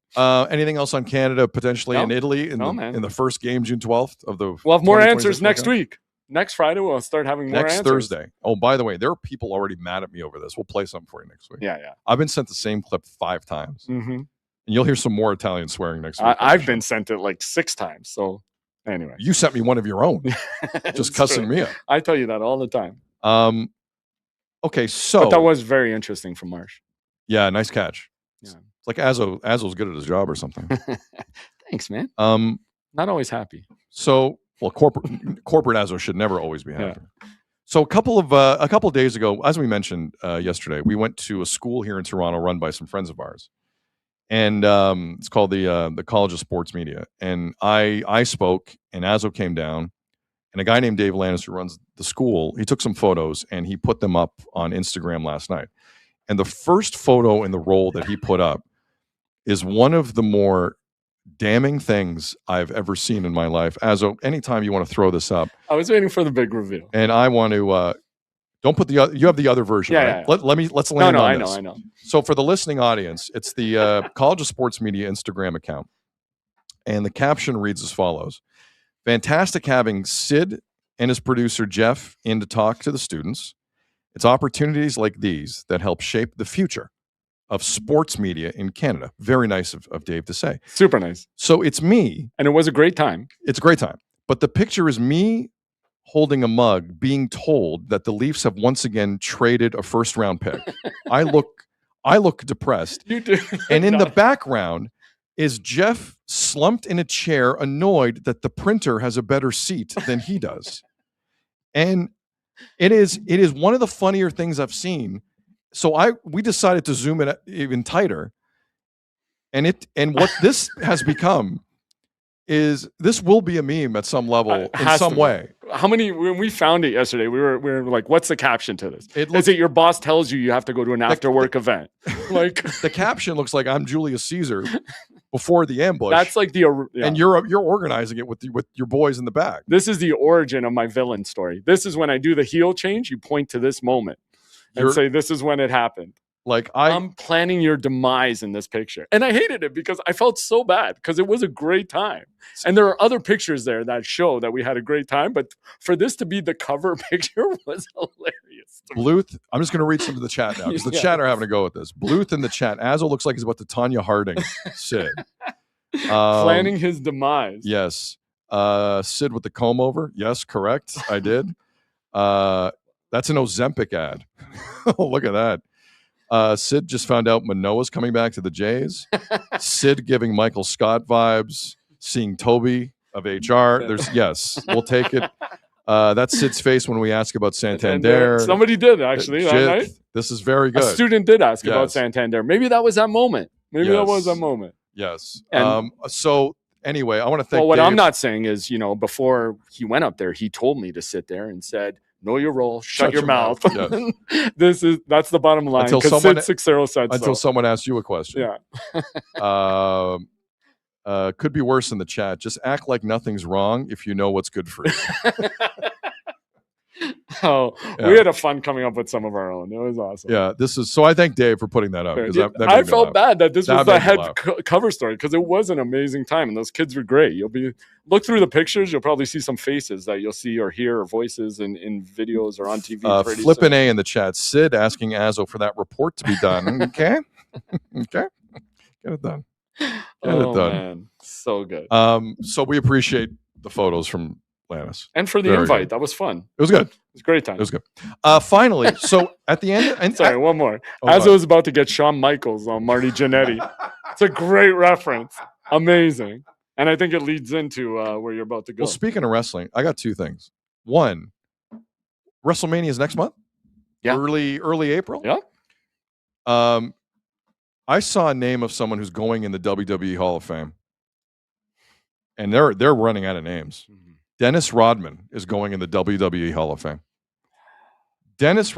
Anything else on Canada potentially in Italy in the first game, June 12th of the? We'll have more answers next week. Next Friday, we'll start having more answers. Next Thursday. Oh, by the way, there are people already mad at me over this. We'll play something for you next week. Yeah. I've been sent the same clip 5 times. Mm-hmm. And you'll hear some more Italian swearing next week. I've been sent it 6 times. So anyway. You sent me one of your own. Just cussing me up. I tell you that all the time. Okay, so but that was very interesting from Marsh. Yeah, nice catch. Yeah. It's like Azzo's good at his job or something. Thanks, man. Not always happy. So, corporate Azzo should never always be happy. Yeah. So a couple of days ago, as we mentioned yesterday, we went to a school here in Toronto run by some friends of ours. and it's called the College of Sports Media. And I spoke, and Azo came down, and a guy named Dave Landis, who runs the school, he took some photos and he put them up on Instagram last night. And the first photo in the roll that he put up is one of the more damning things I've ever seen in my life. Azo, anytime you want to throw this up. I was waiting for the big reveal. And I want to don't put the other, you have the other version, right? Yeah. Let's land on this. I know. So for the listening audience, it's the College of Sports Media Instagram account. And the caption reads as follows: fantastic having Sid and his producer Jeff in to talk to the students. It's opportunities like these that help shape the future of sports media in Canada. Very nice of Dave to say. Super nice. So it's me. And it was a great time. It's a great time. But the picture is me holding a mug, being told that the Leafs have once again traded a first-round pick. I look depressed. You do. And in the background is Jeff slumped in a chair, annoyed that the printer has a better seat than he does. And it is one of the funnier things I've seen. So we decided to zoom it even tighter. And what this has become is this will be a meme at some level in some way. How many, when we found it yesterday, we were like, what's the caption to this? Is it your boss tells you have to go to an after work event? Like the caption looks like I'm Julius Caesar before the ambush. That's like and you're organizing it with your boys in the back. This is the origin of my villain story. This is when I do the heel change. You point to this moment and say, this is when it happened. Like I'm planning your demise in this picture. And I hated it because I felt so bad because it was a great time. And there are other pictures there that show that we had a great time. But for this to be the cover picture was hilarious. Bluth, I'm just going to read some of the chat now because the chat are having to go with this. Bluth in the chat. Azo looks like he's about to Tanya Harding Sid. Planning his demise. Yes. Sid with the comb over. Yes, correct. I did. That's an Ozempic ad. Oh, look at that. Sid just found out Manoah's coming back to the Jays. Sid giving Michael Scott vibes, seeing Toby of HR. We'll take it. That's Sid's face when we ask about Santander. Somebody did actually that night. This is very good. A student did ask about Santander. Maybe that was that moment. That was that moment. Yes. So anyway, I want to thank what Dave. I'm not saying is, before he went up there, he told me to sit there and said, know your role, shut your mouth. Yes. That's the bottom line. Until Sid Seixeiro said until someone asks you a question. Yeah. Could be worse in the chat. Just act like nothing's wrong if you know what's good for you. We had a fun coming up with some of our own. It was awesome. Yeah, so I thank Dave for putting that up. I felt bad that this was the head cover story because it was an amazing time and those kids were great. Look through the pictures, you'll probably see some faces that you'll see or hear or voices in videos or on TV. Flippin' A in the chat. Sid asking Azo for that report to be done. Okay. Okay. Get it done. Get it done. Man. So good. So we appreciate the photos from Lannis. And for the invite. Good. That was fun. It was good. It was a great time. It was good. Finally, so at the end... Sorry, one more. Azo was about to get Shawn Michaels on Marty Jannetty. It's a great reference. Amazing. And I think it leads into where you're about to go. Well, speaking of wrestling, I got two things. One, WrestleMania is next month. Yeah. Early April. Yeah. I saw a name of someone who's going in the WWE Hall of Fame. And they're running out of names. Mm-hmm. Dennis Rodman is going in the WWE Hall of Fame. This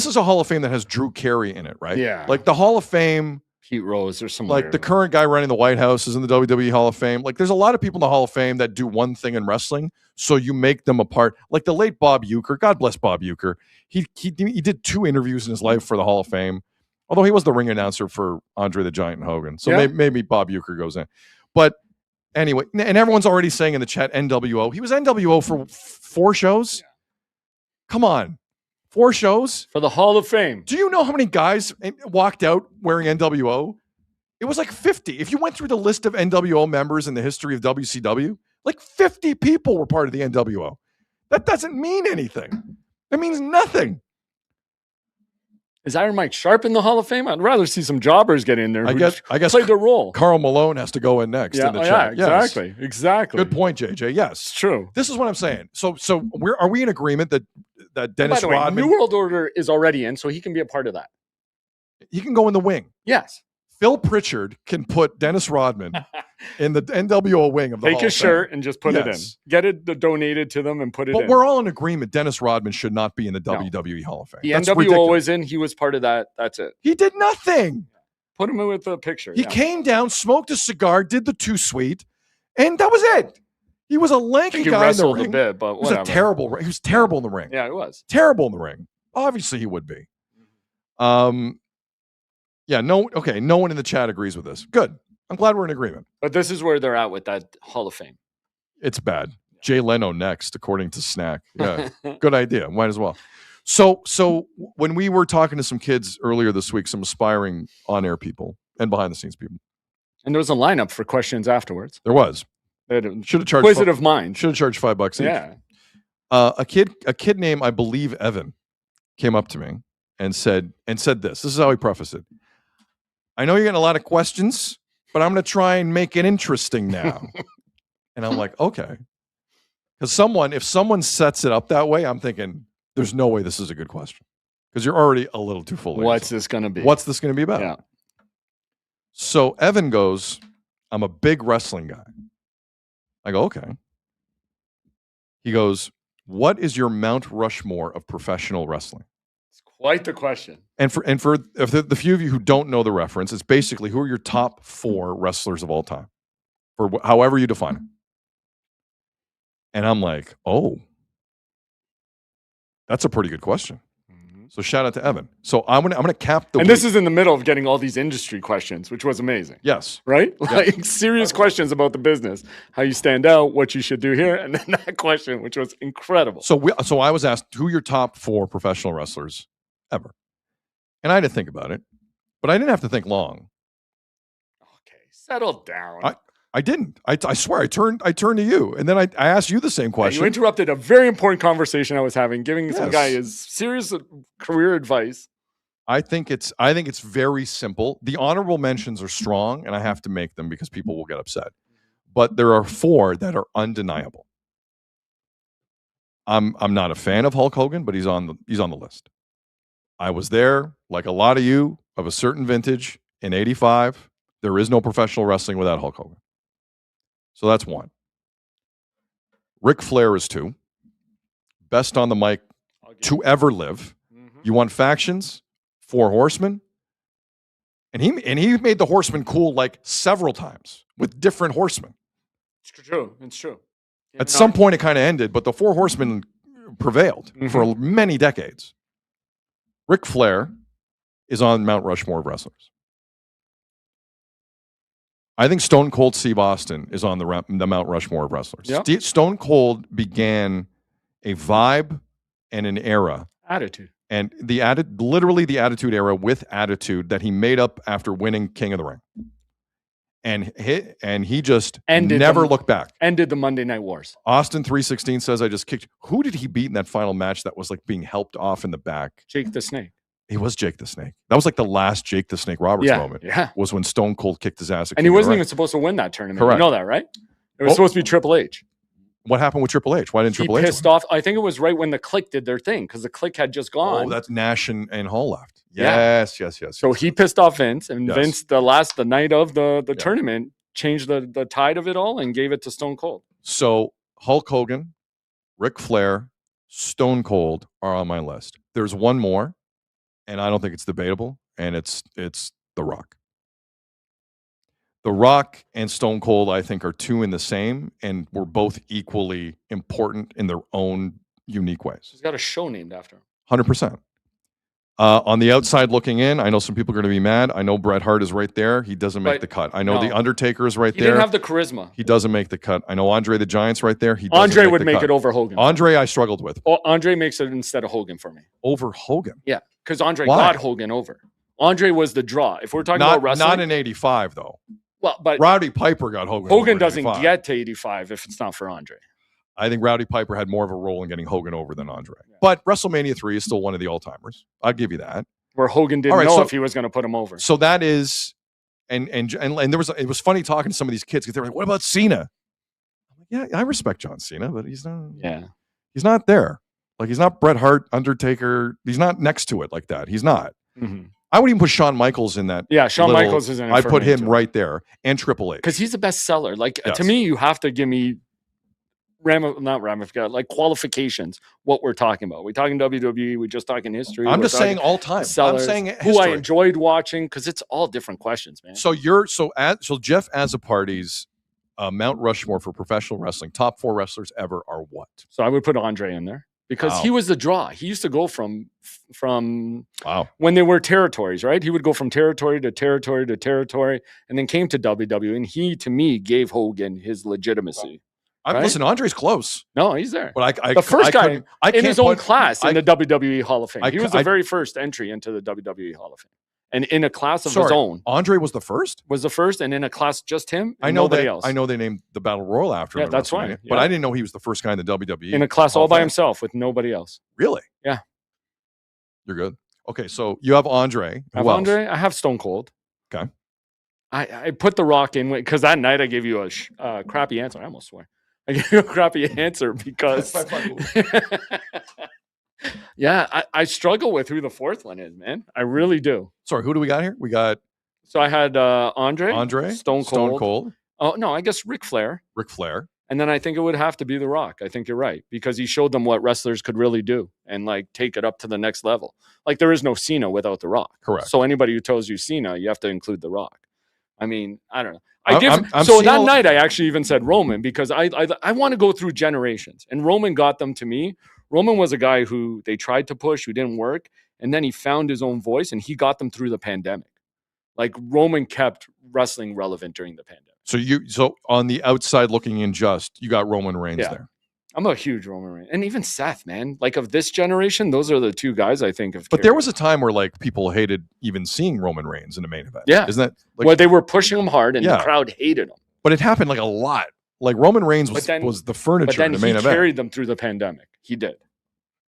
is a Hall of Fame that has Drew Carey in it, right? Yeah. Like the Hall of Fame... Pete Rose or some the current guy running the White House is in the WWE Hall of Fame. Like there's a lot of people in the Hall of Fame that do one thing in wrestling, so you make them a part. Like the late Bob Uecker, God bless Bob Uecker. He did 2 interviews in his life for the Hall of Fame, although he was the ring announcer for Andre the Giant and Hogan. So maybe Bob Uecker goes in. But anyway, and everyone's already saying in the chat NWO. He was NWO for 4 shows. Yeah. Come on. 4 shows for the Hall of Fame. Do you know how many guys walked out wearing NWO? It was like 50. If you went through the list of NWO members in the history of WCW, like 50 people were part of the NWO. That doesn't mean anything. That means nothing. Is Iron Mike Sharp in the Hall of Fame? I'd rather see some jobbers get in there. I guess play the role. Carl Malone has to go in next in the chat. Exactly. Yes. Exactly. Good point, JJ. Yes, it's true. This is what I'm saying. So are we in agreement that Dennis Rodman, New World Order is already in, so he can be a part of that. He can go in the wing. Yes. Phil Pritchard can put Dennis Rodman in the NWO wing of the Take Hall his of Fame. shirt and just put it in. Yes. Get it donated to them and put it in. But we're all in agreement. Dennis Rodman should not be in the WWE Hall of Fame. The That's NWO ridiculous. was in. He was part of that. That's it. He did nothing. Put him in with the picture. He came down, smoked a cigar, did the too sweet, and that was it. He was a lanky He guy in the wrestled ring. a bit, but He was whatever. a terrible. He was terrible in the ring. Yeah, it was. Terrible in the ring. Obviously, he would be. Yeah. No. Okay. No one in the chat agrees with this. Good. I'm glad we're in agreement. But this is where they're at with that Hall of Fame. It's bad. Jay Leno next, according to Snack. Yeah. Good idea. Might as well. So when we were talking to some kids earlier this week, some aspiring on-air people and behind-the-scenes people, And there was a lineup for questions afterwards. there was. Should have charged Inquisitive mind. Should have charged $5 each. Yeah. A kid named, I believe, Evan, came up to me and said this. This is how he prefaced it. I know you're getting a lot of questions, but I'm going to try and make it interesting now. And I'm like, okay. Because if someone sets it up that way, I'm thinking, there's no way this is a good question. Because you're already a little too full of What's yourself. this going to be? What's this going to be about? Yeah. So Evan goes, I'm a big wrestling guy. I go, okay. He goes, what is your Mount Rushmore of professional wrestling? It's quite the question. And for if the few of you who don't know the reference, it's basically who are your top 4 wrestlers of all time, for however you define it. And I'm like, oh, that's a pretty good question. So shout out to Evan. So I'm gonna cap the. And this is in the middle of getting all these industry questions, which was amazing. Yes. Right? Yeah. Like serious questions about the business, how you stand out, what you should do here, and then that question, which was incredible. So I was asked who are your top 4 professional wrestlers ever, and I had to think about it, but I didn't have to think long. Okay, settle down. I didn't. I swear. I turned to you, and then I asked you the same question. You interrupted a very important conversation I was having, giving some Yes. guy his serious career advice. I think it's very simple. The honorable mentions are strong, and I have to make them because people will get upset. But there are 4 that are undeniable. I'm not a fan of Hulk Hogan, but he's on the list. I was there, like a lot of you, of a certain vintage in '85. There is no professional wrestling without Hulk Hogan. So that's 1. Ric Flair is 2. Best on the mic to ever live. You want factions? 4 Horsemen. And he made the Horsemen cool like several times with different horsemen. It's true. It's true. At some point it kind of ended, but the 4 Horsemen prevailed for many decades. Ric Flair is on Mount Rushmore of wrestlers. I think Stone Cold Steve Austin is on the Mount Rushmore of wrestlers. Yep. Stone Cold began a vibe and an era. Attitude. And literally the Attitude Era with attitude that he made up after winning King of the Ring. And he just never looked back. Ended the Monday Night Wars. Austin 316 says, I just kicked. Who did he beat in that final match that was like being helped off in the back? Jake the Snake. He was Jake the Snake. That was like the last Jake the Snake Roberts moment. Yeah. Was when Stone Cold kicked his ass. And he wasn't even supposed to win that tournament. Correct. You know that, right? It was supposed to be Triple H. What happened with Triple H? Why didn't Triple H? He pissed off. I think it was right when the Click did their thing because the Click had just gone. Oh, that's Nash and Hall left. Yeah. Yes. So he pissed off Vince, and Yes. Vince, the night of the tournament, changed the tide of it all and gave it to Stone Cold. So Hulk Hogan, Ric Flair, Stone Cold are on my list. There's one more, and I don't think it's debatable, and it's The Rock. The Rock and Stone Cold, I think, are 2 in the same, and were both equally important in their own unique ways. He's got a show named after him. 100%. On the outside looking in, I know some people are going to be mad. I know Bret Hart is right there. He doesn't make But the cut. I know no. The Undertaker is right He there. didn't have the charisma. He doesn't make the cut. I know Andre the Giant's right there. He doesn't Andre would the make cut. it over Hogan. Andre, I struggled with. Oh, Andre makes it instead of Hogan for me. Over Hogan? Yeah, because Andre Why? got Hogan over. Andre was the draw. If we're talking about wrestling, Not in '85 though. well, but Rowdy Piper got Hogan. over Hogan in doesn't 85. get to 85 if it's not for Andre. I think Rowdy Piper had more of a role in getting Hogan over than Andre. But WrestleMania 3 is still one of the all-timers. I'll give you that. Where Hogan didn't All right, know so- if he was going to put him over. So that is, and there was, it was funny talking to some of these kids because they were like, "What about Cena?" I'm like, yeah, I respect John Cena, but he's not there. Like he's not Bret Hart, Undertaker. He's not next to it like that. He's not. Mm-hmm. I would even put Shawn Michaels in that. Yeah, Shawn Michaels is in it. I'd for put me, him too. right there, and Triple H. Because he's a bestseller. Like, Yes. to me, you have to give me like qualifications, what we're talking about. We're talking WWE, we're just talking history. I'm we're just saying talking all time. sellers, I'm saying who I history. enjoyed watching, because it's all different questions, man. So Jeff Azzopardi's Mount Rushmore for professional wrestling, top 4 wrestlers ever are what? So I would put Andre in there because Wow. he was the draw. He used to go from Wow. when they were territories, right? He would go from territory to territory to territory, and then came to WWE. And he, to me, gave Hogan his legitimacy. Right? Listen, Andre's close. No, he's there. But the first guy couldn't- I in can't his own put- class in the WWE Hall of Fame. He was the I- very first entry into the WWE Hall of Fame, and in a class of his own. Andre was the first. Was the first, and in a class just him. I know nobody that. else. I know they named the Battle Royal after him. Yeah, at that's WrestleMania, fine. But Yeah. I didn't know he was the first guy in the WWE in a class Hall all of by Fame. himself with nobody else. Really? Yeah. You're good. Okay, so you have Andre. I have Who else? Andre. I have Stone Cold. Okay. I put The Rock in because that night I gave you a crappy answer. I almost swear. I gave you a crappy answer because yeah, I struggle with who the fourth one is, man. I really do. Sorry, who do we got here? We got So I had Andre, Stone Cold. Stone Cold, Oh no, I guess Ric Flair. Ric Flair. And then I think it would have to be The Rock. I think you're right, because he showed them what wrestlers could really do and like take it up to the next level. Like there is no Cena without The Rock. Correct. So anybody who tells you Cena, you have to include The Rock. I mean, I don't know. I'm So seeing that a- night I actually even said Roman because I want to go through generations, and Roman got them to me. Roman was a guy who they tried to push, who didn't work, and then he found his own voice and he got them through the pandemic. Like Roman kept wrestling relevant during the pandemic. So on the outside looking in, you got Roman Reigns Yeah. there. I'm a huge Roman Reigns, and even Seth, man. Like of this generation, those are the two guys I think of. But there was a time where like people hated even seeing Roman Reigns in the main event. Yeah. Isn't that like? where they were pushing him hard, and Yeah. the crowd hated him. But it happened like a lot. Like Roman Reigns was the furniture But then in the he main event. carried them through the pandemic. He did.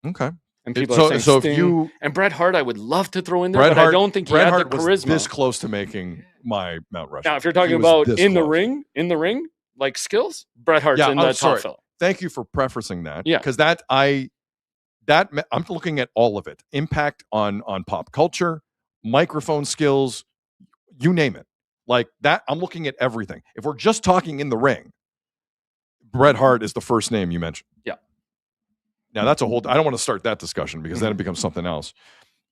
Okay. And people So- are saying so if Sting. you- And Bret Hart, I would love to throw in there, Bret but Hart, I don't think he Bret had Hart the was charisma. this close to making my Mount Rushmore. Now, if you're talking He was about this in the close. ring, like skills, Bret Hart's Yeah, in I'm the sorry. top fella. Thank you for prefacing that. Yeah. Because I'm looking at all of it. Impact on pop culture, microphone skills, you name it. Like that, I'm looking at everything. If we're just talking in the ring, Bret Hart is the first name you mentioned. Yeah. Now that's a whole. I don't want to start that discussion because then it becomes something else.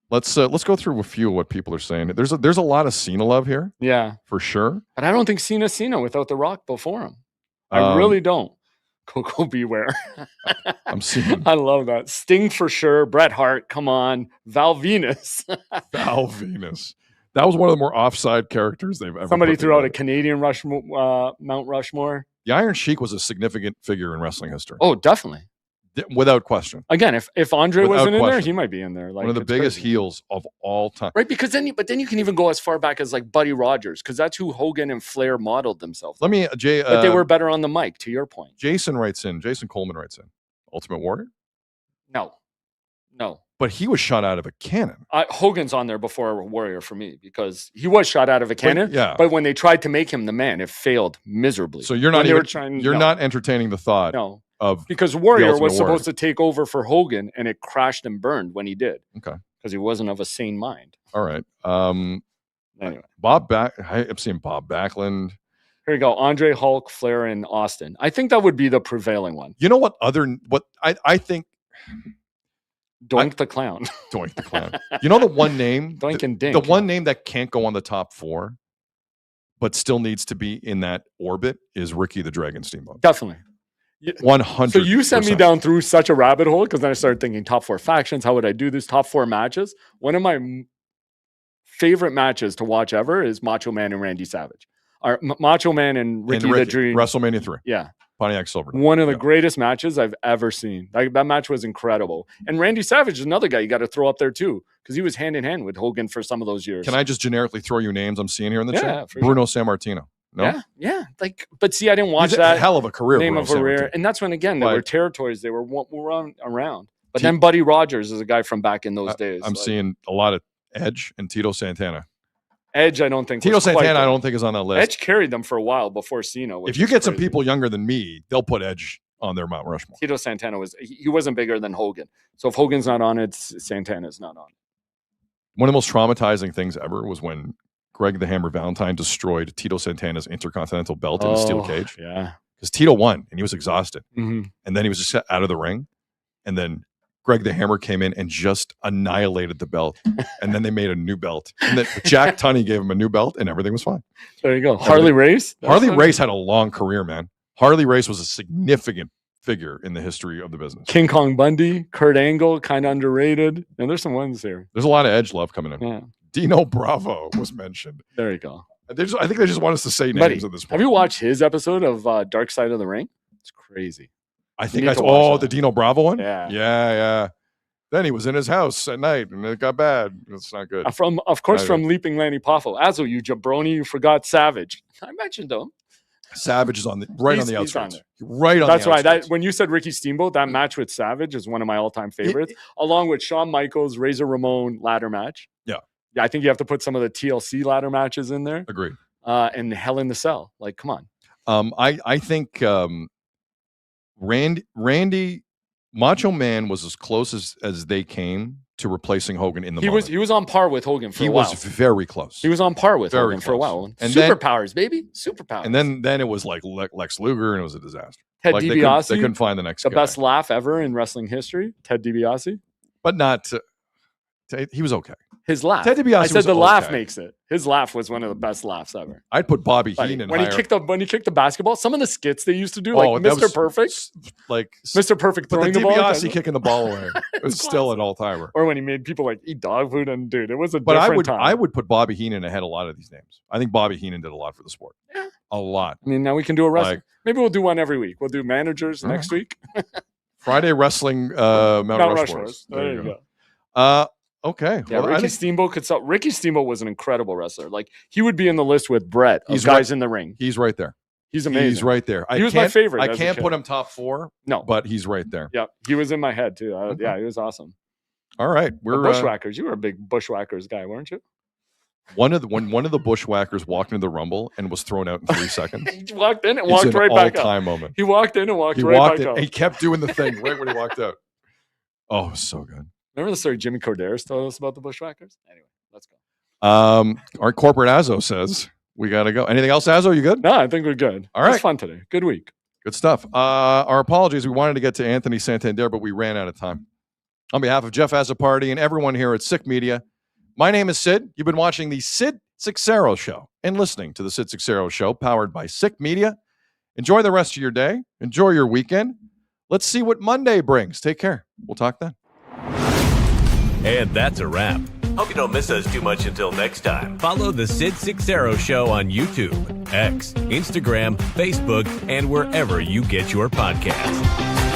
Let's go through a few of what people are saying. There's a lot of Cena love here. Yeah. For sure. But I don't think Cena without The Rock before him. I really don't. Coco Beware. I'm seeing I love that. Sting for sure. Bret Hart. Come on. Val Venus. Val Venus. That was one of the more offside characters they've ever. Somebody put threw out a together. Canadian Mount Rushmore. The Iron Sheik was a significant figure in wrestling history. Oh, definitely. Without question. Again, if Andre Without wasn't in there, question. he might be in there. Like One of the it's biggest crazy. heels of all time. Right, because then you can even go as far back as like Buddy Rogers, because that's who Hogan and Flair modeled themselves. Let me, Jay. But they were better on the mic. To your point, Jason Coleman writes in, Ultimate Warrior. no. But he was shot out of a cannon. Hogan's on there before Warrior for me because he was shot out of a cannon. yeah. But when they tried to make him the man, it failed miserably. So you're When not they even. were trying, You're no. not entertaining the thought No. of Because Warrior Ultimate was Warrior. supposed to take over for Hogan, and it crashed and burned when he did. Okay. Because he wasn't of a sane mind. All right. Anyway, I'm seeing Bob Backlund. here you go. Andre, Hulk, Flair, and Austin. I think that would be the prevailing one. You know what I think. Doink the Clown. Doink the Clown. You know the one name, Doink and Dink. the one name that can't go on the top 4, but still needs to be in that orbit is Ricky the Dragon Steamboat. Definitely. 100. So you sent me down through such a rabbit hole because then I started thinking top 4 factions. How would I do this? Top 4 matches. One of my favorite matches to watch ever is Macho Man and Randy Savage. Macho Man and Ricky the Dream. WrestleMania 3. Yeah. Pontiac Silver. One of the greatest matches I've ever seen. That match was incredible. And Randy Savage is another guy you got to throw up there too, because he was hand in hand with Hogan for some of those years. Can I just generically throw you names I'm seeing here in the Yeah, chat? for Bruno Sammartino. No? Yeah. Like, but see, I didn't watch He's that. a hell of a career. Name Bruno of a career. Sammartino. And that's when, again, there were But- territories they were around. But then Buddy Rogers is a guy from back in those days. I'm Like, seeing a lot of Edge and Tito Santana. Edge, I don't think. Tito was quite Santana, I there. don't think is on that list. Edge carried them for a while before Cena. If you get some people younger than me, they'll put Edge on their Mount Rushmore. Tito Santana he wasn't bigger than Hogan. So if Hogan's not on it, Santana's not on it. One of the most traumatizing things ever was when Greg the Hammer Valentine destroyed Tito Santana's Intercontinental belt in a steel cage. Yeah. Because Tito won and he was exhausted. Mhm. And then he was just out of the ring. And then Greg the Hammer came in and just annihilated the belt. And then they made a new belt. And then Jack Tunney gave him a new belt and everything was fine. There you go. Harley Race? Harley Race had a long career, man. Harley Race was a significant figure in the history of the business. King Kong Bundy, Kurt Angle, kind of underrated. And there's some ones here. There's a lot of edge love coming in. Yeah. Dino Bravo was mentioned. There you go. I think they just want us to say names Buddy, at this point. have you watched his episode of Dark Side of the Ring? It's crazy. I think the Dino Bravo one? Yeah. Yeah. Then he was in his house at night and it got bad. It's not good. From Leaping Lanny Poffo. Azo, you jabroni, you forgot Savage. I mentioned him. Savage is on the on the outskirts. On right on That's the right. outskirts. When you said Ricky Steamboat, that match with Savage is one of my all-time favorites, along with Shawn Michaels, Razor Ramon ladder match. Yeah. Yeah, I think you have to put some of the TLC ladder matches in there. Agreed. And Hell in the Cell. Like, come on. I think Randy Macho Man was as close as they came to replacing Hogan in the moment. He was on par with Hogan for a while. He was very close. He was on par with Hogan for a close. while. And Superpowers, baby. Superpowers. And then it was like Lex Luger and it was a disaster. Ted like DiBiase. They couldn't find the next the guy. best laugh ever in wrestling history. Ted DiBiase. But not he was okay. His laugh. Ted DiBiase I said was the laugh okay. makes it. His laugh was one of the best laughs ever. I'd put Bobby Buddy, Heenan when higher. he kicked the basketball, some of the skits they used to do, like that Mr. was Perfect, like Mr. Perfect but throwing the the ball, DiBiase kicking the ball away. It was still an all-timer. or when he made people like eat dog food, and dude, it was a But different time. I would put Bobby Heenan ahead of a lot of these names. I think Bobby Heenan did a lot for the sport. Yeah. A lot. I mean, now we can do a wrestling. Like- Maybe we'll do one every week. We'll do managers next week. Friday wrestling Mount Rushmore. Rushmores. There you go. Okay. Yeah, Well, Ricky Steamboat could sell. Ricky Steamboat was an incredible wrestler. Like, he would be in the list with Brett of He's guys right- in the ring. He's right there. He's amazing. He's right there. He was my favorite I as a can't kid. put him top 4. No. But he's right there. Yeah, he was in my head too. Yeah, he was awesome. All right. The We're Bushwhackers. You were a big Bushwhackers guy, weren't you? one of the Bushwhackers walked into the Rumble and was thrown out in 3 seconds. He walked in and It's walked an right back all-time out. moment. He walked in and walked He right walked back in. out. And he kept doing the thing right when he walked out. Oh, it was so good. Remember the story Jimmy Corderas told us about the Bushwhackers? Anyway, let's go. Our corporate Azo says we got to go. Anything else, Azo? You good? No, I think we're good. All It was right. fun today. Good week. Good stuff. Our apologies. We wanted to get to Anthony Santander, but we ran out of time. On behalf of Jeff Azzopardi and everyone here at Sick Media, my name is Sid. You've been watching the Sid Seixeiro Show and listening to the Sid Seixeiro Show powered by Sick Media. Enjoy the rest of your day. Enjoy your weekend. Let's see what Monday brings. Take care. We'll talk then. And that's a wrap. Hope you don't miss us too much until next time. Follow the Sid Seixeiro Show on YouTube, X, Instagram, Facebook, and wherever you get your podcasts.